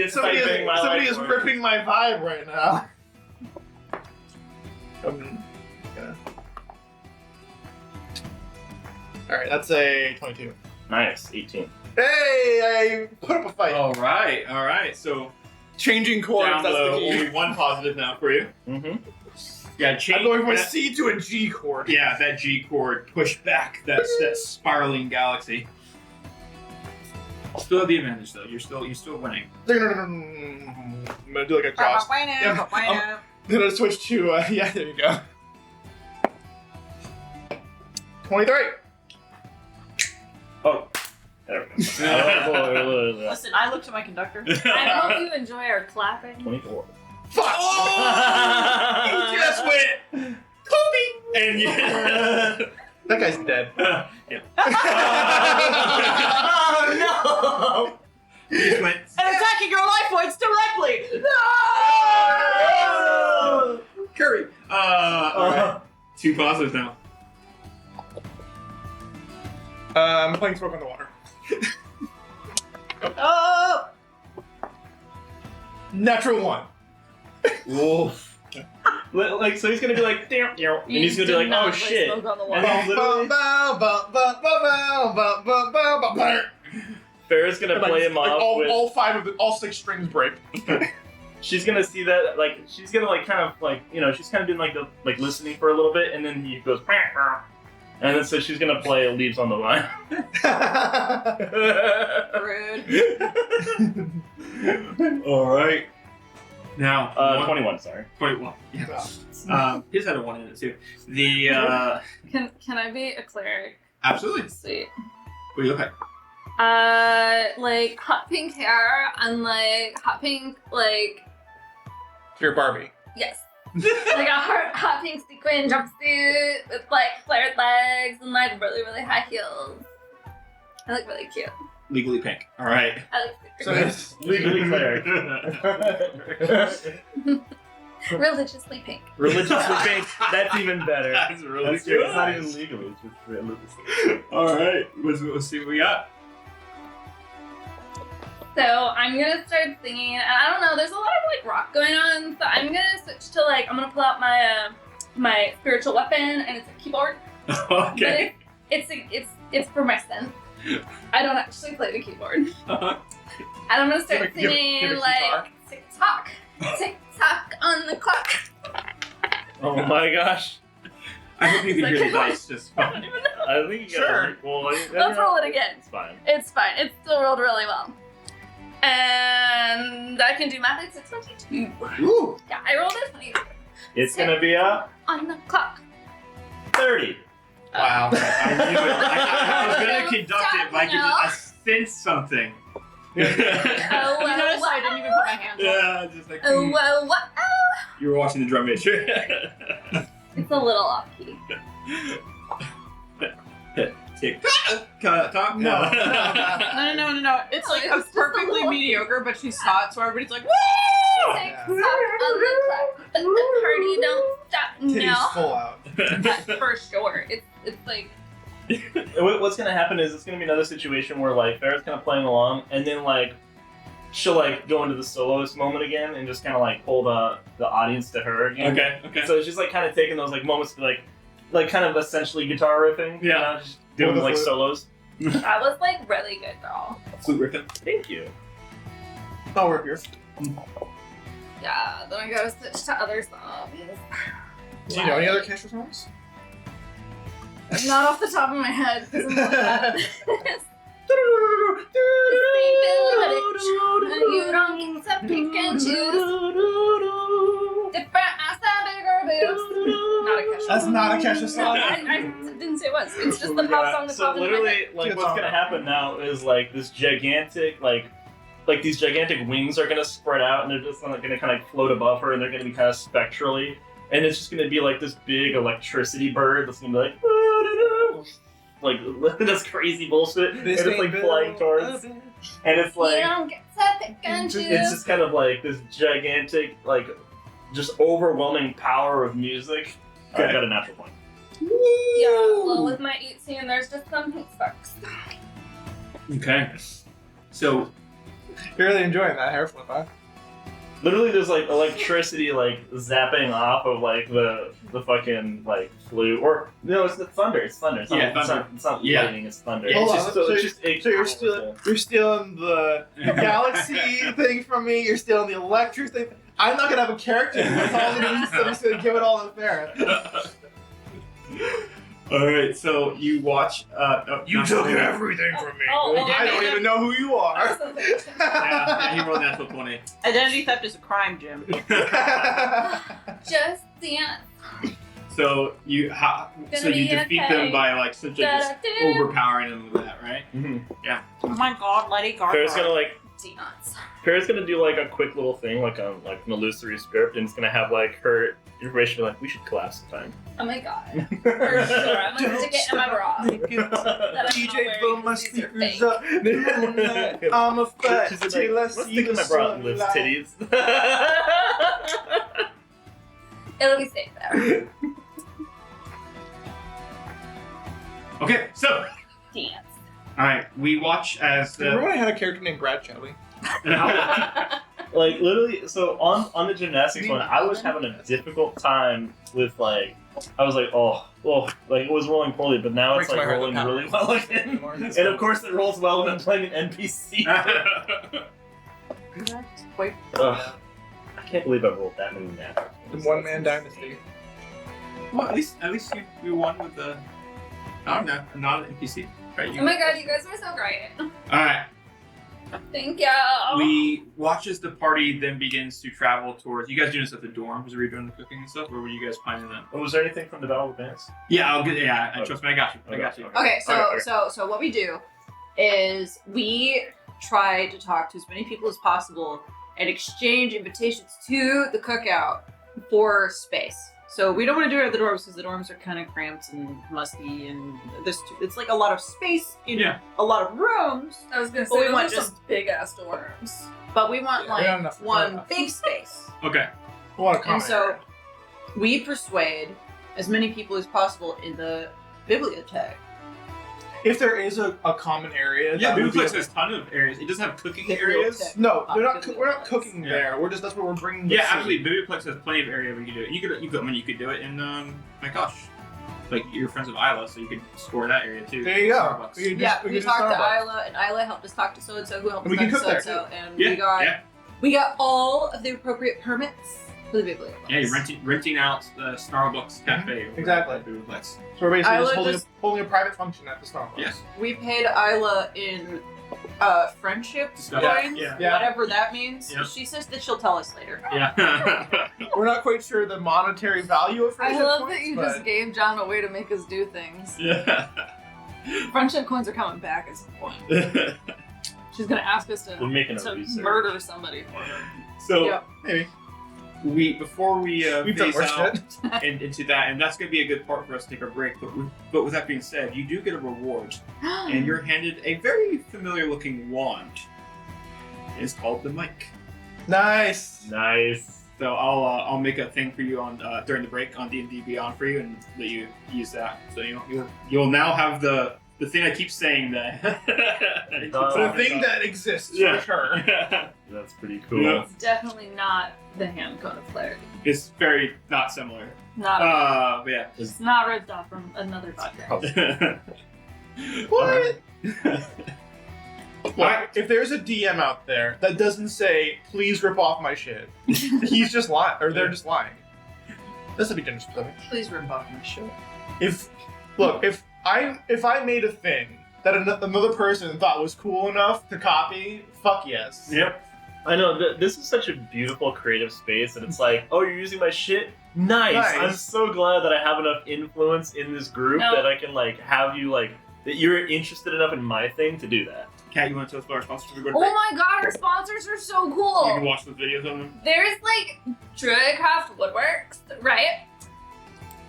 is Somebody typing my somebody life is force. ripping my vibe right now. Alright, that's a 22. Nice, 18. Hey, I put up a fight. All right. So Changing chords, down that's the low, key. only one positive now for you. Mm-hmm. Yeah, change. I'm going from a that, C to a G chord. yeah, that G chord. Push back that spiraling galaxy. Still have the advantage though. You're still winning. I'm gonna do like a cross. I'm gonna switch to, yeah, there you go. 23. Oh, there we go. Listen, I looked at my conductor. I hope you enjoy our clapping. 24. Fuck! Oh! You just went Kobe, and yeah. That guy's dead. Yeah. Oh You just went. And attacking your life points directly! No! Curry. All right. 2 positives now. I'm playing Smoke on the Water. Oh! Natural 1. Whoa. Like, so he's gonna be like, damn, and he's gonna be like, oh shit. And then literally, Farrah's gonna play him off with. All 5 of it, all 6 strings break. She's gonna see that, like, she's gonna like kind of like, she's kind of been like listening for a little bit, and then he goes, and then so she's gonna play Leaves on the Vine. Rude. All right. Now, 21, sorry. 21. Yeah. His had a 1 in it too. The Can I be a cleric? absolutely. Sweet. What do you look like? Like hot pink hair and like hot pink, like You're Barbie. yes, like a hot pink sequin jumpsuit with like flared legs and like really really high heels. I look really cute. Legally pink. All right. I look So super it's Legally cleric. Religiously pink. Religiously pink. That's even better. That's really That's good. It's not even legal. It's just religiously. All right, let's see what we got. So I'm gonna start singing, and I don't know. There's a lot of like rock going on, so I'm gonna switch to like I'm gonna pull out my my spiritual weapon, and it's a keyboard. Okay. But it's for my synth. I don't actually play the keyboard. Uh-huh. And I'm gonna start Give a singing guitar. like tick tock, tick tock on the clock. Oh my gosh. I hope you can Like, hear the dice just I fine. don't even know. I think you Sure. gotta. Well, Let's roll it again. It's fine. It's fine. It's still rolled really well. And I can do math. It's a 22. Ooh. Yeah, I rolled a 22 It's gonna be a on the clock. 30. Wow. I knew it. I was going to conduct it, but I could Stop just sense something. Oh, You notice I didn't even put my hands on. Yeah, just like Oh, whoa, whoa. you were watching the drum major. It's a little off key. Tick tock. No. No. It's like It's just a perfectly little- mediocre, but she's hot, so everybody's like, woo! Tick tock on the clock, but the party don't stop. Titties No, full out. for sure. It's like What's gonna happen is it's gonna be another situation where like Faerun's kind of playing along, and then like she'll like go into the soloist moment again and just kind of like pull the audience to her again. Okay. So she's like kind of taking those like moments to like kind of essentially guitar riffing. You Yeah. know, just doing Pull the like flute. solos. that was like really good, girl. Flute riffing. Thank you. Oh, we're here. Yeah. Then I gotta switch to other songs. Do you know any other Kesha songs? Not off the top of my head because I'm like that. You don't get to pick and choose. Different eyes have bigger boobs. Not a Kesha. That's not a Kesha No, song. I didn't say it was. It's just Oh the my pop God. song that So popped into my literally, head. like Good what's song. gonna happen now is like this gigantic like these gigantic wings are gonna spread out and they're just gonna kind of float above her and they're gonna be kind of spectrally, and it's just gonna be like this big electricity bird that's gonna be like this crazy bullshit, and it's like flying towards, and it's You like don't get to pick and choose. it's just kind of like this gigantic like just overwhelming power of music. Okay. I've got a natural point. Yeah, well, with my 18, there's just some heat sparks. Okay. So You're really enjoying that hair flip, huh? Literally, there's like electricity like zapping off of like the fucking like flute, or no, it's the thunder. It's thunder. It's not, Yeah, thunder. It's not Yeah. lightning. It's thunder. Yeah, It's it's just, just- it's just So you're stealing the galaxy thing from me. You're stealing the electric thing. I'm not gonna have a character. That's all I'm gonna do. So I'm just gonna give it all to Farron. All right. So you watch. everything from me. I don't even know who you are. Yeah, he rolled a natural 20. Identity theft is a crime, Jim. Just dance. So you so you be defeat okay. them by like essentially just Da-da-da. overpowering them with that, right? Oh my god, Lady Gaga. Fair's gonna like Dance. Fair's gonna do like a quick little thing like an illusory script, and it's gonna have like her information like we should collapse sometime. Oh my god. For sure. I'm gonna stick it in my bra. DJ, blow my These are speakers fake. up. I'm a fat She's like, till I let's see stick in the my bra and lift sunlight. titties. It'll be safe there. Okay. So Dance. all right, we watch as Remember the. when I had a character named Brad Shelley? Like literally, so on the gymnastics one, I was having a difficult time with like, I was like, oh, like it was rolling poorly, but now it's Breaks my like heart rolling with power. really well again. And of course, it rolls well when I'm playing an NPC. Wait. Ugh. I can't believe I rolled that many natural. The One Man Dynasty. Well, at least you won with the. I don't know, not an NPC. Right, Oh my god, you guys were so great. All right. Thank you. We watch as the party then begins to travel towards. You guys doing this at the dorms? Were you doing the cooking and stuff, or were you guys planning that? Oh, was there anything from the Battle of Advance? Yeah, I'll get. Yeah, trust me, I got you. I got you. Okay, Okay. so what we do is we try to talk to as many people as possible and exchange invitations to the cookout for space. So we don't want to do it at the dorms because the dorms are kind of cramped and musty, and it's like a lot of space in Yeah. a lot of rooms. I was gonna But we say, want those are some big ass dorms. But we want Yeah, we don't have like enough one room. big space. Okay. A lot of And common so area. we persuade as many people as possible in the bibliothèque. If there is a common area, Yeah, that would be Biblioplex has a ton of areas. It doesn't have cooking areas. Bibliotech. No, we're not cooking Yeah. there. We're just that's what we're bringing. The Yeah, food. actually, Biblioplex has plenty of area where you can do it. You could do it in my gosh, like you're friends with Isla, so you could score that area too. There you go. Starbucks. We could Yeah, just- we could talked just to Starbucks. Isla, and Isla helped us talk to so-and-so, who helped And we us can talk to cook there, so-and-so, and Yeah, we got all of the appropriate permits for the bibliothèque. yeah. You're renting out the Starbucks cafe. over Exactly. at Biblioplex. So we're basically Isla just just- holding a private function at the Starbucks. Yes. We paid Isla in friendship Yeah, coins, yeah. whatever that means. Yep. She says that she'll tell us later. Yeah. We're not quite sure the monetary value of I friendship love points, that you but just gave John a way to make us do things. Yeah. Friendship coins are coming back at some point. She's gonna ask us We're to, making a to research. murder somebody for her. So Yep. maybe before we we've done phase worse out shit. into that, and that's going to be a good part for us to take our break. But with that being said, you do get a reward, and you're handed a very familiar-looking wand. It's called the mic. Nice. Nice. So I'll make a thing for you on during the break on D&D Beyond for you, and let you use that. So you'll now have the thing I keep saying that. The thing that exists Yeah. for sure. That's pretty cool. Yeah. It's definitely not the hand cone of clarity. It's very not similar. Not. But yeah. It's not ripped off from another podcast. What? Alright. Look, if there's a DM out there that doesn't say, "Please rip off my shit," he's just lying, or they're just lying. This would be gender specific. Please rip off my shirt. If I made a thing that another person thought was cool enough to copy, fuck yes. Yep. I know, this is such a beautiful creative space, and it's like, oh, you're using my shit? Nice! Nice. I'm so glad that I have enough influence in this group No. that I can, like, have you, like, that you're interested enough in my thing to do that. Kat, you want to tell us about our sponsors before we go to Oh break? my god, our sponsors are so You can cool! watch the videos on them. There's like Druidcraft Woodworks, right?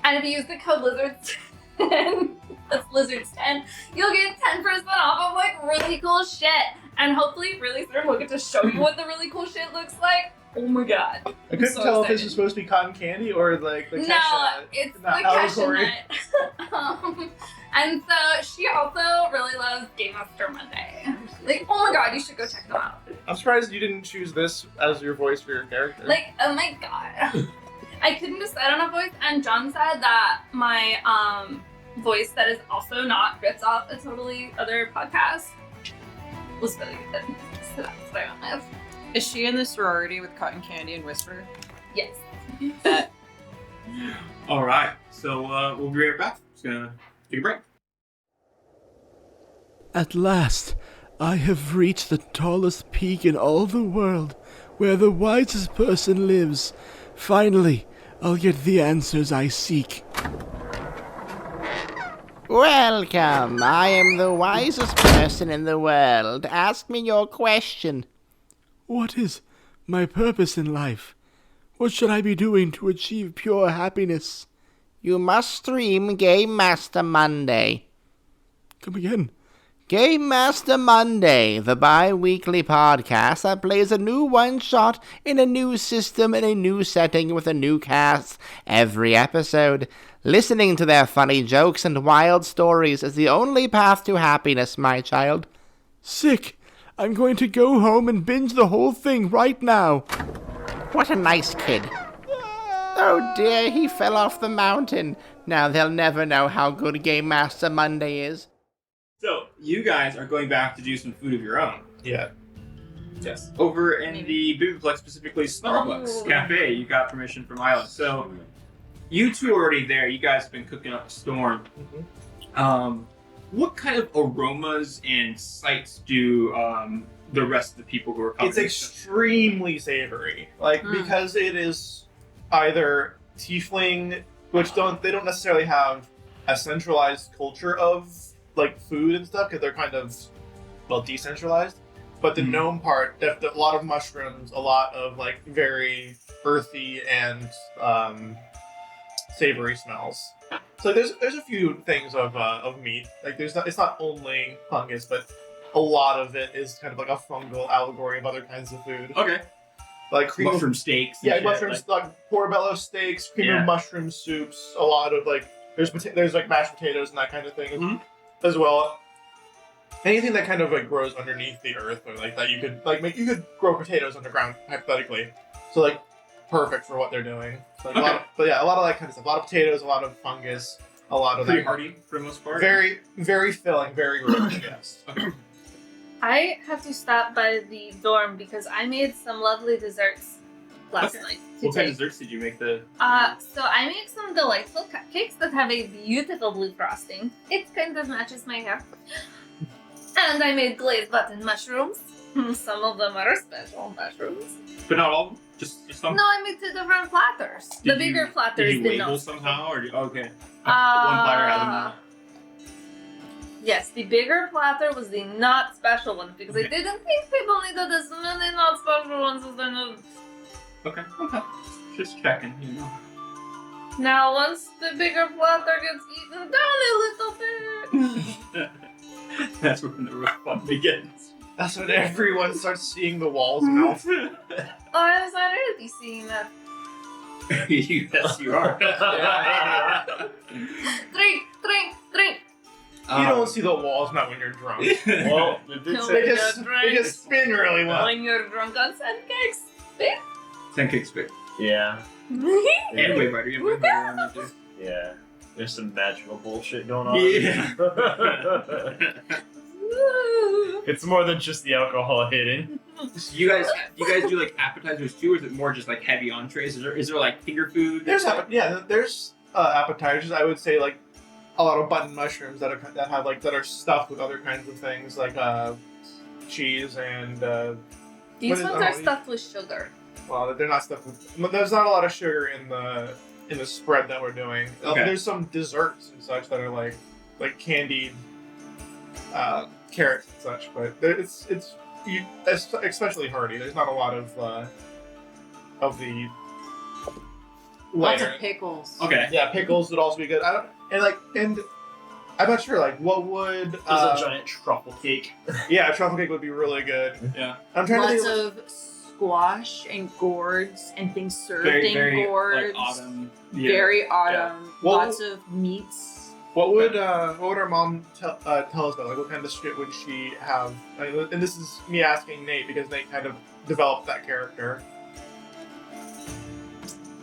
And if you use the code Lizards10, that's Lizards10, you'll get 10% off of like really cool shit. And hopefully really soon we'll get to show you what the really cool shit looks like. Oh my god. I couldn't so tell if this excited. was supposed to be cotton candy or like the No, Kesha. it's the Not cashew allegory. nut. And so she also really loves Game Master Monday. Like, oh my god, you should go check them out. I'm surprised you didn't choose this as your voice for your character. Like, oh my god. I couldn't decide on a voice, and John said that my voice that is also not ripped off a totally other podcast was really good. So that's what I went with. Is she in the sorority with Cotton Candy and Whisper? Yes. All right. So we'll be right back. Just gonna take a break. At last, I have reached the tallest peak in all the world, where the wisest person lives. Finally, I'll get the answers I seek. Welcome. I am the wisest person in the world. Ask me your question. What is my purpose in life? What should I be doing to achieve pure happiness? You must stream Game Master Monday. Come again. Game Master Monday, the bi-weekly podcast that plays a new one-shot in a new system in a new setting with a new cast every episode. Listening to their funny jokes and wild stories is the only path to happiness, my child. Sick. I'm going to go home and binge the whole thing right now. What a nice kid. Oh dear, he fell off the mountain. Now they'll never know how good Game Master Monday is. So you guys are going back to do some food of your own. yeah. Yes. Over in the Biblioplex, specifically Starbucks Oh. Cafe, you got permission from Isla. So you two are already there. You guys have been cooking up a storm. What kind of aromas and sights do the rest of the people who are coming? It's extremely savory. Like, because it is either tiefling, which they don't necessarily have a centralized culture of like food and stuff, because they're kind of decentralized. But the gnome part, a lot of mushrooms, a lot of like very earthy and savory smells. So there's a few things of meat. Like it's not only fungus, but a lot of it is kind of like a fungal allegory of other kinds of food. Okay. like cream mushroom of, steaks. And yeah, shit, mushrooms, like portobello steaks, cream Yeah. of mushroom soups, a lot of like there's like mashed potatoes and that kind of thing Mhm. as well. Anything that kind of like grows underneath the earth, or like that you could like make, you could grow potatoes underground hypothetically. So like perfect for what they're doing. So, like, a lot of, but yeah, a lot of that kind of stuff. A lot of potatoes, a lot of fungus, a lot of pretty that. hearty for the most part. Very, very filling, very rich. Yes. I have to stop by the dorm because I made some lovely desserts last Okay. night to What kind of take. desserts did you make? The So I made some delightful cupcakes that have a beautiful blue frosting. It kind of matches my hair. And I made glazed button mushrooms. Some of them are special mushrooms. but not all of them. Just some. No, I made 2 different platters. Did The bigger you- platters Did you did label not. somehow, or okay? One platter had them. Yes, the bigger platter was the not special one because I didn't think people needed as many not special ones as they knew. Okay. Just checking, you know. Now, once the bigger platter gets eaten down a little bit. That's when the real fun begins. That's when everyone starts seeing the walls melt. Oh, I was already seeing that. Yes, you are. Drink, drink, drink. You don't see the walls melt when you're drunk. Well, it did No. say They just spin really well. When you're drunk on pancakes. 10 cakes big. yeah, And way better. You have way better on it, too. yeah. There's some magical bullshit going on. Yeah. It's more than just the alcohol hitting. So you guys do like appetizers too, or is it more just like heavy entrees? Is there like finger food? There's appetizers. I would say like a lot of button mushrooms that are stuffed with other kinds of things like cheese and These What is- ones oh, are you- stuffed with sugar. well, they're not stuffed with. There's not a lot of sugar in the spread that we're doing. Okay. There's some desserts and such that are like candied carrots and such, but it's especially hearty. There's not a lot of the Lots layer. of pickles. Okay. Yeah, pickles would also be good. And I'm not sure like what would There's a giant truffle cake. yeah, truffle cake would be really good. Yeah. I'm trying Lots to think. of squash and gourds and things served Very, in very gourds. like autumn. Yeah. Very autumn. Well- Lots of meats. What would our mom tell us about? Like, what kind of shit would she have? And this is me asking Nate because Nate kind of developed that character.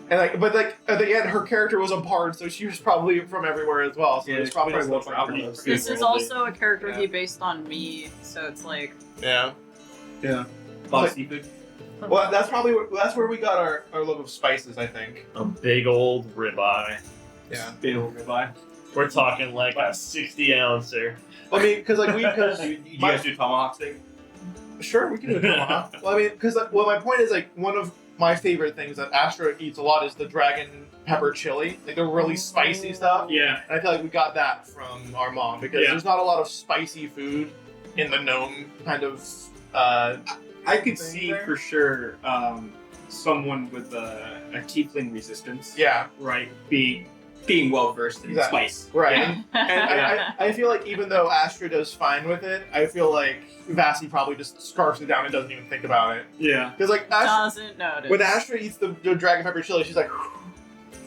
And at the end, her character was a bard, so she was probably from everywhere as well. So Yeah, it's probably probably just well like traveled. This is worldly. also a character Yeah. he based on me, so it's like yeah. A lot of seafood. Well, that's where we got our love of spices, I think. A big old ribeye. Yeah. Big old ribeye. We're talking like a 60 ouncer. I mean, because Do you guys do tomahawk steak? Sure, we can do a tomahawk. Well, I mean, because my point is like one of my favorite things that Astra eats a lot is the dragon pepper chili, like the really spicy stuff. Yeah. And I feel like we got that from our mom because Yeah. there's not a lot of spicy food in the gnome kind of. I could thing see there. for sure someone with a tiefling resistance, Yeah, right, being well versed in Exactly. spice. right. Yeah. And I feel like even though Astra does fine with it, I feel like Vasi probably just scarfs it down and doesn't even think about it. Yeah. Because like Astra, doesn't notice. when Astra eats the dragon pepper chili, she's like,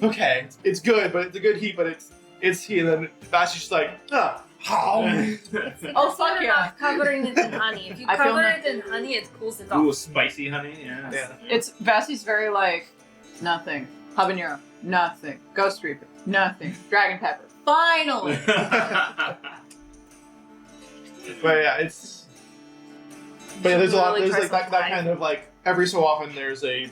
okay, it's good, but it's a good heat, but it's heat. And then Vasi's just like, how? Oh fuck yeah! Covering it in honey. If you I feel cover that- it in honey, it cools it Ooh, off. spicy honey. Yeah. Yeah. It's Vasi's very like nothing. Habanero, nothing. Ghost Reaper, nothing. Dragon pepper, finally. But yeah, it's. But yeah, there's a lot. Really There's like tries that to kind of like every so often there's a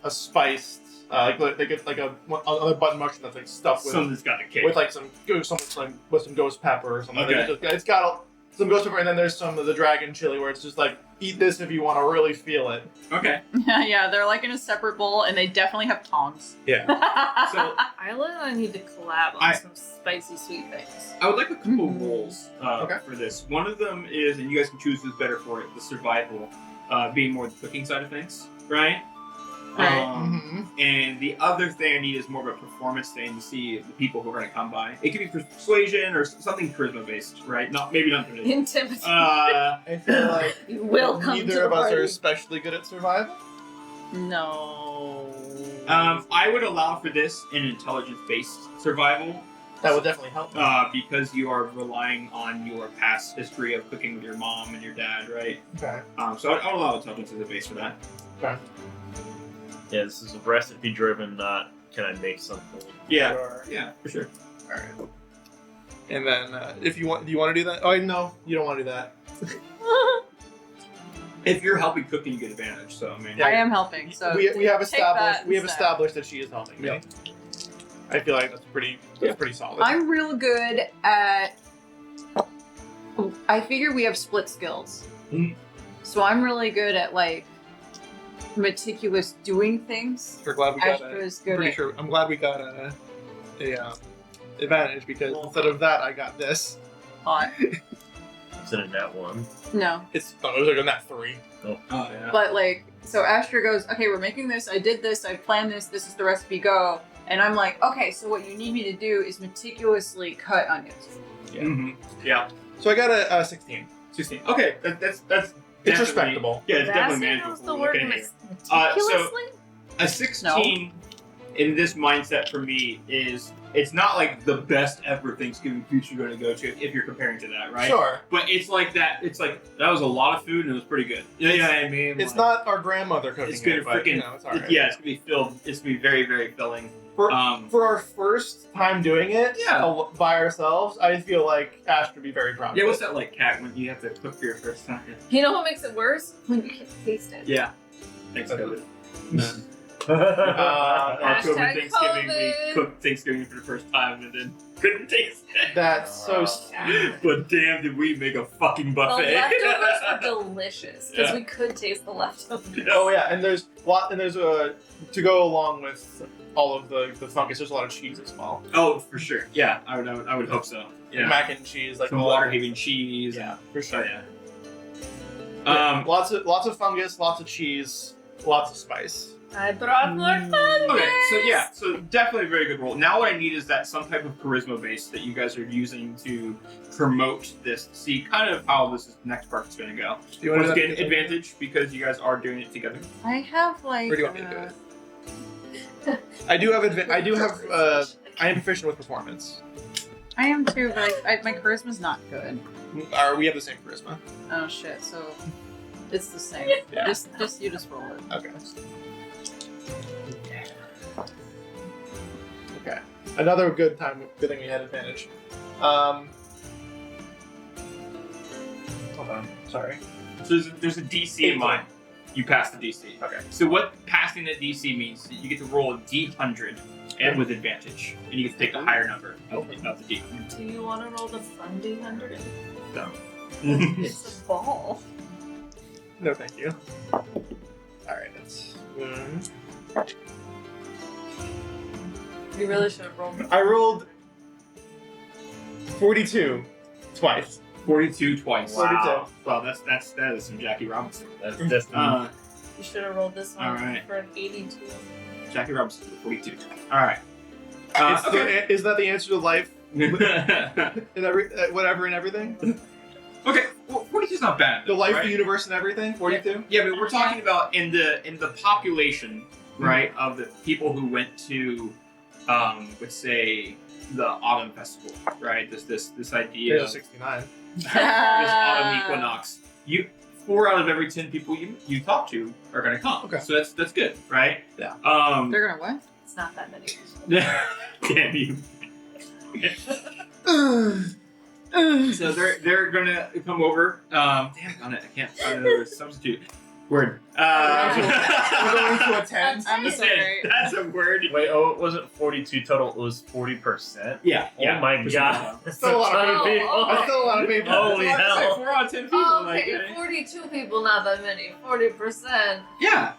spiced like they get like another button mushroom that's like stuffed with Something's got a kick. with like some with some ghost pepper or something. Okay. It's got some ghost pepper, and then there's some of the dragon chili where it's just like eat this if you want to really feel it. Okay. Yeah, they're like in a separate bowl, and they definitely have tongs. Yeah. So Isla and I need to collab on I- some spicy sweet things. I would like a couple roles Okay. for this. One of them is, and you guys can choose who's better for it, the survival, being more the cooking side of things, right? Right. And the other thing I need is more of a performance thing to see the people who are going to come by. It could be persuasion or something charisma based, right? Maybe not persuasion. Intimidate. I feel like You will come neither to the of us party. are especially good at survival. No. I would allow for this in intelligence-based survival. That would definitely help. Because you are relying on your past history of cooking with your mom and your dad, right? Okay. So I'll allow intelligence as a base for that. Okay. Yeah, this is recipe driven, not can I make something. Yeah. Sure. Yeah, for sure. All right. And then, if you want, do you want to do that? Oh no, you don't want to do that. If you're helping cook, then you get advantage. So I mean, I am helping. So we have take that established that she is helping me. Yep. I feel like that's pretty solid. I'm real good at. I figure we have split skills, so I'm really good at like meticulous doing things. We're glad we got Astra is good pretty at. sure. I'm glad we got a advantage because instead of that, I got this. Hot. Is it in that one? No, It was like a nat 3. Oh yeah. but like, so Astra goes, okay, we're making this. I did this. I planned this. This is the recipe. Go. And I'm like, okay, so what you need me to do is meticulously cut onions. Yeah. Yeah. So I got a 16. 16. Okay, that's It's definitely- respectable. Yeah, it's definitely That's manageable. the We're word looking at here. meticulously? A 16 in this mindset for me is it's not like the best ever Thanksgiving food you're going to go to if you're comparing to that, right? Sure. But it's like that. It's like that was a lot of food and it was pretty good. You know what I mean? It's Like, not our grandmother cooking It's gonna it, but, freaking. it's alright. Yeah, it's gonna be filled. It's gonna be very, very filling. For our first time doing it by ourselves, I feel like Ash would be very proud. Yeah, of what's it. that like, Kat? When you have to cook for your first time? You know what makes it worse? When you can't taste it. Yeah. Thanks, COVID. Uh, October Hashtag Thanksgiving, we COVID. cooked Thanksgiving for the first time and then couldn't taste it. That's so sad. But damn, did we make a fucking The buffet? leftovers were delicious because Yeah. we could taste the leftovers. Oh yeah, and there's to go along with all of the fungus. There's a lot of cheese as well. Oh, for sure. Yeah, I would hope so. Yeah. Mac and cheese, like Some all water that. haven cheese. Yeah, for Oh sure. yeah. Yeah, lots of fungus, lots of cheese, lots of spice. I brought more fun. Okay, so definitely a very good roll. Now what I need is that some type of charisma base that you guys are using to promote this. See kind of how this next part is going to go. Do you want Once to again, advantage because you guys are doing it together. I have like. Where do you want me to do it? I do have. I am proficient with performance. I am too, but my charisma's not good. We have the same charisma. Oh shit! So it's the same. Yeah. Just you just roll it. Okay. Okay. Another good thing we had advantage. Hold on. Sorry. So there's a DC in mind. You pass the DC. Okay. So what passing the DC means is that you get to roll a D100 and with advantage, and you get to take the higher number of the D100. Do you want to roll the fun D100? No. It's a ball. No, thank you. All right. That's. You really should have rolled. I rolled 42 twice. 42 twice. Wow. Well, that is some Jackie Robinson. That's You should have rolled this one All right. for an 82. Jackie Robinson, 42. All right. Is that the answer to life? Okay. In whatever and everything? Okay. Well, 42 is not bad. The life, right? the universe, and everything? 42? Yeah, but we're talking about in the population, right, of the people who went to, let's say, the Autumn Festival, right? This idea There's of 69. this Autumn Equinox. 4 out of every 10 people you talk to are gonna come. Okay. So that's good, right? Yeah. They're gonna what? It's not that many. Damn you. So they're gonna come over. Damn on it, I can't find another substitute word. We're going to a 10. I'm sorry. That's a word. Wait, oh, it wasn't 42 total, it was 40%? Yeah. Oh my For god. sure. That's Still a lot of ton people. Oh, That's still a lot of people. Holy It's like hell. 4 out of 10 people. Oh, like, okay, 42 people, not that many. 40%. yeah.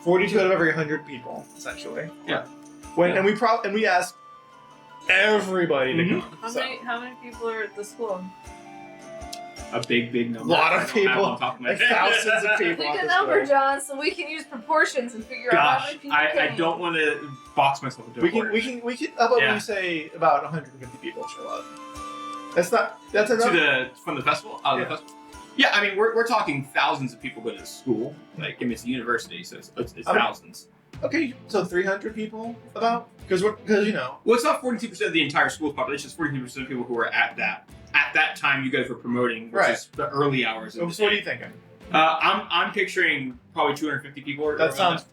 42 out of every 100 people, essentially. Yeah. And we ask everybody to Mhm. come. So. How many people are at the school? A big number. Lot of I don't have people. on top of my Like head. thousands of people. Pick at a this number, point. John, so we can use proportions and figure out how Gosh, many people I came. don't want to box myself into a We corner. can. How about Yeah. we say about 150 people show up? That's to enough. from the festival. Yeah. The festival. Yeah, I mean, we're talking thousands of people go to school. Like, I mean, it's a university, so it's thousands. Okay, so 300 people about? Because you know. Well, it's not 42% of the entire school population. It's 42% of people who are at that time you guys were promoting, which is the early hours. So what are you thinking? I'm picturing probably 250 people. That sounds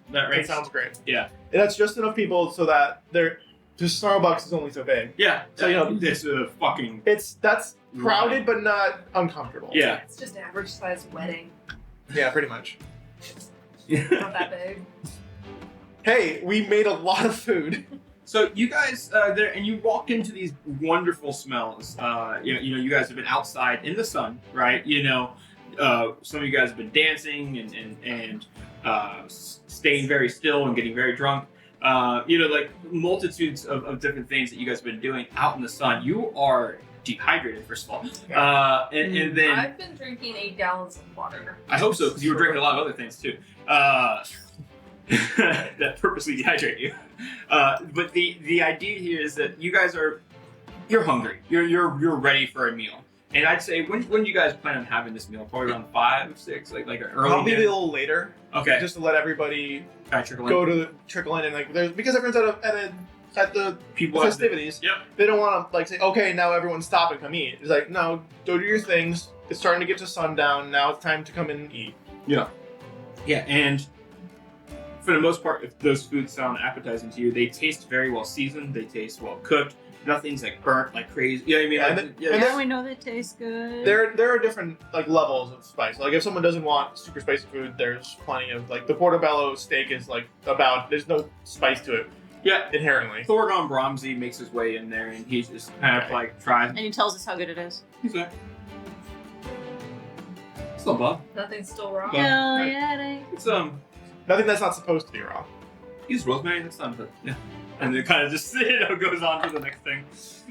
great. Yeah, and that's just enough people so that they're. Just Starbucks is only so big. Yeah, so you know this fucking. That's crowded but not uncomfortable. Yeah, it's just average sized wedding. Yeah, pretty much. Not that big. Hey, we made a lot of food. So you guys there, and you walk into these wonderful smells. You guys have been outside in the sun, right? Some of you guys have been dancing and staying very still and getting very drunk. Like multitudes of different things that you guys have been doing out in the sun. You are dehydrated, first of all. And then I've been drinking 8 gallons of water. I hope so, because you were drinking a lot of other things too. That purposely dehydrate you. But the idea here is that you guys you're hungry. You're ready for a meal. And I'd say when do you guys plan on having this meal? Probably around 5, 6, like an early. Probably a little later. Okay. Just to let everybody trickle in. Trickle in and like because everyone's at the people festivities. Yep. They don't want to like say, okay, now everyone stop and come eat. It's like, no, go do your things. It's starting to get to sundown. Now it's time to come in and eat. Yeah. Yeah, and for the most part, if those foods sound appetizing to you, they taste very well seasoned. They taste well cooked. Nothing's like burnt like crazy. You know what I mean? Yeah, we know they taste good. There are different like levels of spice. Like if someone doesn't want super spicy food, there's plenty of like the portobello steak is like there's no spice to it. Yeah, inherently. Thorgon Bromsey makes his way in there, and he's just kind of like tries. And he tells us how good it is. He's like, it's not bad. Nothing's still wrong. Hell yeah, It's nothing that's not supposed to be raw. Use rosemary. That's not, but yeah. And then kind of just goes on to the next thing.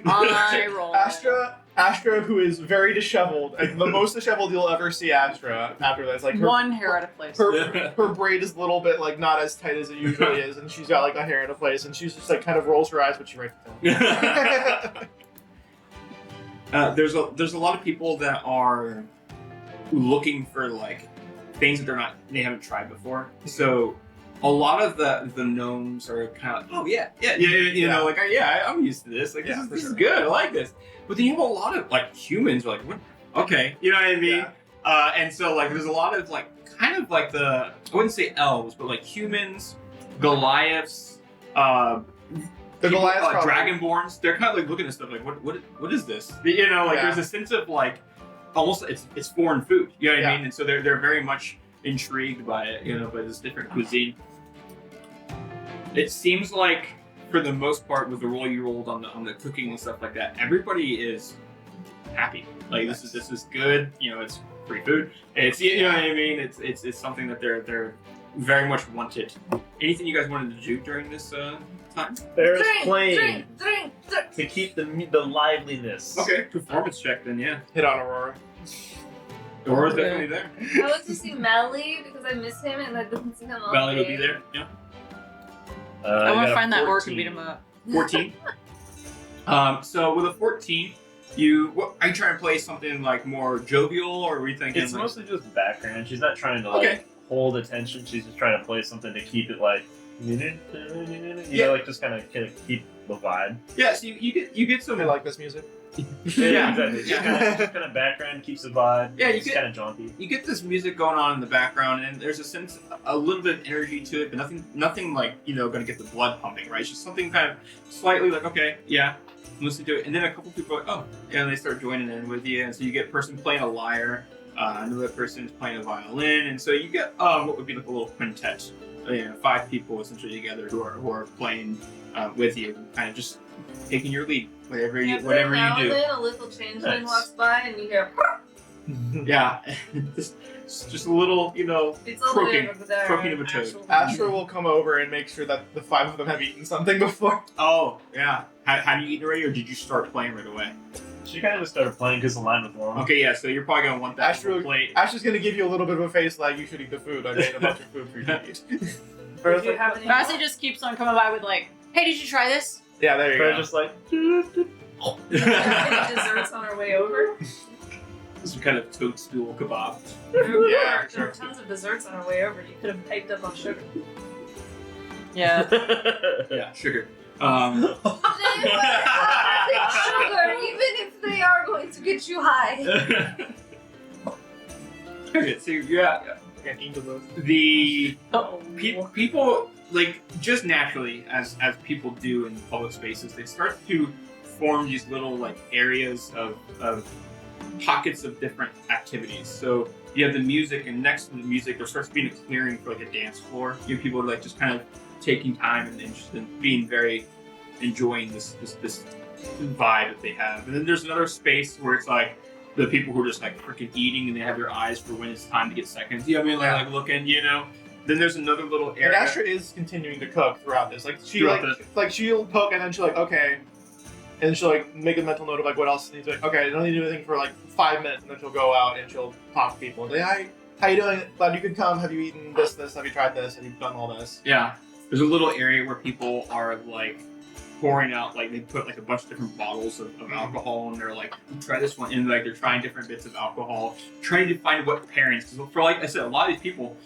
I roll. Astra, who is very disheveled, and the most disheveled you'll ever see Astra after this. Like one hair out of place. Her braid is a little bit like not as tight as it usually is, and she's got like a hair out of place, and she's just like kind of rolls her eyes, but she writes it down. There's a lot of people that are looking for like things that they haven't tried before. So a lot of the gnomes are kind of like, I'm used to this. Like this is good. I like this. But then you have a lot of like humans are like, what? Okay, you know what I mean? Yeah. And so like there's a lot of like kind of like I wouldn't say elves, but like humans, Goliaths, the Goliaths, Dragonborns. They're kind of like looking at stuff like, what is this? There's a sense of like almost it's foreign food. You know what I mean? And so they're very much intrigued by it, by this different cuisine. It seems like, for the most part, with the roll you rolled on the cooking and stuff like that, everybody is happy. Like this is good. It's free food. It's what I mean. It's something that they're very much wanted. Anything you guys wanted to do during this time? There's playing to keep the liveliness. Okay, performance check then. Yeah, hit on Aurora. Aurora's definitely there. I want to see Melly because I miss him and I didn't see him all Melly day. will be there. Yeah. I want to find that orc and beat him up. 14. So with a 14, are you trying to play something like more jovial, or are you thinking? It's mostly just background. She's not trying to hold attention. She's just trying to play something to keep it like, just kind of keep the vibe. Yeah, so you get some. I like this music. Yeah, exactly. Just kind of background keeps the vibe. Yeah, it's kind of jaunty. You get this music going on in the background, and there's a sense, a little bit of energy to it, but nothing like going to get the blood pumping, right? It's just something kind of slightly like, okay, yeah, let's do it. And then a couple people are like, oh, yeah, and they start joining in with you, and so you get a person playing a lyre, another person's playing a violin, and so you get what would be like a little quintet, 5 people essentially together who are playing with you, kind of just taking your lead. Whatever you do. Then a little changeling walks by and you hear. Yeah, just a little, It's croaking of a toad. Astra will come over and make sure that the 5 of them have eaten something before. Oh, yeah. Have you eaten already, or did you start playing right away? She kind of just started playing because the line was long. Okay, yeah. So you're probably gonna want that plate. Astra's gonna give you a little bit of a face like, you should eat the food. I made a bunch of food for you to eat. Rossi just keeps on coming by with like, hey, did you try this? Yeah, there you go. Just like. Any desserts on our way over? some kind of toadstool kebab. Yeah, There were tons of desserts on our way over. You could have piped up on sugar. Yeah. Yeah, sugar. Sugar, even if they are going to get you high. Okay, so yeah, Can't eat those. the Oh. people like just naturally as people do in public spaces, they start to form these little like areas of pockets of different activities. So you have the music, and next to the music there starts being a clearing for like a dance floor. You have people like just kind of taking time and interested in being very enjoying this vibe that they have. And then there's another space where it's like the people who are just like freaking eating and they have their eyes for when it's time to get seconds. You know what I mean? Like looking, you know. Then there's another little And area. Astra is continuing to cook throughout this. Like she Throughout like she'll cook and then she'll like okay, and she'll like make a mental note of like what else needs to. Like, okay, I don't need to do anything for like 5 minutes, and then she'll go out and she'll talk to people and say, "Hi, how you doing? Glad you could come. Have you eaten this? Have you tried this? Have you done all this?" Yeah. There's a little area where people are like pouring out, like they put like a bunch of different bottles of alcohol, and they're like, try this one, and like they're trying different bits of alcohol, trying to find what pairings. Because for like I said, a lot of these people,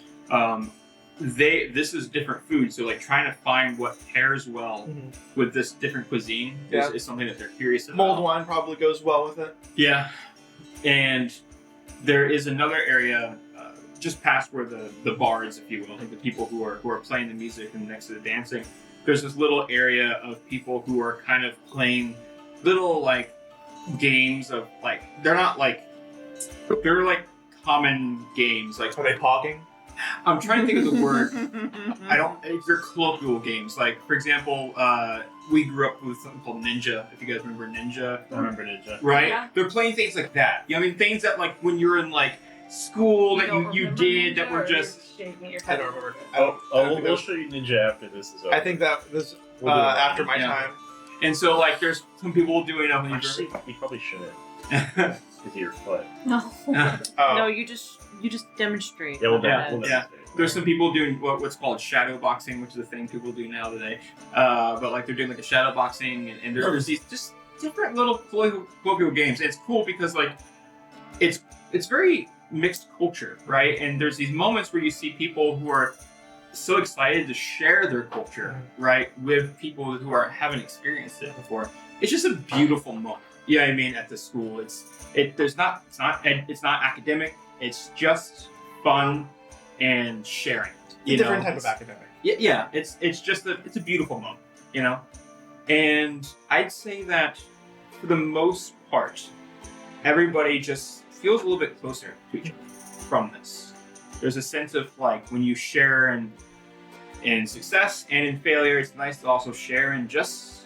this is different food, so like trying to find what pairs well with this different cuisine is something that they're curious about. Mulled wine probably goes well with it. Yeah, and there is another area just past where the bars, if you will, like the people who are playing the music and next to the dancing. There's this little area of people who are kind of playing little like games of like they're like common games. Like Are they pogging? I'm trying to think of the word. They're colloquial games. Like for example, we grew up with something called Ninja. If you guys remember Ninja, I remember Ninja. right? Yeah. They're playing things like that. You know, I mean, things that like when you're in like school that don't you remember did Ninja, that were or just. you're shaking your I head? don't remember. We'll show you Ninja after this is over. I think that was We'll do it. after my Yeah. time. And so like there's some people doing Actually, we probably shouldn't. With your foot. No. Oh. No, you just demonstrate. Yeah, we'll Yeah, we'll yeah. There's some people doing what's called shadow boxing, which is a thing people do now today. But like they're doing like a shadow boxing, and there's these just different little colloquial games. It's cool because like it's very mixed culture, right? And there's these moments where you see people who are so excited to share their culture, right, with people who haven't experienced it before. It's just a beautiful moment. You know what I mean? At the school, it's not academic. It's just fun and sharing. A different type of academic. Yeah, it's a beautiful moment, you know. And I'd say that for the most part, everybody just feels a little bit closer to each other from this. There's a sense of like when you share in success and in failure, it's nice to also share in just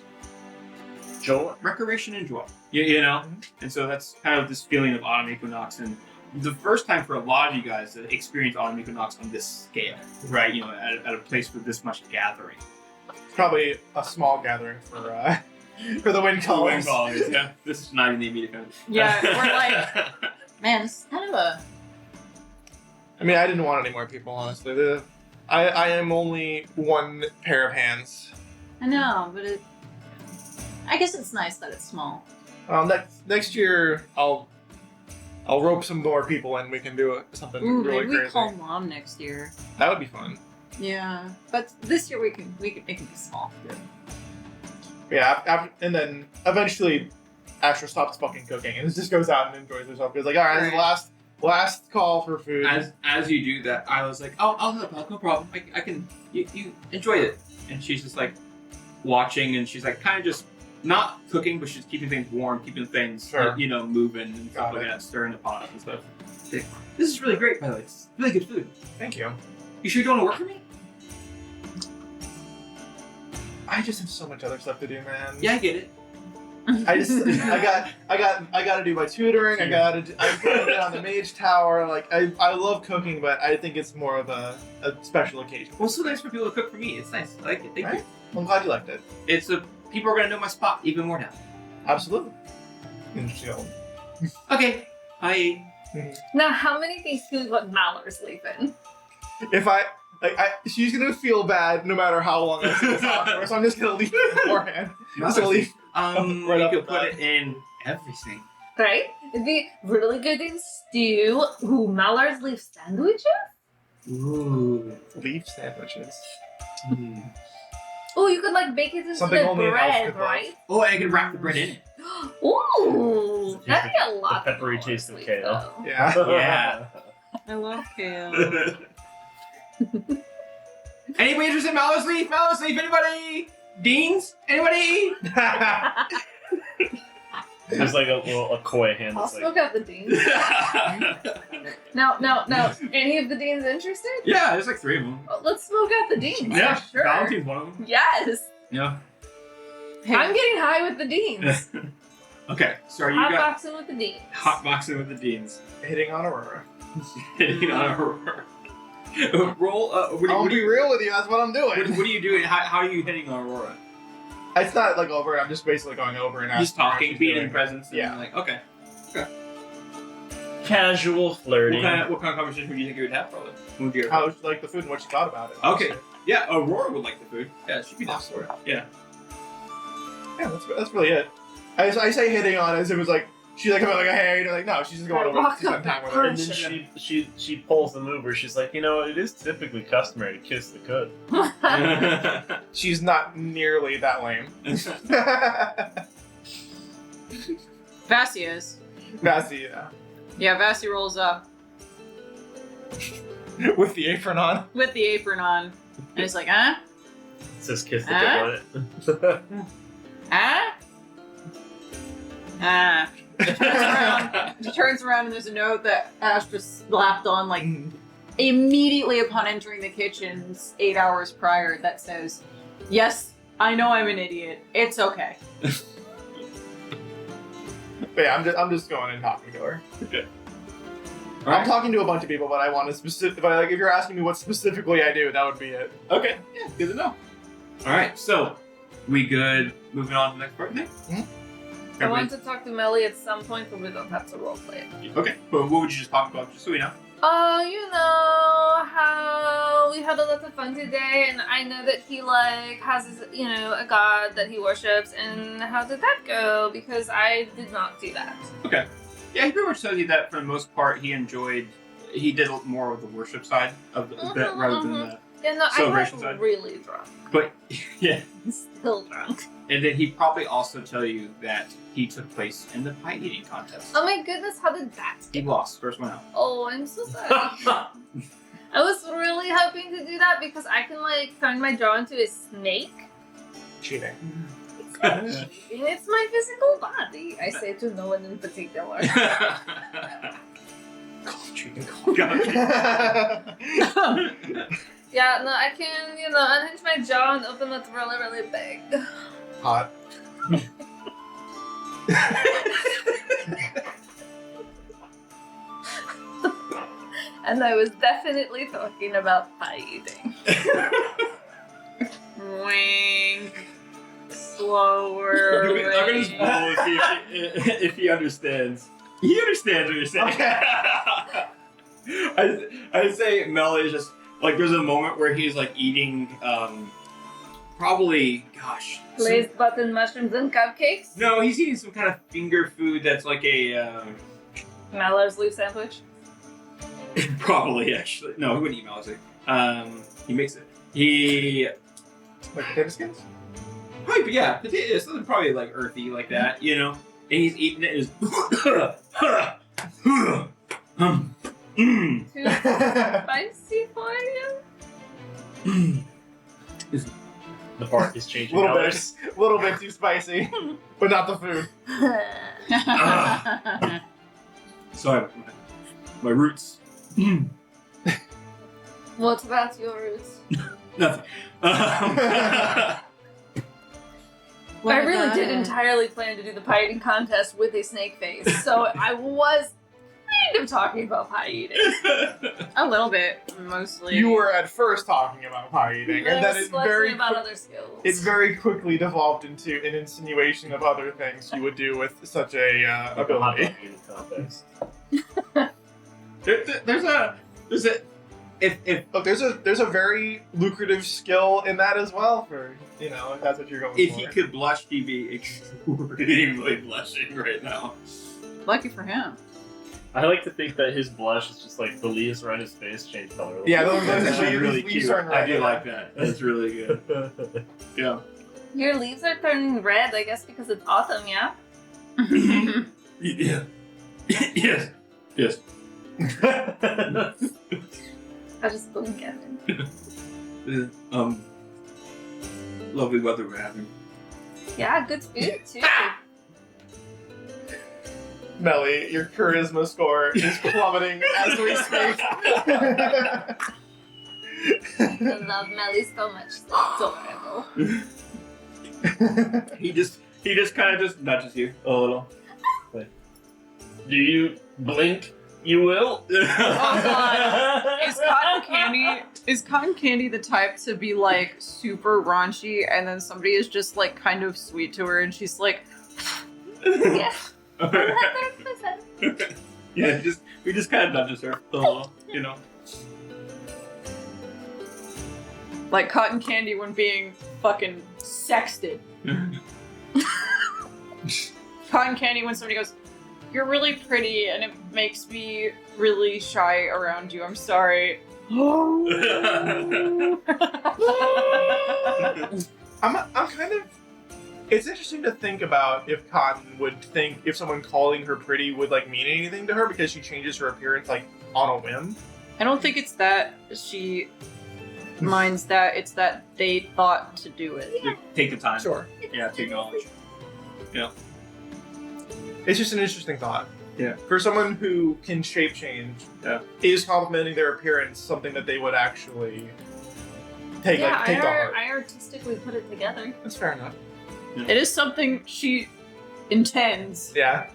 Joy. recreation and joy. You know? And so that's kind of this feeling of Autumn Equinox, and the first time for a lot of you guys to experience Autumn Equinox on this scale, right? You know, at a place with this much gathering. It's probably a small gathering for the wind callers. Yeah. This is not even the immediate kind of. Yeah, we're like, man, this is kind of a. I mean, I didn't want any more people, honestly. I am only one pair of hands. I know, but I guess it's nice that it's small. Next year, I'll rope some more people and we can do something Ooh, really maybe we crazy. call Mom next year. That would be fun. Yeah, but this year we can make it be small. Yeah, and then eventually, Astra stops fucking cooking and just goes out and enjoys herself. Because like, all right, this is the last call for food. As you do that, I was like, oh, I'll help out, no problem. I can. You enjoy it. And she's just like watching, and she's like kind of just not cooking, but she's keeping things warm, keeping things you know moving and stuff like that, stirring the pot and stuff. This is really great, by the way. It's really good food. Thank you. You sure you don't want to work for me? I just have so much other stuff to do, man. Yeah, I get it. I got to do my tutoring. I got to get on the mage tower. Like I love cooking, but I think it's more of a special occasion. Well, it's so nice for people to cook for me. It's nice. I like it. Thank you. I'm glad you liked it. People are gonna know my spot even more now. Absolutely. Okay. Bye. Now, how many things can we put Mallory's sleep in? If she's gonna feel bad no matter how long I see this afterwards, so I'm just gonna leave it beforehand. Just gonna leave. You Right up could with put that. it in everything. right? It'd be really good in stew. Ooh, Mallard's leaf sandwiches? Ooh. Leaf sandwiches. Oh, you could like bake it into Something the only an elf bread, could love. right? Oh, I can wrap the bread in it. Ooh, that'd be a lot. The peppery of taste of leaf, kale. though. Yeah. Yeah. I love kale. Anybody interested in Mallows Leaf? Mallows Leaf, anybody? Deans? Anybody? There's like a koi hand I'll that's like, smoke out the deans. No. Any of the deans interested? Yeah, there's like 3 of them. Oh, let's smoke out the deans. Yeah, for sure. Valentine's one of them. Yes. Yeah. I'm getting high with the deans. Okay, so you Hot got boxing with the deans. hotboxing with the Deans. Hitting on Aurora. Hitting on a roll. I'll be real with you. That's what I'm doing. What are you doing? How are you hitting on Aurora? It's not like over. I'm just basically going over and Just asking her how talking, she's being doing. in presence. And Yeah. Like, okay. casual flirting. What kind of conversation would you think you would have, probably? What would you How she liked the food and what she thought about it. Okay. Yeah, Aurora would like the food. Yeah, she'd be down Awesome. for it. Yeah. Yeah, that's really it. I say hitting on as it was like she's like coming like hey, and like no, she's just going over Walk to spend up time with and her. And then she pulls the move where she's like, it is typically customary to kiss the cook. She's not nearly that lame. Vassie is. Vassie, yeah. Yeah, Vassie rolls up With the apron on. with the apron on. And he's like, huh? It says kiss the Huh? cook on it. Huh? Ah. She turns around and there's a note that Ash just slapped on like immediately upon entering the kitchens 8 hours prior that says, yes, I know I'm an idiot. It's okay. But yeah, I'm just going and talking to her. Okay. I'm talking to a bunch of people, but I want to specific. But like, if you're asking me what specifically I do, that would be it. Okay. Yeah, good to know. All right. So, we good? Moving on to the next part then. I want to talk to Melly at some point, but we don't have to roleplay it. Okay. But what would you just talk about, just so we know? You know how we had a lot of fun today, and I know that he has a god that he worships, and how did that go? Because I did not do that. Okay. Yeah, he pretty much tells you that for the most part he did more of the worship side of the bit rather than the. Yeah, no, I Celebration was side. really drunk. But yeah. Still drunk. And then he'd probably also tell you that he took place in the pie eating contest. Oh my goodness, how did that He lost, first one out. Oh, I'm so sorry. I was really hoping to do that because I can turn my jaw into a snake. Cheating. It's my physical body. I say to no one in particular. Cheating. Yeah, no, I can, unhinge my jaw and open it really, really big. Hot. And I was definitely talking about pie eating. Wink. Slower. I'm gonna just roll and see if he understands. He understands what you're saying. I say Mel is just there's a moment where he's eating probably Glazed button mushrooms and cupcakes. no, he's eating some kind of finger food that's like a Mallard's leaf sandwich. probably actually no, he wouldn't eat Mal's. He makes it. He Like potato skins? probably yeah, potatoes, something probably earthy like that, And he's eating it and Too spicy for you? The bark is changing little colors. little bit too spicy, but not the food. Sorry, my roots. What about your roots? Nothing. I really did entirely plan to do the pie eating contest with a snake face, so I was kind of talking about pie eating. A little bit, mostly. You were at first talking about pie eating, and I then was it flexing about other skills. very quickly devolved into an insinuation of other things you would do with such a Like a hot ability. dog eating contest. Look, there's a very lucrative skill in that as well. For if that's what you're going If for. he could blush, he'd be extremely blushing right now. Lucky for him. I like to think that his blush is just like the leaves around his face change color. Yeah, That's actually really leaves cute. turn I red, do yeah. like that. That's really good. Yeah. Your leaves are turning red, I guess, because it's autumn, yeah? Yeah. Yes. Yes. I just blink at him. Lovely weather we're having. Yeah, good food, too. Melly, your charisma score is plummeting as we speak. I love Melly so much. It's adorable. He just kind of just nudges you a little. Do you blink? You will. Is cotton candy the type to be like super raunchy and then somebody is just like kind of sweet to her and she's like Yeah. 100%. Yeah, he just kind of nudges her a little, you know. like cotton candy when being fucking sexted. Cotton candy when somebody goes, "You're really pretty and it makes me really shy around you. I'm sorry." I'm kind of. It's interesting to think about if Cotton would think if someone calling her pretty would like mean anything to her because she changes her appearance like on a whim. I don't think it's that she minds that, it's that they thought to do it. Take the time. Sure. Yeah, to acknowledge. It's just an interesting thought. Yeah. For someone who can shape change, is complimenting their appearance something that they would actually take to heart? I artistically put it together. That's fair enough. It is something she intends. Yeah.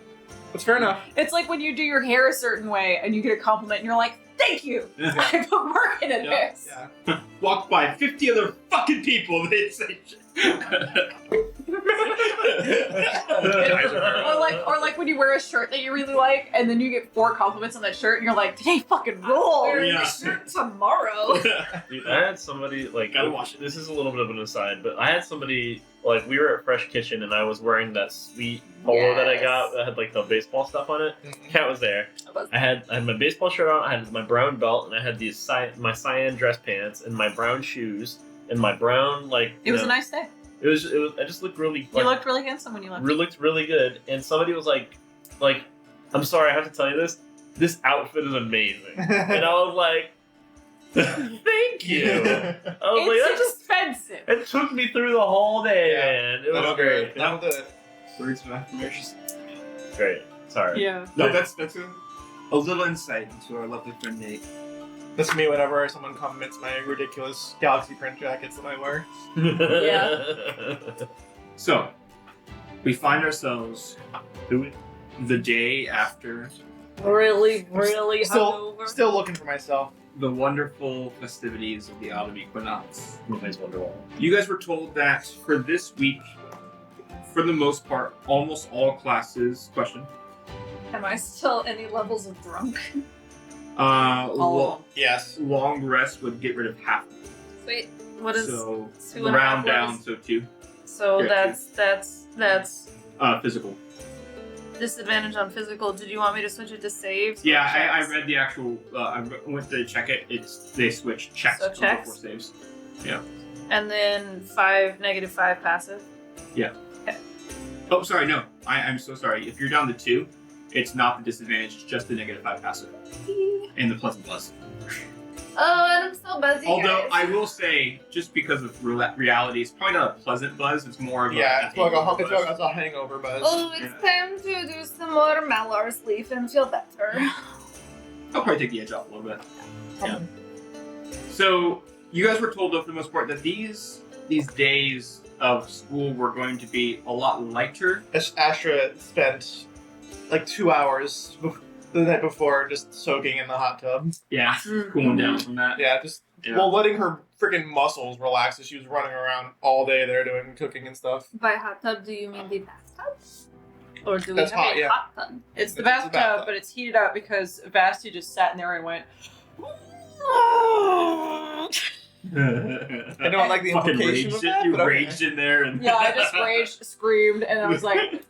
That's fair enough. It's like when you do your hair a certain way and you get a compliment and you're like, "Thank you! I put work into this." Yeah. Walk by 50 other fucking people, they say shit. Or like when you wear a shirt that you really like and then you get 4 compliments on that shirt and you're like, "Today fucking roll!" Wearing Yeah. this shirt tomorrow. Dude, I had somebody like Gotta watch it. This is a little bit of an aside, but I had somebody like we were at Fresh Kitchen and I was wearing that sweet polo that I got that had like the baseball stuff on it. Cat was there. I had my baseball shirt on. I had my brown belt and I had these my cyan dress pants and my brown shoes and my brown like. It was a nice day. It was. I just looked really. You looked really handsome when you left. Looked really good, and somebody was like, I'm sorry, I have to tell you this. This outfit is amazing, and I was like, thank you. I was like, It's expensive. it took me through the whole day, man. It was great. That'll do it. Words of affirmation. Great. Sorry. Yeah. No, that's a little insight into our lovely friend Nate. That's me whenever someone compliments my ridiculous galaxy print jackets that I wear. Yeah. So, we find ourselves Do we? the day after Really Still looking for myself. the wonderful festivities of the Autumn Equinox. Nice Wonderwall. You guys were told that for this week, for the most part, almost all classes. Question. Am I still any levels of drunk? Yes. Long rest would get rid of half. Sweet. What is So 2.5 round down, levels? so 2. So Yeah, that's Physical. disadvantage on physical. Did you want me to switch it to saves? Yeah, or I checks? read the actual. I went to check it. They switched checks So over checks? 4 saves. And then -5 passive. Oh, sorry, no. I'm so sorry. If you're down to 2, it's not the disadvantage. It's just the -5 passive and the pleasant plus. Oh, and I'm so busy. Although guys. I will say, just because of reality, it's probably not a pleasant buzz. It's more of It's a like buzz. it's a hangover buzz. Oh, it's time to do some more Malar's Leaf and feel better. I'll probably take the edge off a little bit. Yeah. So you guys were told, though, for the most part, that these days of school were going to be a lot lighter. Astra spent like 2 hours the night before just soaking in the hot tub. Yeah, cooling down from that. Yeah, Yeah. well, letting her freaking muscles relax as she was running around all day there doing cooking and stuff. By hot tub, do you mean the bathtub? Or do we That's have hot, a yeah. hot tub? It's the It's the bathtub, bathtub. but it's heated up because Vasti just sat in there and went. I don't like the Fucking implication raged of that, You but okay. raged in there and Yeah, I just raged, screamed, and I was like,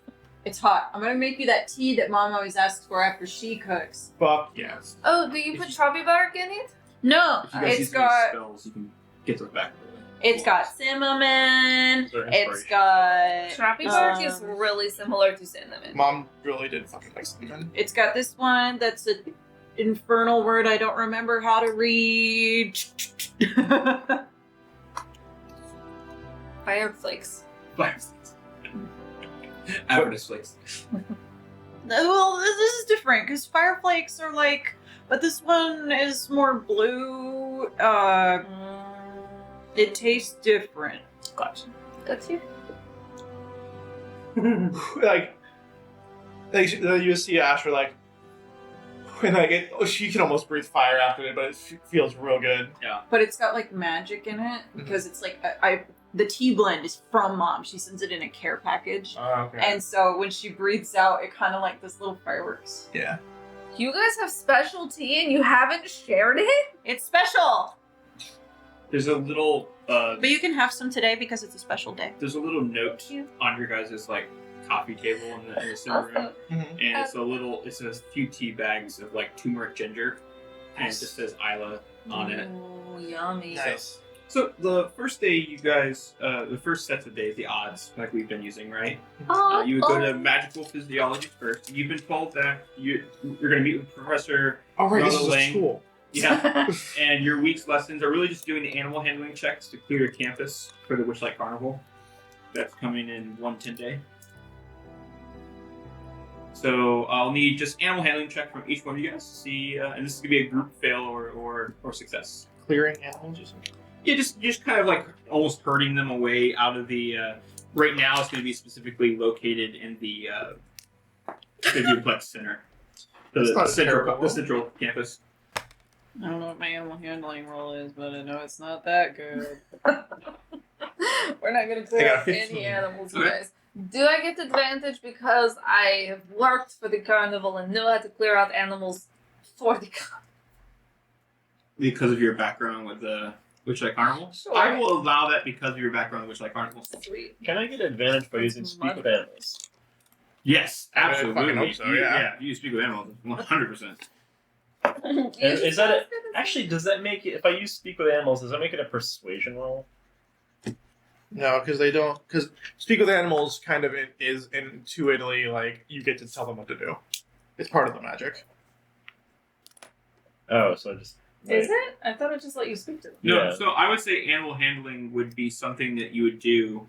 It's hot. I'm gonna make you that tea that Mom always asks for after she cooks. Fuck yes. Oh, do you put trolley bark in it? No, If you guys it's use any got spells, you can get those back. it's got cinnamon. Is there It's inspiration? got Trolley bark is really similar to cinnamon. Mom really did fucking like cinnamon. It's got this one that's an infernal word I don't remember how to read. Fire flakes. Avernus flakes. Well, this is different because fire flakes are like, but this one is more blue. It tastes different. Gotcha. That's you. like you see Asher like, when like she can almost breathe fire after it, but it feels real good. But it's got like magic in it because it's like the tea blend is from Mom. She sends it in a care package, Okay. and so when she breathes out, it kind of like this little fireworks. Yeah. You guys have special tea and you haven't shared it? It's special, There's a little but you can have some today because it's a special day. there's a little note on your guys' like coffee table in the center room. Also, And it's a few tea bags of like turmeric ginger, and it just says Isla on it. ooh, yummy. Nice. So the first day, you guys, the first sets of days, the odds like we've been using, right? Oh, You would go to magical physiology first. You've been told that you're going to meet with Professor. All right, this is Rolling. a school. Yeah, and your week's lessons are really just doing the animal handling checks to clear your campus for the Witchlight Carnival. That's coming in 110 day. So I'll need just animal handling check from each one of you guys to see, and this is gonna be a group fail or success. Clearing animals or something. Yeah, just kind of like almost herding them away out of the. Right now, it's going to be specifically located in the Biblioplex Center, That's not the terrible. central campus. I don't know what my animal handling roll is, but I know it's not that good. We're not gonna I clear got out 15. any animals, you Okay. guys. Do I get advantage because I have worked for the carnival and know how to clear out animals for the carnival? Because of your background with the Witchlight Carnival? Sure. I will allow that because of your background with Witchlight Carnival. Sweet. Can I get advantage by using Speak with Animals? Yes, I absolutely. fucking hope so, yeah. You speak with animals, 100%. Is that actually, does that make it, if I use Speak with Animals, does that make it a persuasion roll? No, because they don't. Because speak with animals kind of is intuitively like you get to tell them what to do. It's part of the magic. Oh, so just. Is it? I thought it just let you speak to them. No, Yeah. so I would say animal handling would be something that you would do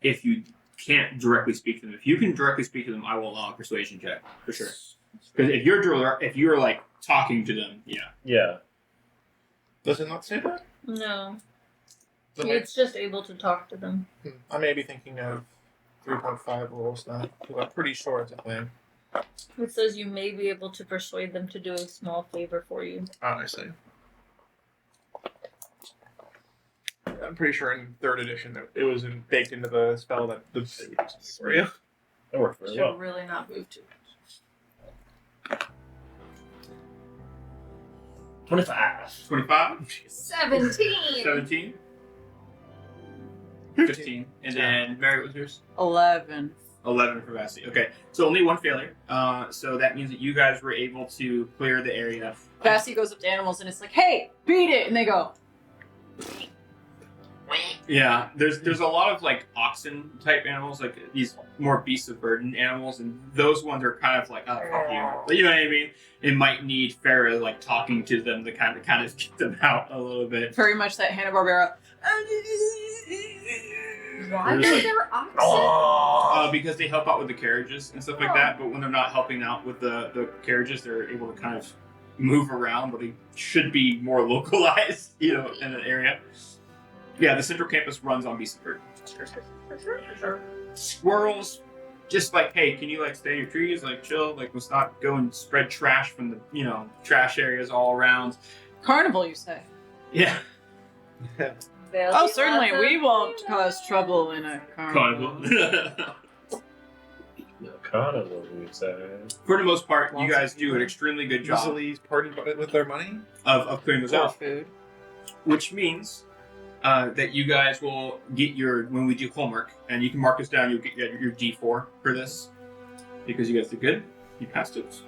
if you can't directly speak to them. If you can directly speak to them, I will allow a persuasion check for sure. Because if you're like talking to them, yeah. Yeah. Does it not say that? No. Does it It's just able to talk to them. I may be thinking of 3.5 rules now. 'Cause I'm pretty sure it's a thing. It says you may be able to persuade them to do a small favor for you. Oh, I see. I'm pretty sure in 3rd edition that it was baked into the spell that they would do something for you. That worked very Should well. really not move too much. 25. 25, 17! 17, 15, and then Mary, what was yours? 11. 11 for Vassie. Okay, so only one failure. So that means that you guys were able to clear the area. Vassie goes up to animals and it's like, hey, beat it! And they go, Yeah, there's a lot of like oxen type animals, like these more beasts of burden animals, and those ones are kind of like, oh fuck you. You know what I mean? It might need Farah like talking to them to kind of get them out a little bit. very much that Hanna-Barbera. Why There's are like- there oxen? Because they help out with the carriages and stuff like that, but when they're not helping out with the carriages, they're able to kind of move around, but they should be more localized, you know, in an area. Yeah, the central campus runs on beasts of burden. Squirrels, just like, hey, can you like stay in your trees, like chill, like let's not go and spread trash from the, you know, trash areas all around. Carnival, you say? Yeah. Oh, certainly, we won't cause trouble in a carnival. Carnival. Carnival, we say. For the most part, you Lots guys of do an people. extremely good job Easily party with their money. of clearing those Or out, food. which means that you guys will get your, when we do homework, and you can mark this down, you'll get your D4 for this. Because you guys did good, you passed it.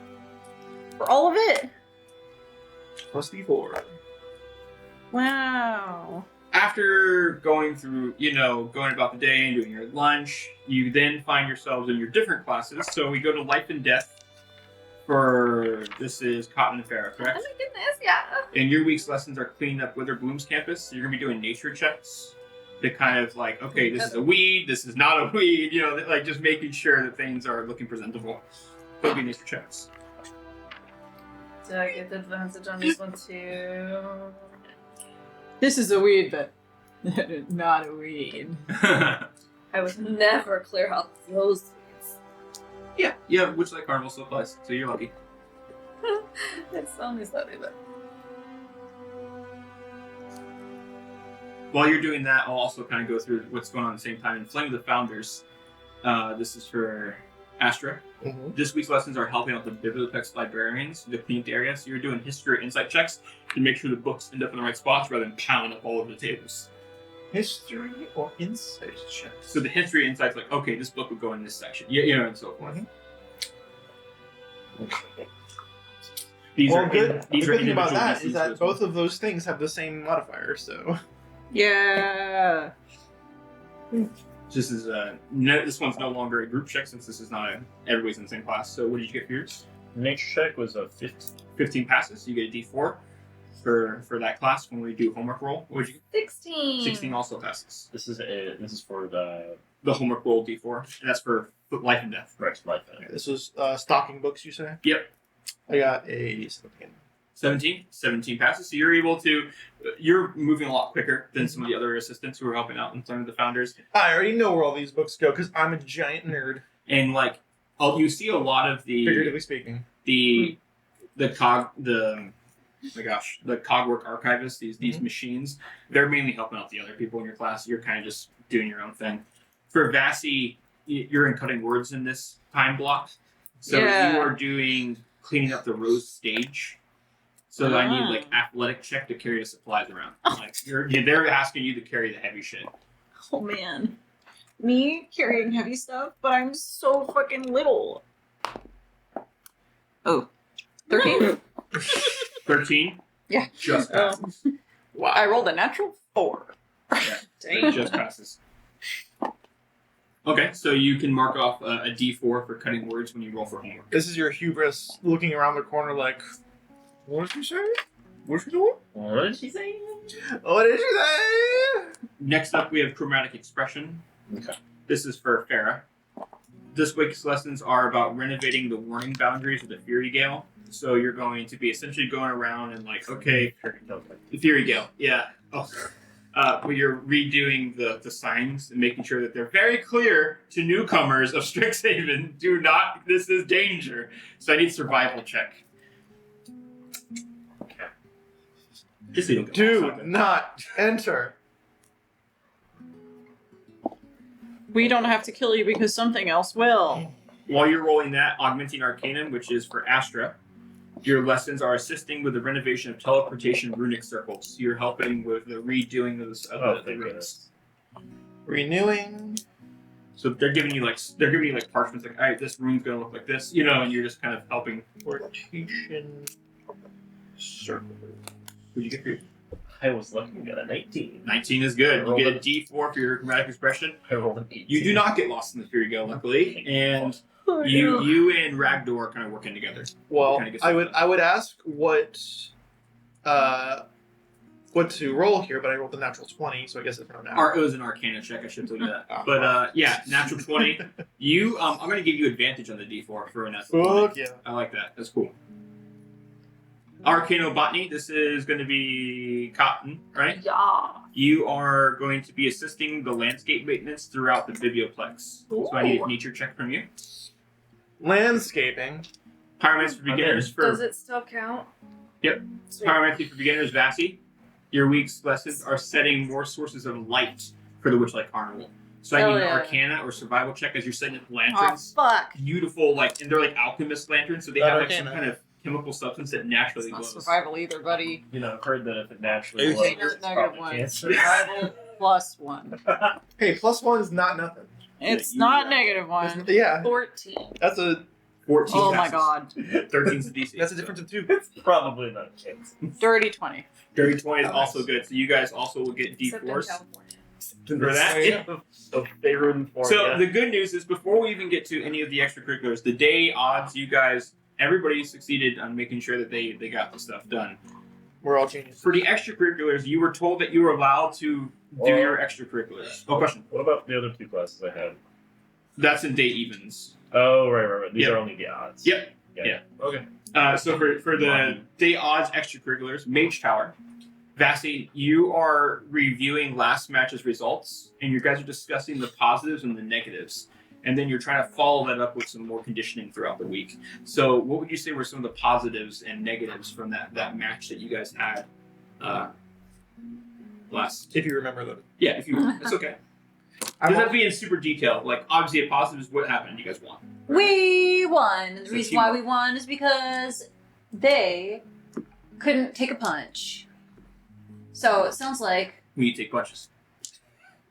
For all of it. Plus D4. Wow. After going through, going about the day and doing your lunch, you then find yourselves in your different classes. So we go to Life and Death this is Cotton and Farah, Oh correct? my goodness, yeah. And your week's lessons are cleaning up Wither Bloom's campus. So you're going to be doing nature checks to kind of like, okay, this is a weed, this is not a weed, like just making sure that things are looking presentable. Go do nature checks. Do I get the advantage on this one too? This is a weed, but not a weed. I would never clear out those weeds. Yeah, which like Carnival still applies, so you're lucky. It's only slightly, but While you're doing that, I'll also kind of go through what's going on at the same time. In Flame of the Founders, this is for Astra. Mm-hmm. This week's lessons are helping out the Biblioplex librarians to clean up the area. So you're doing history insight checks to make sure the books end up in the right spots rather than piling up all over the tables. History or insight checks? So the history insight's like, okay, this book would go in this section, and so forth. These Well, are good. these The are good thing about individual that DCs is that as well. both of those things have the same modifier, so... Yeah. This is this one's no longer a group check since this is not everybody's in the same class. So what did you get for yours? Nature check was a 15. 15 passes. You get a D4 for that class when we do homework roll. What did you get? 16. 16 also passes. This is for the The homework roll D4. And that's for Life and Death. Rex life. This was stocking books, you say? Yep. I got a 17. 17 passes. So you're moving a lot quicker than some of the other assistants who are helping out in some of the founders. I already know where all these books go because I'm a giant nerd, And you see a lot of figuratively speaking. the cogwork archivists, these machines, they're mainly helping out the other people in your class. You're kind of just doing your own thing. For Vassie, you're in cutting words in this time block. So Yeah. you are doing cleaning up the Rose stage. So I need athletic check to carry the supplies around. They're asking you to carry the heavy shit. Oh man. Me carrying heavy stuff, but I'm so fucking little. Oh. 13? 13? Yeah. Just passes. Wow. I rolled a natural 4. Yeah. Dang. Just passes. Okay, so you can mark off a D4 for cutting words when you roll for homework. This is your hubris looking around the corner like, what did you say? What's she doing? What did she say? What did you say? Next up, we have chromatic expression. Okay. This is for Farah. This week's lessons are about renovating the warning boundaries of the Fury Gale. So you're going to be essentially going around and okay, the Fury Gale, yeah. Oh. But you're redoing the signs and making sure that they're very clear to newcomers of Strixhaven. This is danger. So I need survival check. Just so you don't get Do lost out there. not enter. We don't have to kill you because something else will. While you're rolling that, Augmenting Arcanum, which is for Astra, your lessons are assisting with the renovation of teleportation runic circles. You're helping with the redoing of the runes. Renewing. So they're giving you parchments all right, this rune's gonna look like this, and you're just kind of helping. Portation. Circle. What'd you get for you? I was looking at a 19. 19 is good. You get a D4 for your chromatic expression. I rolled an 18. You do not get lost in the Fury Gale, luckily, and you and Ragdor are kind of working together. Well, Kinda gets I would ask what to roll here, but I rolled a natural 20, so I guess it's not now. It was an Arcana check. I should tell you that. Oh. But yeah, natural 20. I'm going to give you advantage on the D4 for a natural 20. Fuck yeah. I like that. That's cool. Arcanobotany. This is going to be Cotton, right? Yeah. You are going to be assisting the landscape maintenance throughout the Biblioplex. So I need a nature check from you. Landscaping. Pyromancy for beginners. Does it still count? Yep. Sweet. Pyromancy for beginners, Vassie. Your week's lessons are setting more sources of light for the Witchlight Carnival. So I Hell need an yeah. Arcana or survival check as you're setting up Oh, lanterns. fuck. Beautiful, and they're alchemist lanterns, so they Not have some Arcana. kind of chemical substance that naturally It's not glows. survival either, buddy. I've heard that if it naturally Okay, glows, it's negative probably 1. cancer. Survival +1. Hey, +1 is not nothing. It's You- not -1. Yeah, 14. that's a 14 Oh my passes. god. 13's the DC. that's a difference of 2. It's probably not a chance. Dirty 20. Dirty 20 is also good. So you guys also will get Except in D4s California. for that. Of Faerun form. So the good news is, before we even get to any of the extracurriculars, the day odds, you guys, everybody succeeded on making sure that they got the stuff done. We're all geniuses. For the extracurriculars, you were told that you were allowed to do your extracurriculars. Oh, question. What about the other 2 classes I had? That's in day evens. Oh, right. These Yep. are only the odds. Yep. Yeah. Yeah. Okay. So for the day odds extracurriculars, Mage Tower, Vassie, you are reviewing last match's results, and you guys are discussing the positives and the negatives. And then you're trying to follow that up with some more conditioning throughout the week. So what would you say were some of the positives and negatives from that match that you guys had last? If you remember them. Yeah, if you, it's okay. Doesn't have to be in super detail. Like, obviously, a positive is what happened. You guys won. We won. The So reason teamwork. why we won is because they couldn't take a punch. So it sounds like When you take punches.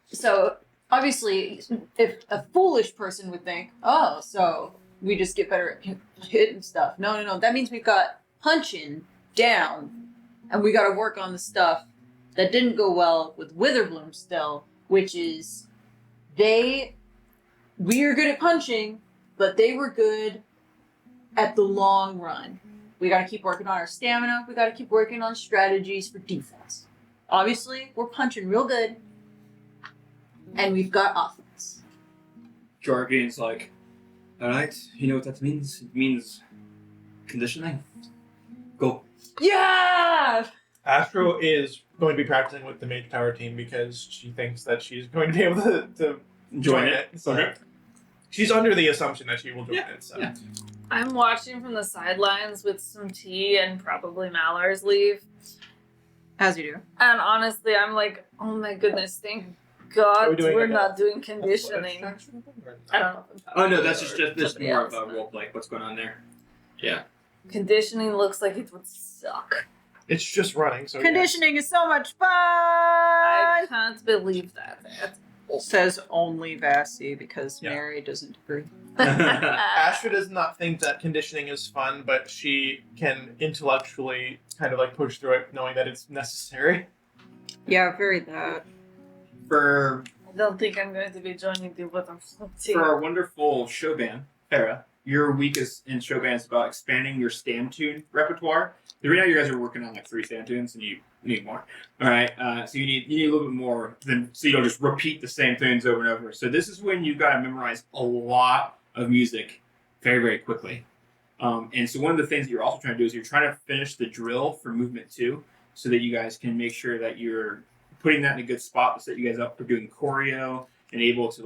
so obviously if a foolish person would think, oh, so we just get better at hitting stuff. No. That means we've got punching down and we gotta work on the stuff that didn't go well with Witherbloom still, which is we are good at punching, but they were good at the long run. We got to keep working on our stamina. We got to keep working on strategies for defense. Obviously, we're punching real good, and we've got offense. Jargon's like, alright, you know what that means? It means conditioning. Go. Yeah! Astro is going to be practicing with the Mage Tower team because she thinks that she's going to be able to join it. So Okay. she's under the assumption that she will join it. So. Yeah. I'm watching from the sidelines with some tea and probably Malar's leave. As you do. And honestly, I'm like, oh my goodness, thank Are God we doing we're like not doing conditioning. I don't know. If I'm Oh no, talking that's to just you or this somebody more else, of a but role play. What's going on there? Yeah. Conditioning looks like it would suck. It's just running. So Conditioning is so much fun! I can't believe that. Says only Vassie because Yeah. Mary doesn't agree. Astro does not think that conditioning is fun, but she can intellectually kind of like push through it, knowing that it's necessary. Yeah, very that. For I don't think I'm going to be joining the Witherbloom team. for our wonderful show band, Farah, your week is in show band is about expanding your stand tune repertoire. Right now, you guys are working on like 3 stand tunes, and you need more. All right, so you need a little bit more than so you don't just repeat the same tunes over and over. So this is when you've got to memorize a lot of music very, very quickly. And so one of the things that you're also trying to do is you're trying to finish the drill for movement 2, so that you guys can make sure that you're putting that in a good spot to set you guys up for doing choreo and able to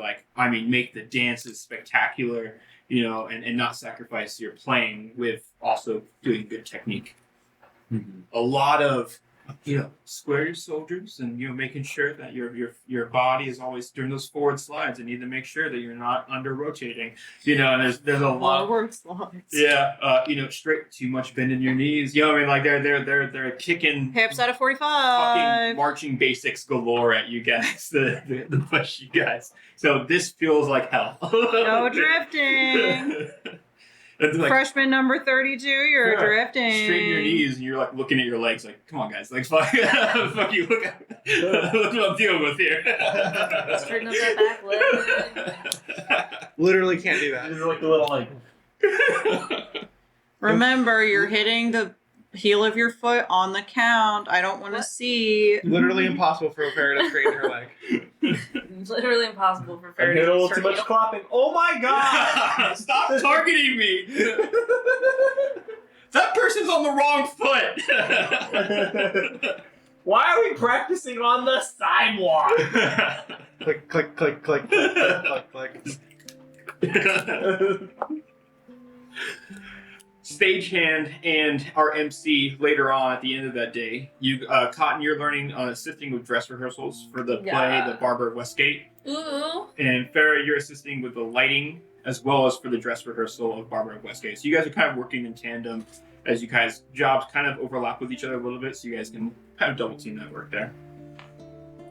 make the dances spectacular, and not sacrifice your playing with also doing good technique. Mm-hmm. A lot of square your soldiers and making sure that your body is always during those forward slides. You need to make sure that you're not under rotating. And there's a lot. Forward slides. Yeah, straight too much bend in your knees. They're kicking Hips out of 45. fucking marching basics galore at you guys. The push you guys. So this feels like hell. No drifting. It's like, Freshman number 32, you're Yeah. drifting. straighten your knees and you're like looking at your legs like, come on guys, like fuck you, look what I'm dealing with here. Straighten up that back leg. Literally can't do that. These are like the little Remember, you're hitting the heel of your foot on the count. I don't want to What? see. Literally impossible for a fairy to straighten her leg. Literally impossible for I fairy did a little to too much clapping. Oh my god! Stop targeting me. That person's on the wrong foot. Why are we practicing on the sidewalk? Click, click, click, click, click, click, click. Stagehand and our MC later on at the end of that day, Cotton, you're learning assisting with dress rehearsals for the play, Yeah. The Barber of Westgate. Ooh. And Farah, you're assisting with the lighting as well as for the dress rehearsal of Barber of Westgate. So you guys are kind of working in tandem as you guys' jobs kind of overlap with each other a little bit, so you guys can kind of double team that work there.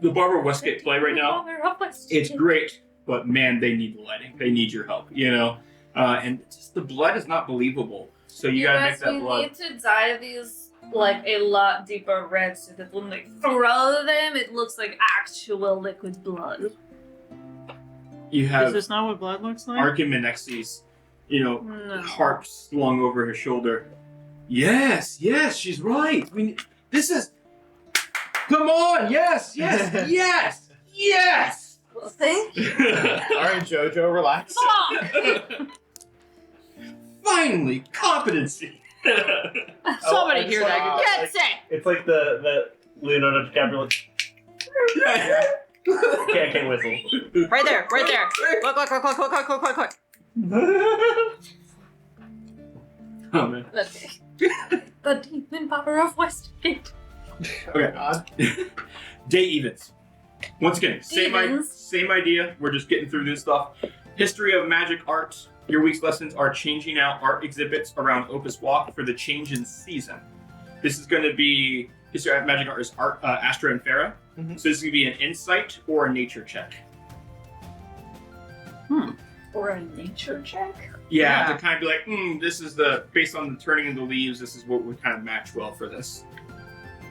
The Barber of Westgate play right now, it's great. but man, they need the lighting. They need your help, you know? And just the blood is not believable. So you gotta make that blood. We need to dye these like a lot deeper red so that when they throw them, it looks like actual liquid blood. You Is have this not what blood looks like? Archimenexi's, you know, No. harp slung over his shoulder. Yes, she's right. This is. Come on, yes, yes. Well, thank you. All right, Jojo, relax. Finally, competency. Somebody I hear just that. like- Get sick. It's like the Leonardo DiCaprio. Can't whistle. Right there. Look. Oh man. Okay. The demon popper of Westgate. Okay. Day evens. Once again, same Evens. idea. We're just getting through this stuff. History of magic art. Your week's lessons are changing out art exhibits around Opus Walk for the change in season. This is going to be history of magic art is art Astra and Farah. Mhm. So this is going to be an insight or a nature check. Or a nature check? Yeah, Yeah. to kind of be like, this is based on the turning of the leaves. This is what would kind of match well for this.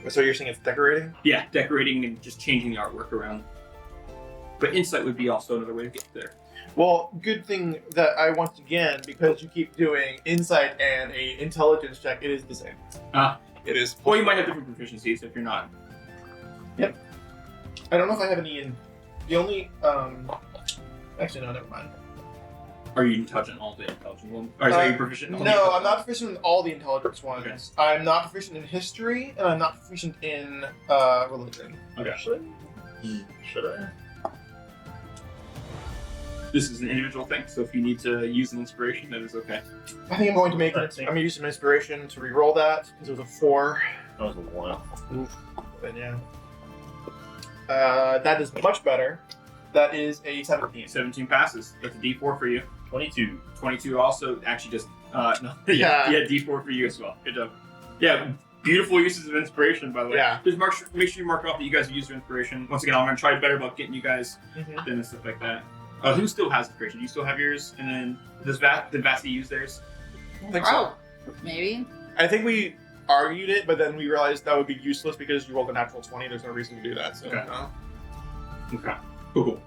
So you're saying it's decorating? Yeah, decorating and just changing the artwork around. But insight would be also another way to get there. Well, good thing that I once again, because you keep doing insight and a intelligence check, it is the same. It is. Or you might have different proficiencies if you're not. I don't know if I have any in. The only actually no, never mind. Are you intelligent in all the intelligent ones? Or are you proficient in all the No, I'm intelligent not proficient in all the intelligence ones. Okay. I'm not proficient in history, and I'm not proficient in religion. Okay. Should I? This is an individual thing, so if you need to use an inspiration, that is okay. I think I'm going to make I it. think- I'm going to use some inspiration to re-roll that because it was a 4. That was a 1. Then yeah. That is much better. That is a 17. 17 passes. That's a D4 for you. 22. 22 also actually just no. Yeah. yeah, D4 for you as well. Good job. Yeah, beautiful uses of inspiration, by the way. Yeah. Just make sure you mark off that you guys use your inspiration. Once again, I'm gonna try better about getting you guys Mhm. and stuff like that. Who still has inspiration? You still have yours, and then did Vasi use theirs? I think so. Maybe. I think we argued it, but then we realized that would be useless because you rolled a natural 20. There's no reason to do that. So. Okay. Okay. Cool.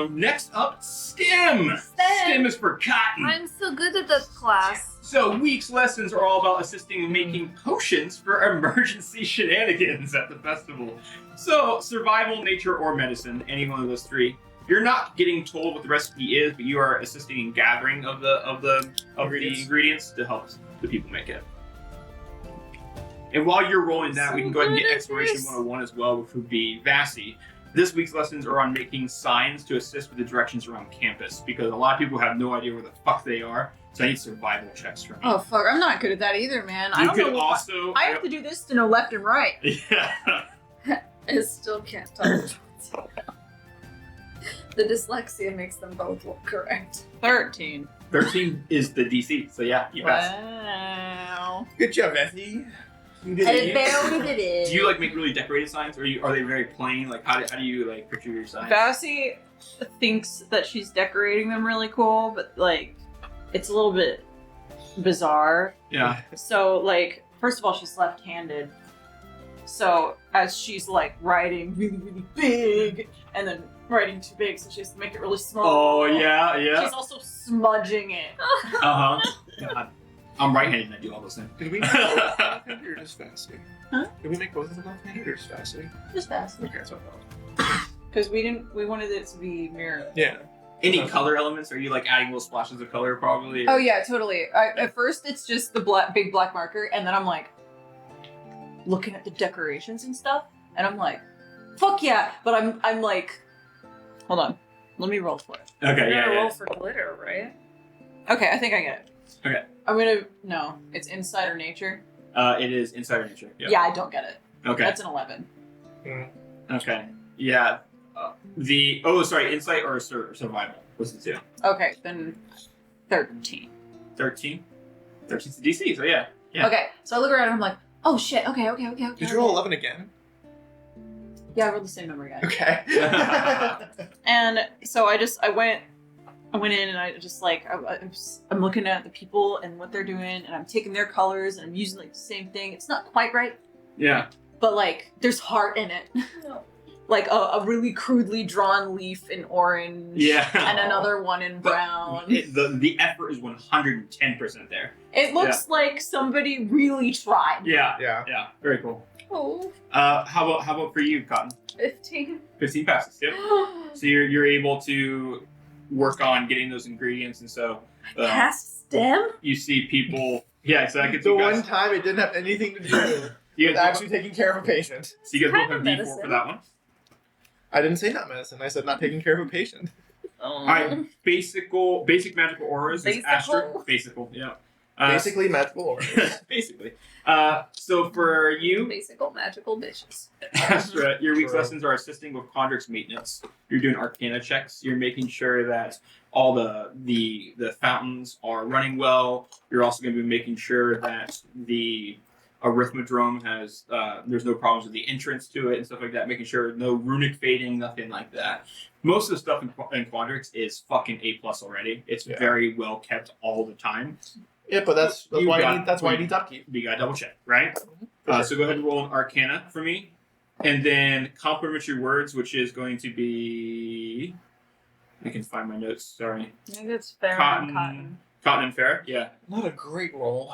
Next up, STEM. STEM is for cotton. I'm so good at this class. So, week's lessons are all about assisting in making potions for emergency shenanigans at the festival. So, survival, nature, or medicine, any one of those three. You're not getting told what the recipe is, but you are assisting in gathering of the ingredients to help the people make it. And while you're rolling that, we can go ahead and get Exploration 101 as well, which would be Vasi. This week's lessons are on making signs to assist with the directions around campus, because a lot of people have no idea where the fuck they are, so I need survival checks from you. Oh fuck, I'm not good at that either, man. I You don't could know. also... I have to do this to know left and right. Yeah. I still can't tell. The dyslexia makes them both look correct. 13. 13 is the DC, so yeah, you pass. Wow. Good job, Effie. You did I it. barely did it. Do you like make really decorated signs, or are they very plain? Like how do you like picture your signs? Vasi thinks that she's decorating them really cool, but like it's a little bit bizarre. Yeah. So like, first of all, she's left-handed. So as she's like writing really, really big, and then writing too big, so she has to make it really small. Oh yeah. She's also smudging it. Uh huh. God, I'm right-handed and I do all those things. Did we make both left-handed or just Vasi? Huh? Did we make both of them left-handed or just Vasi? Just fast. Okay, that's what I thought. Because we wanted it to be mirrored. Yeah. Any color elements? Are you like adding little splashes of color, probably? Oh yeah, totally. At first, it's just the big black marker, and then I'm like looking at the decorations and stuff, and I'm like, "Fuck yeah!" But I'm like, hold on, let me roll for it. Okay. You're Yeah. gonna Yeah. roll for glitter, right? Okay, I think I get it. Okay. No, it's Insider Nature. It is Insider Nature. Yep. Yeah, I don't get it. Okay. That's an 11. Okay. Yeah. Insight or survival was the two. Okay, then 13. 13. 13's the DC. So yeah. Yeah. Okay, so I look around and I'm like, oh shit. Okay. Did you roll 11 again? Yeah, I rolled the same number, guys. Okay. And so I went in and I just like I'm looking at the people and what they're doing, and I'm taking their colors and I'm using like the same thing. It's not quite right, Yeah. but like there's heart in it. No. Like a really crudely drawn leaf in orange. Yeah. And another one in But brown. the effort is 110% there. It looks like somebody really tried. Yeah. Yeah. Yeah. Very cool. Oh, How about for you, Cotton? 15. 15 passes. Yep. So you're able to work on getting those ingredients, and so Past STEM? you see people. Yeah, exactly. The one time it didn't have anything to do you with guys actually taking care of a patient. so you guys Kind both of have D4 medicine. for that one. I didn't say not medicine. I said not taking care of a patient. All right, basic magical auras is Asterisk. Basical, yeah. Basically, magical auras. Basically. So for you, Basic old magical bitches. Astra, your week's True. lessons are assisting with Condrix maintenance. You're doing Arcana checks. You're making sure that all the fountains are running well. You're also going to be making sure that the Arithmodrome has there's no problems with the entrance to it and stuff like that. Making sure no runic fading, nothing like that. Most of the stuff in Quandrix is fucking A+ already. It's Yeah. very well kept all the time. Yeah, but that's You why got- that's why it needs upkeep. But you gotta double check, right? Sure. So go ahead and roll an Arcana for me, and then complimentary words, which is going to be. I can find my notes. Sorry, I think it's fair Cotton. on cotton. Cotton and Fair. Yeah, Not a great roll.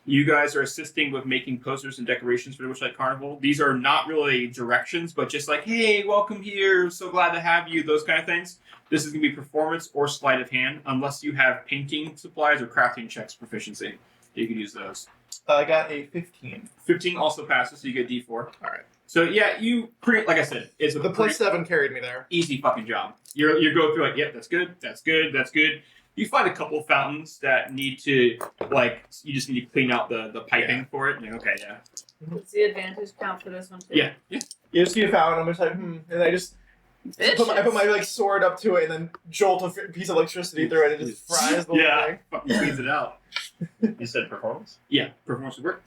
you guys are assisting with making posters and decorations for the Witchlight Carnival. These are not really directions, but just like, hey, welcome here, so glad to have you, those kind of things. This is gonna be performance or sleight of hand, unless you have painting supplies or crafting checks proficiency. You can use those. I got a 15. 15 also passes, so you get D4. All right. So yeah, you pretty like I said, it's a The pretty +7 carried me there. easy fucking job. You go through like, yep, that's good, that's good, that's good. You find a couple of fountains that need to like you just need to clean out the piping for it. And you're, okay, yeah, What's the advantage count for this one too? yeah. You just see a fountain, I'm just like, and I just I put my like sword up to it and then jolt a piece of electricity through it and it just fries the whole Yeah, thing. fucking cleans it out. You said performance? Yeah, performance would work.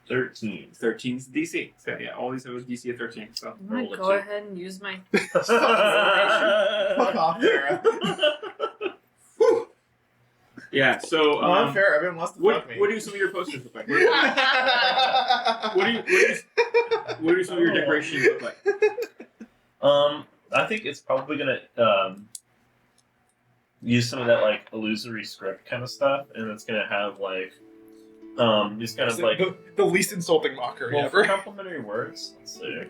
13. 13's DC. So yeah, all these have a DC of 13. So I'm gonna roll a go 2. ahead and use my. Fuck off, Sarah. Yeah. So Unfair, everyone wants to what fuck me. what do some of your posters look like? What do some of your decorations look like? I think it's probably gonna use some of that like illusory script kind of stuff, and it's gonna have like these kind of like the least insulting mockery well, for ever. complimentary words. Let's see.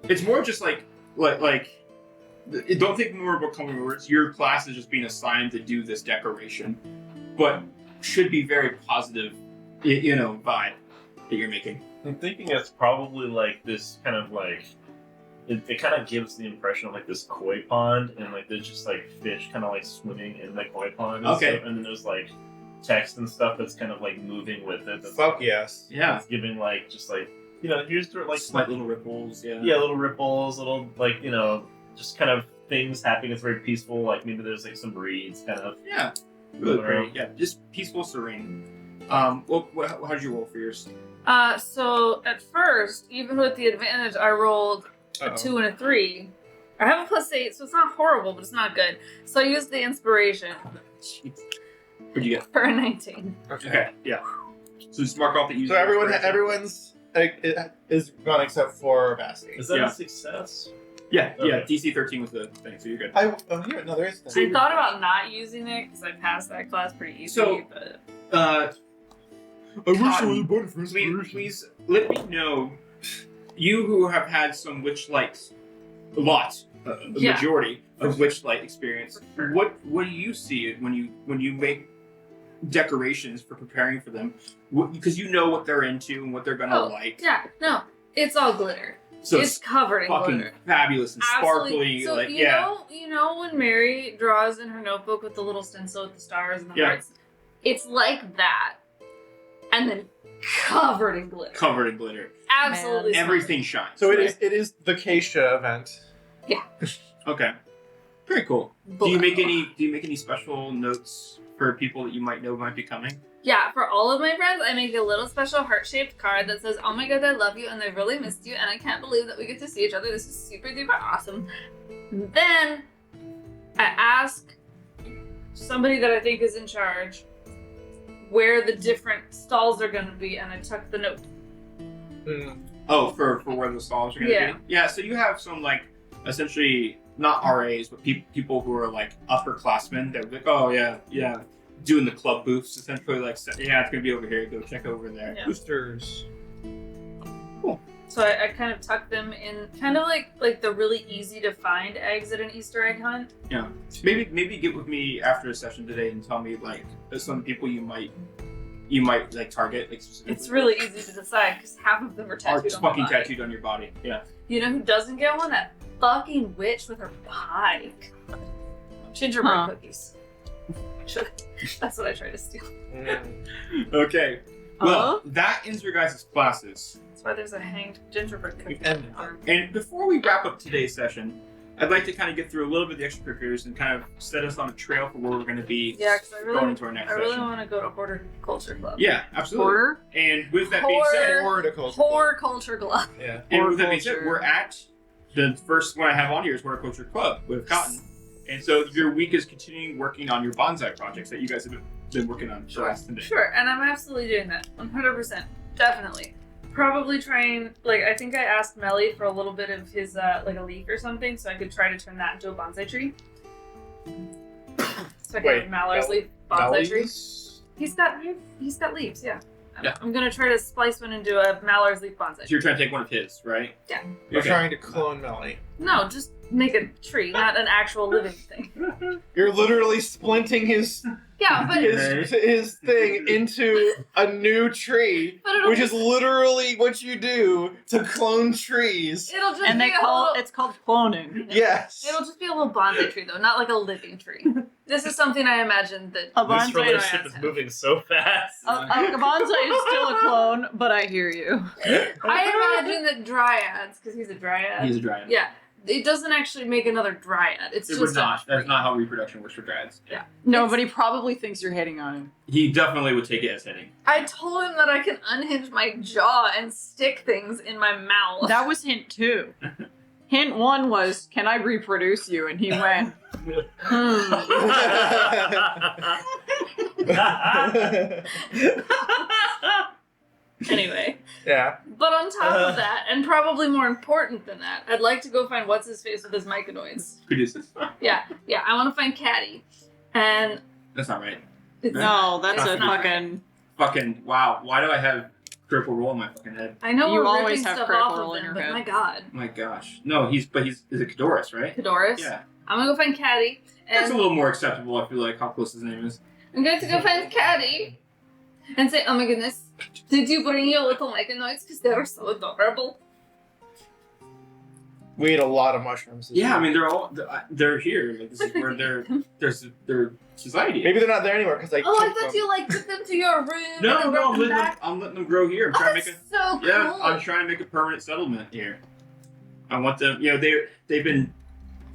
It's more just like don't think more about complimentary words. Your class is just being assigned to do this decoration, but should be very positive, vibe that you're making. I'm thinking it's probably like this kind of like it kind of gives the impression of like this koi pond, and like there's just like fish kind of like swimming in the koi pond. And Okay. stuff, and then there's like text and stuff that's kind of like moving with it. That's Fuck yes. Yeah. it's giving like just like here's the, like Slight little ripples. Yeah. yeah, little ripples, little like just kind of things happening. It's very peaceful. Like maybe there's like some reeds kind of. Yeah. Really Moving pretty. around. Yeah. Just peaceful, serene. How'd you roll for yours? So at first, even with the advantage, I rolled a 2 and a 3. I have a +8, so it's not horrible, but it's not good. So I used the inspiration What'd you get? for a 19. Okay. Yeah. So just mark off that you. So everyone's is gone except for Basti. Is that Yeah. a success? Yeah. Yeah. Okay. DC 13 was the thing, so you're good. There is. I thought about not using it because I passed that class pretty easy. So- but I wish Cotton, I was a button for Please let me know. You who have had some witchlight, a lot, Yeah. majority of witchlight experience. For sure. What do you see when you make decorations for preparing for them? Because you know what they're into and what they're gonna Oh, like. yeah, no, it's all glitter. So it's covered in fucking glitter. fabulous and Absolutely. sparkly. So like you know when Mary draws in her notebook with the little stencil with the stars and the Yeah. hearts, it's like that, and then covered in glitter. covered in glitter. Absolutely, Man. Everything shines. So it is the Keisha event. Okay. Very cool. Do you make any special notes for people that you might know might be coming? Yeah, for all of my friends, I make a little special heart-shaped card that says, "Oh my god, I love you, and I really missed you, and I can't believe that we get to see each other. This is super duper awesome." And then I ask somebody that I think is in charge where the different stalls are going to be, and I tuck the note. Oh, for where the stalls are going to be? Yeah, so you have some, like, essentially, not RAs, but people who are, like, upperclassmen. They're like, oh, yeah, doing the club booths, essentially, like, yeah, it's going to be over here. Go check over there. Yeah. Boosters. Cool. So I kind of tuck them in, kind of like the really easy to find eggs at an Easter egg hunt. Yeah. Maybe get with me after a session today and tell me, like, some people you might like target, like, specifically. It's really easy to decide because half of them are tattooed just on my fucking body. tattooed on your body. Yeah. You know who doesn't get one? That fucking witch with her pie. Gingerbread cookies. That's what I try to steal. Okay. Well, that ends your guys' classes. That's why there's a hanged gingerbread cookie. And before we wrap up today's session, I'd like to kind of get through a little bit of the extracurriculars and kind of set us on a trail for where we're going to be because going into our next I really session. want to go to Horticulture Club. Yeah, absolutely. Horror? And with that being said, Horticulture Club. Yeah. and with that being said, Horticulture. we're at the first one I have on here is Horticulture Club with Cotton. And so your week is continuing working on your bonsai projects that you guys have been working on for the last 10 days. Sure, and I'm absolutely doing that. 100%. Definitely. Probably trying, like, I think I asked Melly for a little bit of his, like, a leaf or something, so I could try to turn that into a bonsai tree. So I can have Mallard's leaf bonsai tree. He's got leaves, yeah. Yeah. I'm gonna try to splice one into a Mallard's leaf bonsai So tree. you're trying to take one of his, right? Yeah. You're Okay. trying to clone Melly. No, just make a tree, not an actual living thing. You're literally splinting his Yeah, but his thing into a new tree, But it'll which is just- literally what you do to clone trees. it'll just And be it's called cloning. Yes. It'll just be a little bonsai tree, though, not like a living tree. This is something I imagined that A This bonsai relationship is have. moving so fast. A bonsai is still a clone, but I hear you. I imagine that dryads, because he's a dryad. He's a dryad. Yeah, it doesn't actually make another dryad. It's It just would not. a That's tree. not how reproduction works for dryads. No, but he probably thinks you're hitting on him. He definitely would take it as hitting. I told him that I can unhinge my jaw and stick things in my mouth. That was hint 2. Hint 1 was, can I reproduce you? And he went, Anyway, Yeah. but on top of that, and probably more important than that, I'd like to go find what's his face with his myconoids. Produces. Yeah, I want to find Caddy, and That's not right. it's no, that's It's a not fucking... Fucking wow. Why do I have critical roll in my fucking head? I know You we're always ripping have stuff critical off roll of in them, your but head. my god, My gosh. No, is it Kadoris, right? Kadoris. Yeah. I'm gonna go find Caddy, That's a and little more acceptable, I feel like, how close his name is. I'm going to go find Caddy, and say, "Oh my goodness, did you bring your little myconoids? Because they were so adorable." We ate a lot of mushrooms. this Yeah, I week. mean, they're here. Like, this is where their society is. Maybe they're not there anymore because I Oh, I took thought them. you like took them to your room. No, and then brought them back. I'm letting them grow here. I'm Oh, trying to that's make a so cool. Yeah, I'm trying to make a permanent settlement here. I want them, they've been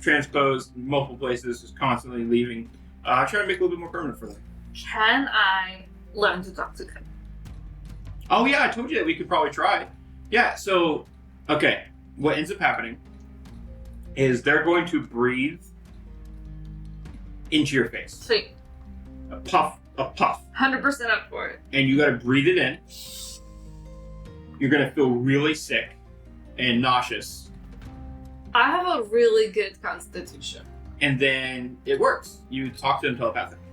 transposed multiple places, just constantly leaving. I'm trying to make it a little bit more permanent for them. Can I learn to talk to them? Oh yeah, I told you that we could probably try. Yeah, so, okay, what ends up happening is they're going to breathe into your face. Sweet. A puff, 100% up for it. and you gotta breathe it in. You're gonna feel really sick and nauseous, I have a really good constitution. and then it works. You talk to them telepathically.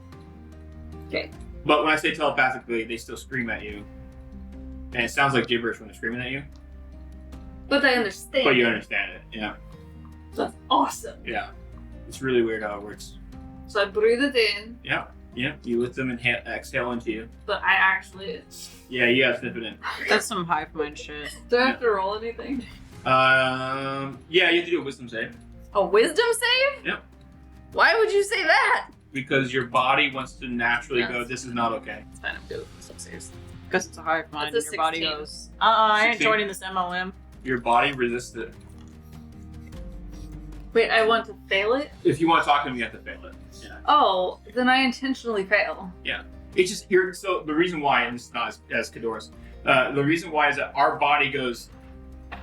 Okay. But when I say telepathically, they still scream at you. And it sounds like gibberish when they're screaming at you. But I understand. But you understand it, yeah. That's awesome. Yeah. It's really weird how it works. So I breathe it in, Yeah. You let them exhale into you. but I actually... Yeah, you gotta sniff it in. That's some hive mind shit. Do I have to roll anything? Yeah, you have to do a wisdom save. A wisdom save? Yep. Why would you say that? Because your body wants to naturally go, Yes. this is not okay. It's fine, I'm good with wisdom saves. Because it's a hive mind That's and a your body 16. goes, I ain't 16. joining this MLM. Your body resists it. Wait, I want to fail it? If you want to talk to them, you have to fail it. Oh, then I intentionally fail. It's just so the reason why, and it's not as Kador's, the reason why is that our body goes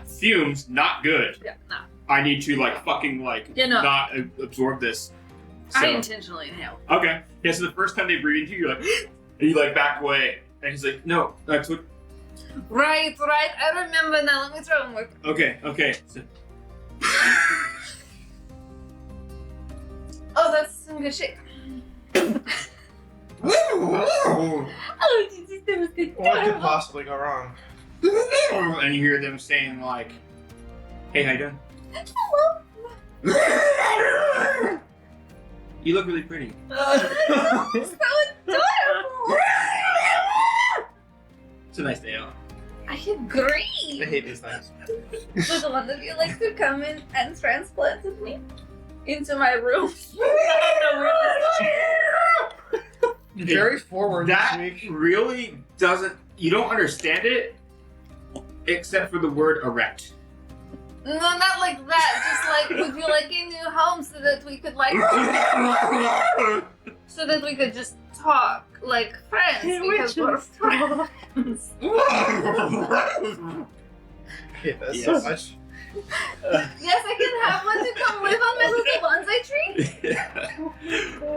fumes, not good. Yeah, no. I need to fucking not absorb this. So, I intentionally inhale. okay. Yeah. So the first time they breathe into you, you're like, and you back away, and he's like, no, that's what. Right. I remember now. Let me try one more. Okay. So, Oh, that's some good shit. Oh, Jesus, that was good. What could possibly go wrong? and you hear them saying "Hey, how you doing? You look really pretty." So adorable. It's a nice day out. I agree. I hate these things. Would one of you like to come in and transplant with me into my room? Very forward That this week. really doesn't. You don't understand it, except for the word erect. No, not like that. Just would you like a new home so that we could just talk like friends because we're friends. I hate this so Yes. much. Yes, I can have one to come live on my little bonsai tree.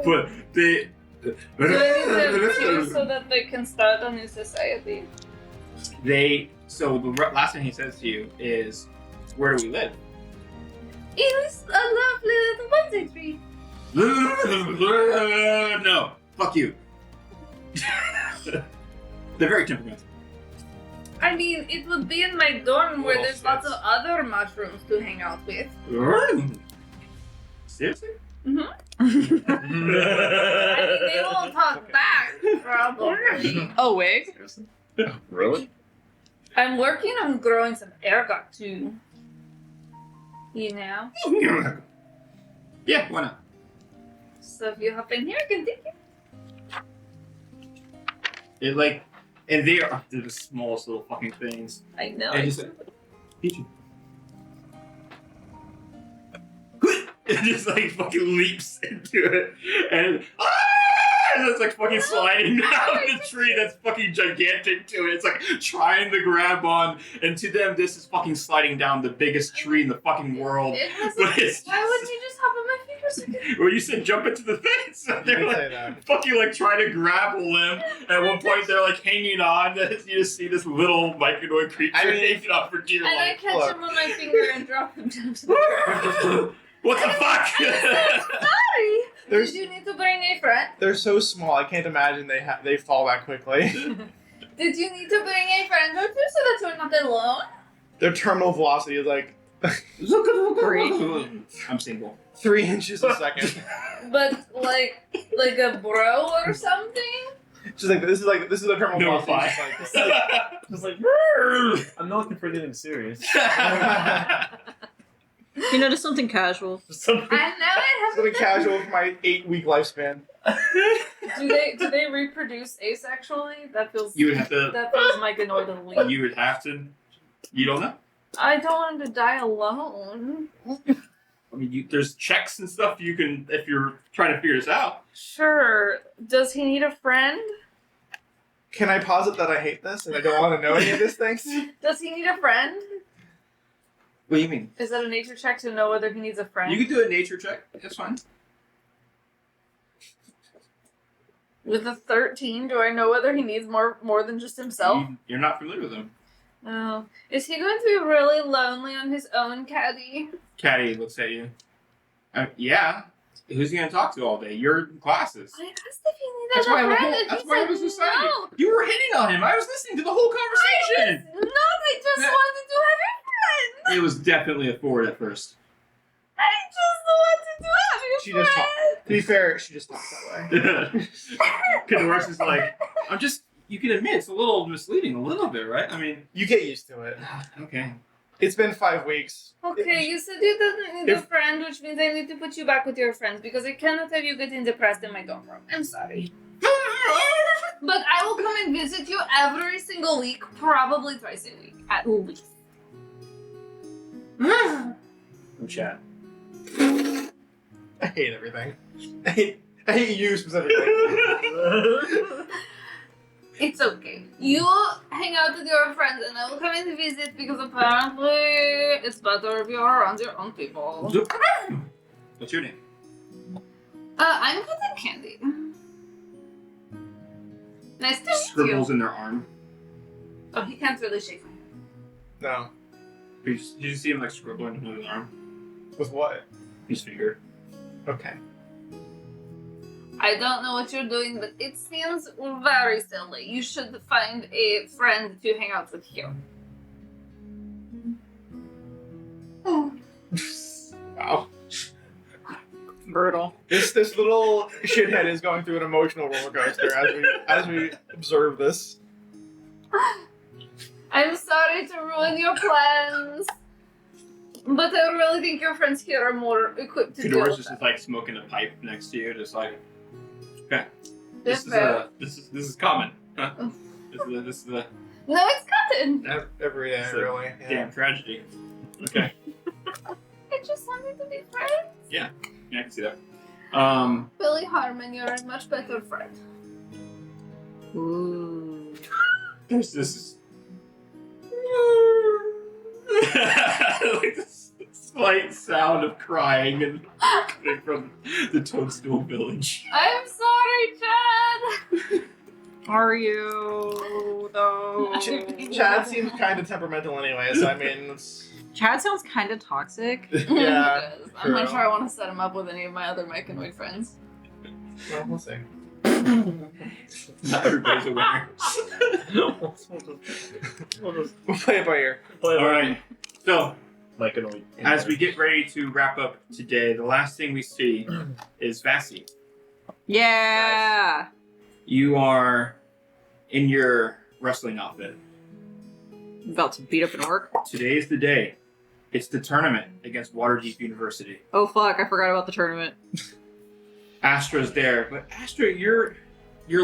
But they. Do I need to choose so that they can start a new society? So the last thing he says to you is, "Where do we live?" It's a lovely little bonsai tree. No, fuck you. They're very temperamental. I mean, it would be in my dorm where Well, there's lots of shit. other mushrooms to hang out with. Seriously? I mean, they won't talk back, probably. Oh, wait. Really? I'm working on growing some ergot too. You know? Yeah, why not? So if you hop in here, I can take it. And they're the smallest little fucking things. I know. And just Peachy. It just fucking leaps into it, and it's fucking sliding down the tree that's fucking gigantic to it. It's trying to grab on, and to them, this is fucking sliding down the biggest tree in the fucking world. It was But it's why wouldn't you just hop on my fingers again? Well, you said jump into the thing, so You they're did say that. fucking trying to grapple them. At one point, they're hanging on. You just see this little micronoid creature hanging on for dear And I life. catch Look. him on my finger and drop him down to the ground. What the fuck? Sorry. There's- Did you need to bring a friend? They're so small. I can't imagine they fall that quickly. Did you need to bring a friend or two so that you're not alone? Their terminal velocity is I'm single. 3 inches a second. But like a bro or something? Just this is the terminal No velocity. reply. Just like, I'm not looking for anything serious. You notice something casual. Something. I know I something haven't. casual for my 8-week lifespan. Do they reproduce asexually? That feels You would have to. myconoidally. You would have to. You don't know. I don't want him to die alone. I mean, there's checks and stuff you can if you're trying to figure this out. Sure. Does he need a friend? Can I posit that I hate this and I don't want to know any of these things? Does he need a friend? What do you mean? Is that a nature check to know whether he needs a friend? You can do a nature check. That's fine. With a 13, do I know whether he needs more than just himself? You're not familiar with him. Oh. Is he going to be really lonely on his own, Caddy? Caddy looks at you. Yeah. Who's he gonna talk to all day? Your classes. I asked if he needed That's why a I was- friend, and that's he why I said was deciding. no. You were hitting on him. I was listening to the whole conversation. I just Yeah. wanted to have a friend. It was definitely a forward at first. I just wanted to have a She friend. just talked. To be fair, she just talks that way. Kadorus is you can admit it's a little misleading, a little bit, right? I mean, You get used to it. okay. It's been 5 weeks. Okay, you said you didn't need a friend, which means I need to put you back with your friends because I cannot have you getting depressed in my dorm room. I'm sorry. But I will come and visit you every single week, probably twice a week, at least. Chat. I hate everything. I I hate you specifically. It's okay. You hang out with your friends and I will come in to visit because apparently it's better if you're around your own people. What's your name? I'm Cotton Candy. Nice to meet Scribbles you. in their arm. Oh, he can't really shake my hand. No. You just see him like scribbling in his arm. With what? His finger. Okay. I don't know what you're doing, but it seems very silly. You should find a friend to hang out with here. Wow. Brutal. This little shithead is going through an emotional roller coaster as we observe this. I'm sorry to ruin your plans, but I really think your friends here are more equipped to deal Fedora's with just that. like smoking a pipe next to you, just like, okay, That's this fair. is common. Huh? This is a No, it's Cotton. Every day, It's a really. Yeah. damn tragedy. Okay, I just wanted to be friends. yeah, I can see that. Billy Harmon, you're a much better friend. Ooh. There's this like this slight sound of crying and coming from the Toadstool Village. I'm sorry, Chad. Are you though? Chad seems kind of temperamental anyway, so I mean, it's, Chad sounds kind of toxic. yeah. He does. I'm not true. sure I want to set him up with any of my other Myconoid friends. Well, we'll see. Not everybody's a winner. We'll play it by ear. All right. So, Myconoid. as we get ready to wrap up today, the last thing we see is Vassie. Yeah. You are in your wrestling outfit. About to beat up an orc. Today is the day. It's the tournament against Waterdeep University. Oh fuck! I forgot about the tournament. Astra's there, but Astra, you're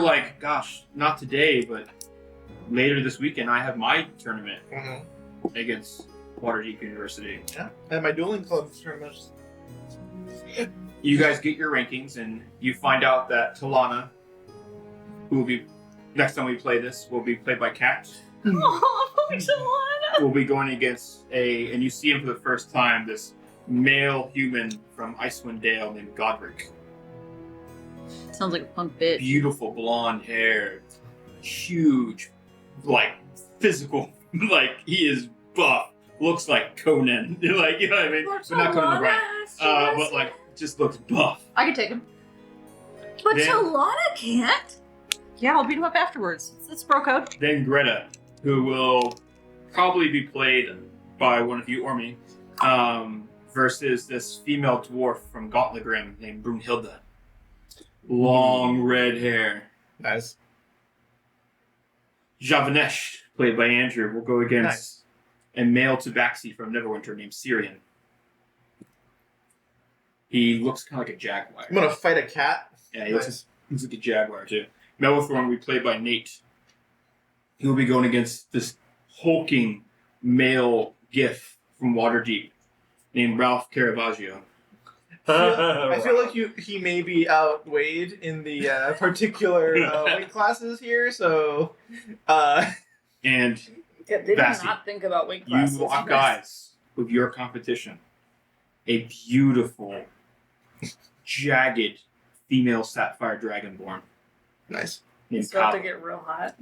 like, gosh, not today, but later this weekend I have my tournament Mm-hmm. against Waterdeep University. Yeah. And my dueling club tournaments. You guys get your rankings, and you find out that Talana, who will be next time we play this, will be played by Kat. Oh, Talana. Will be going against and you see him for the first time, this male human from Icewind Dale named Godric. Sounds like a punk bitch. Beautiful blonde hair, huge, like physical, like he is buff, looks like Conan, like, you know what I mean? But not Conan the Barbarian, but like just looks buff. I can take him. But Then- Talana can't. Yeah, I'll beat him up afterwards. It's bro code. Then Greta, who will probably be played by one of you or me, versus this female dwarf from Gauntlegrim named Brunhilde. Long red hair. Nice. Javanesh, played by Andrew, will go against a male tabaxi from Neverwinter named Syrian. He looks kind of like a jaguar. I'm gonna fight a cat. Yeah, he Nice. looks like a jaguar too. Melithorn will be played by Nate. He will be going against this hulking male gif from Waterdeep named Ralph Caravaggio. I feel like he may be outweighed in the particular weight classes here, so And Yeah, they did Vassie, not think about weight you classes. lock eyes with your competition. A beautiful, jagged female sapphire dragonborn nice. named It's about to Kava. get real hot.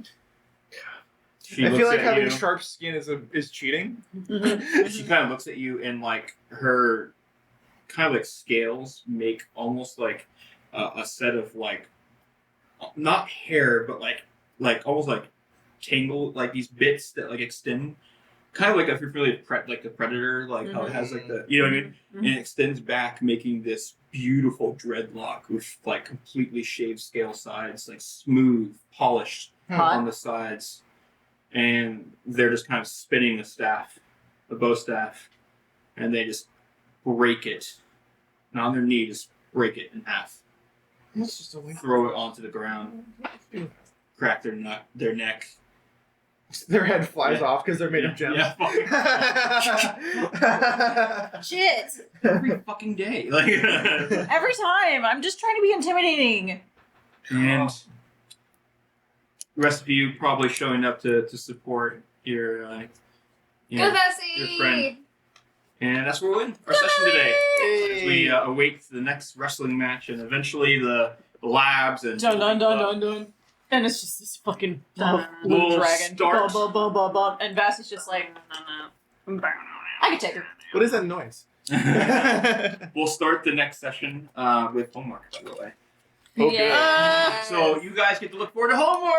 She I looks feel like at having you. sharp skin is cheating. She kind of looks at you, and like her kind of like scales make almost like a set of like not hair, but like almost like tangled, like these bits that like extend, kind of like if you're familiar with like the Predator, like how it has like the, you know what I mean, and it extends back, making this beautiful dreadlock with like completely shaved scale sides, like smooth, polished on the sides. And they're just kind of spinning the staff, the bow staff, and they just break it. And on their knee, just break it in half. That's just a weird. Throw it onto the ground. Crack their neck. Their head flies off because they're made of gems. Yeah, Shit! every fucking day. Like, Every time. I'm just trying to be intimidating. and the rest of you probably showing up to support your, Good Bessie! your friend. And that's where we'll end our session today. As we await the next wrestling match and eventually the labs and Dun dun dun dun dun. And it's just this fucking blue We'll dragon. start- And Vass is just like, I can take her. What is that noise? We'll start the next session with homework, by the way. Okay. Yeah. So you guys get to look forward to homework!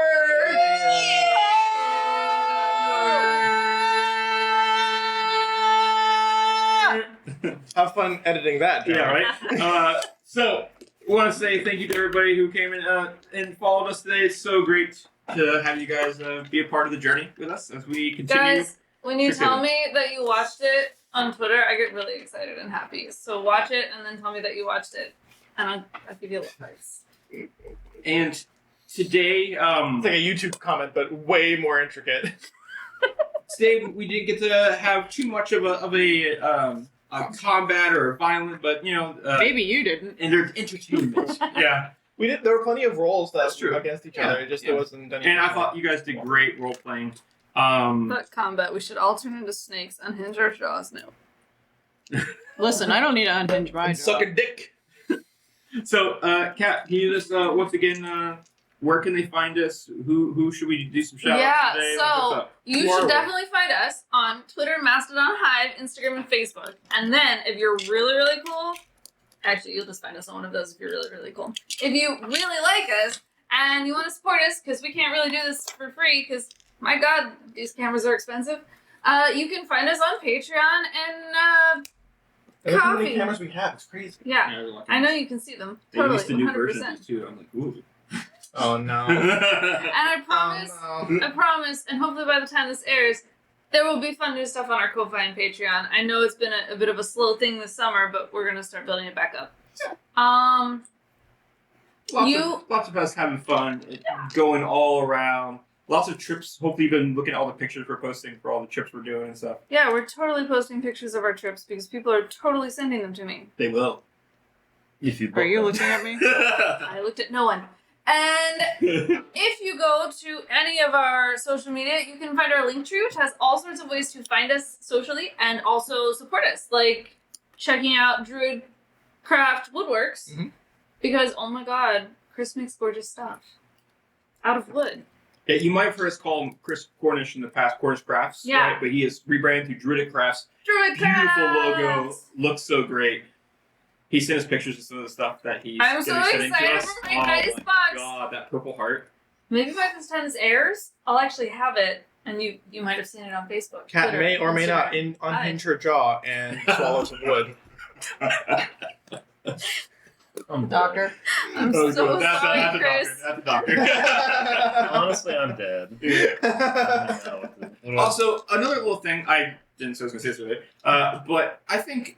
Have fun editing that, John. Yeah, right? So, I want to say thank you to everybody who came in and followed us today. It's so great to have you guys be a part of the journey with us as we continue. Guys, when you Strixhaven. tell me that you watched it on Twitter, I get really excited and happy. So watch it and then tell me that you watched it. And I'll give you a little prize. And today, It's like a YouTube comment, but way more intricate. today we didn't get to have too much of a combat or violent, but Maybe you didn't. entertainment. Yeah. We did. There were plenty of roles that That's true. against each Yeah, other. It just yeah. it wasn't. And I thought you guys did great role playing. But combat, we should all turn into snakes, unhinge our jaws now. Listen, I don't need to unhinge my and jaw. suck a dick. So, Kat, can you just once again, where can they find us? Who should we do some shout outs Yeah, today? so What's up? you Who are should we? definitely find us on Twitter, Mastodon, Hive, Instagram, and Facebook. And then if you're really, really cool, actually, you'll just find us on one of those if you're really, really cool. If you really like us and you want to support us, because we can't really do this for free, because, my God, these cameras are expensive, you can find us on Patreon and, And look how many Coffee. cameras we have. It's crazy. yeah, Yeah, we're lucky. I know you can see them. They Totally, released a new 100%. version too. I'm like, ooh. Oh no. And I promise, Oh, no. I promise, and hopefully by the time this airs, there will be fun new stuff on our Ko-Fi and Patreon. I know it's been a bit of a slow thing this summer, but we're gonna start building it back up. Lots of us having fun, going all around. Lots of trips. Hopefully, you've been looking at all the pictures we're posting for all the trips we're doing and stuff. Yeah, we're totally posting pictures of our trips because people are totally sending them to me. They will. If you. Are you looking at me? I looked at no one. And if you go to any of our social media, you can find our link tree, which has all sorts of ways to find us socially and also support us, like checking out Druidcraft Woodworks, Mhm. because oh my God, Criss makes gorgeous stuff out of wood. Yeah, you might first call him Chris Cornish in the past, Cornish Crafts. Yeah. Right? But he is rebranded to Druidic Crafts. Druidcraft. Beautiful logo. Looks so great. He sent us pictures of some of the stuff that he's I'm so gonna be sending to excited us. for my nice my box. God, that purple heart. Maybe by the time this airs, I'll actually have it, and you might have seen it on Facebook. Cat Twitter, may or may not Instagram. unhinge her jaw and swallow some wood. Doctor. I'm Oh, so God. That's sorry, a Chris. doctor. That's a doctor. Honestly, I'm dead. Also, another little thing I didn't say I was going to say this earlier, but I think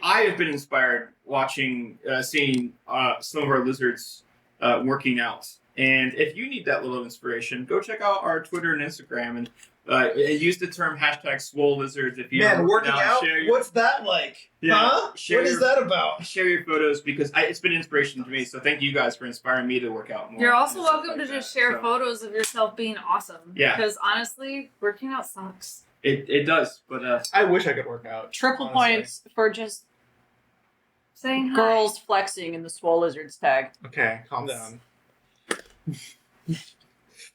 I have been inspired watching, seeing some of our lizards working out. And if you need that little inspiration, go check out our Twitter and Instagram and use the term #SwoleLizards if you're Man, working out? Share your, What's that like? Yeah, Huh? share What is your- that about? share your photos because it's been inspiration to me. So thank you guys for inspiring me to work out more. You're also and stuff welcome like to just that. share So, photos of yourself being awesome. Yeah. Because honestly, working out sucks. It does, but I wish I could work out. Triple honestly. points for just Saying hi. girls flexing in the Swole Lizards tag. Okay, calm down.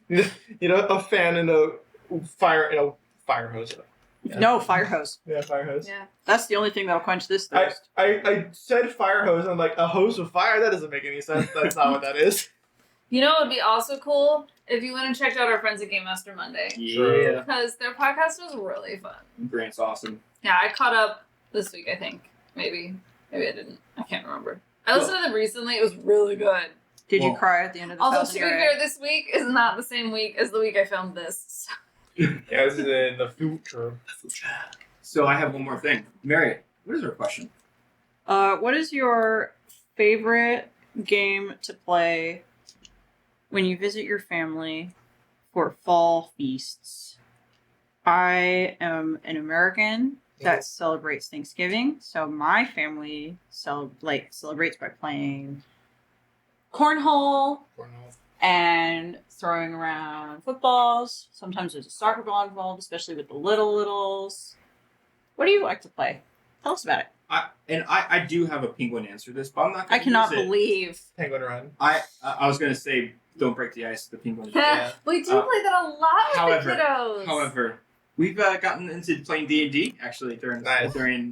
You know, a fan in a fire hose. Yeah. No, fire hose. Yeah, fire hose. Yeah. That's the only thing that'll quench this I, thirst. I said fire hose and I'm like, a hose of fire? That doesn't make any sense. That's not what that is. You know what would be also cool? If you went and checked out our friends at Game Master Monday. yeah, Because their podcast was really fun. Grant's awesome. Yeah, I caught up this week, I think. Maybe I didn't. I can't remember. I listened to them recently. It was really good. Did you Well, cry at the end of the Although, to thousand be year fair, egg? this week is not the same week as the week I filmed this. Yeah, this is in the future. So I have one more thing. Mary, what is our question? What is your favorite game to play when you visit your family for fall feasts. I am an American that celebrates Thanksgiving, so my family celebrates by playing cornhole and throwing around footballs. Sometimes there's a soccer ball involved, especially with the littles. What do you like to play? Tell us about it. I do have a penguin answer to this, but I'm not I going to cannot use it. believe. Penguin Run. I was going to say, don't break the ice, the penguin. We do play that a lot with However- the kiddos. However, we've gotten into playing D&D, actually, during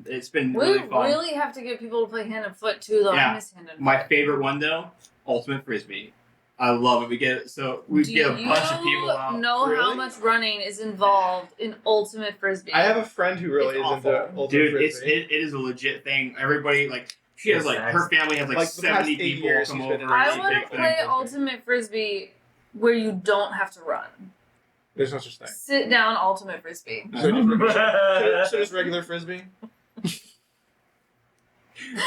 it's been We really fun. really have to get people to play hand and foot too, though. Yeah. I miss hand and foot. My favorite one, though, Ultimate Frisbee. I love it. We get a bunch of people out. Do you know how Really? much running is involved in Ultimate Frisbee? I have a friend who really It's is into awful. Ultimate Dude, Frisbee. it is a legit thing. Everybody, like, she has, like, her family has, like Like, the past 70 8 people years come she's over. been and in I it's a want big to thing. play Ultimate Frisbee where you don't have to run. There's no such thing. Sit down Ultimate Frisbee. So just regular Frisbee?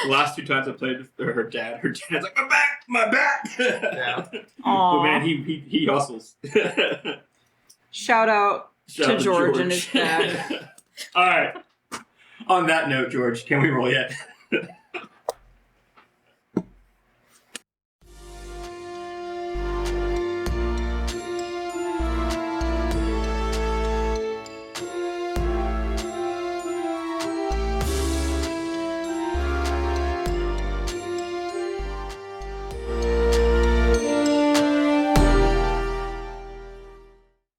The last 2 times I played with her dad's like, my back! Yeah. But Aw. man, he hustles. Shout out Shout out to George and his dad. All right. On that note, George, can we roll yet?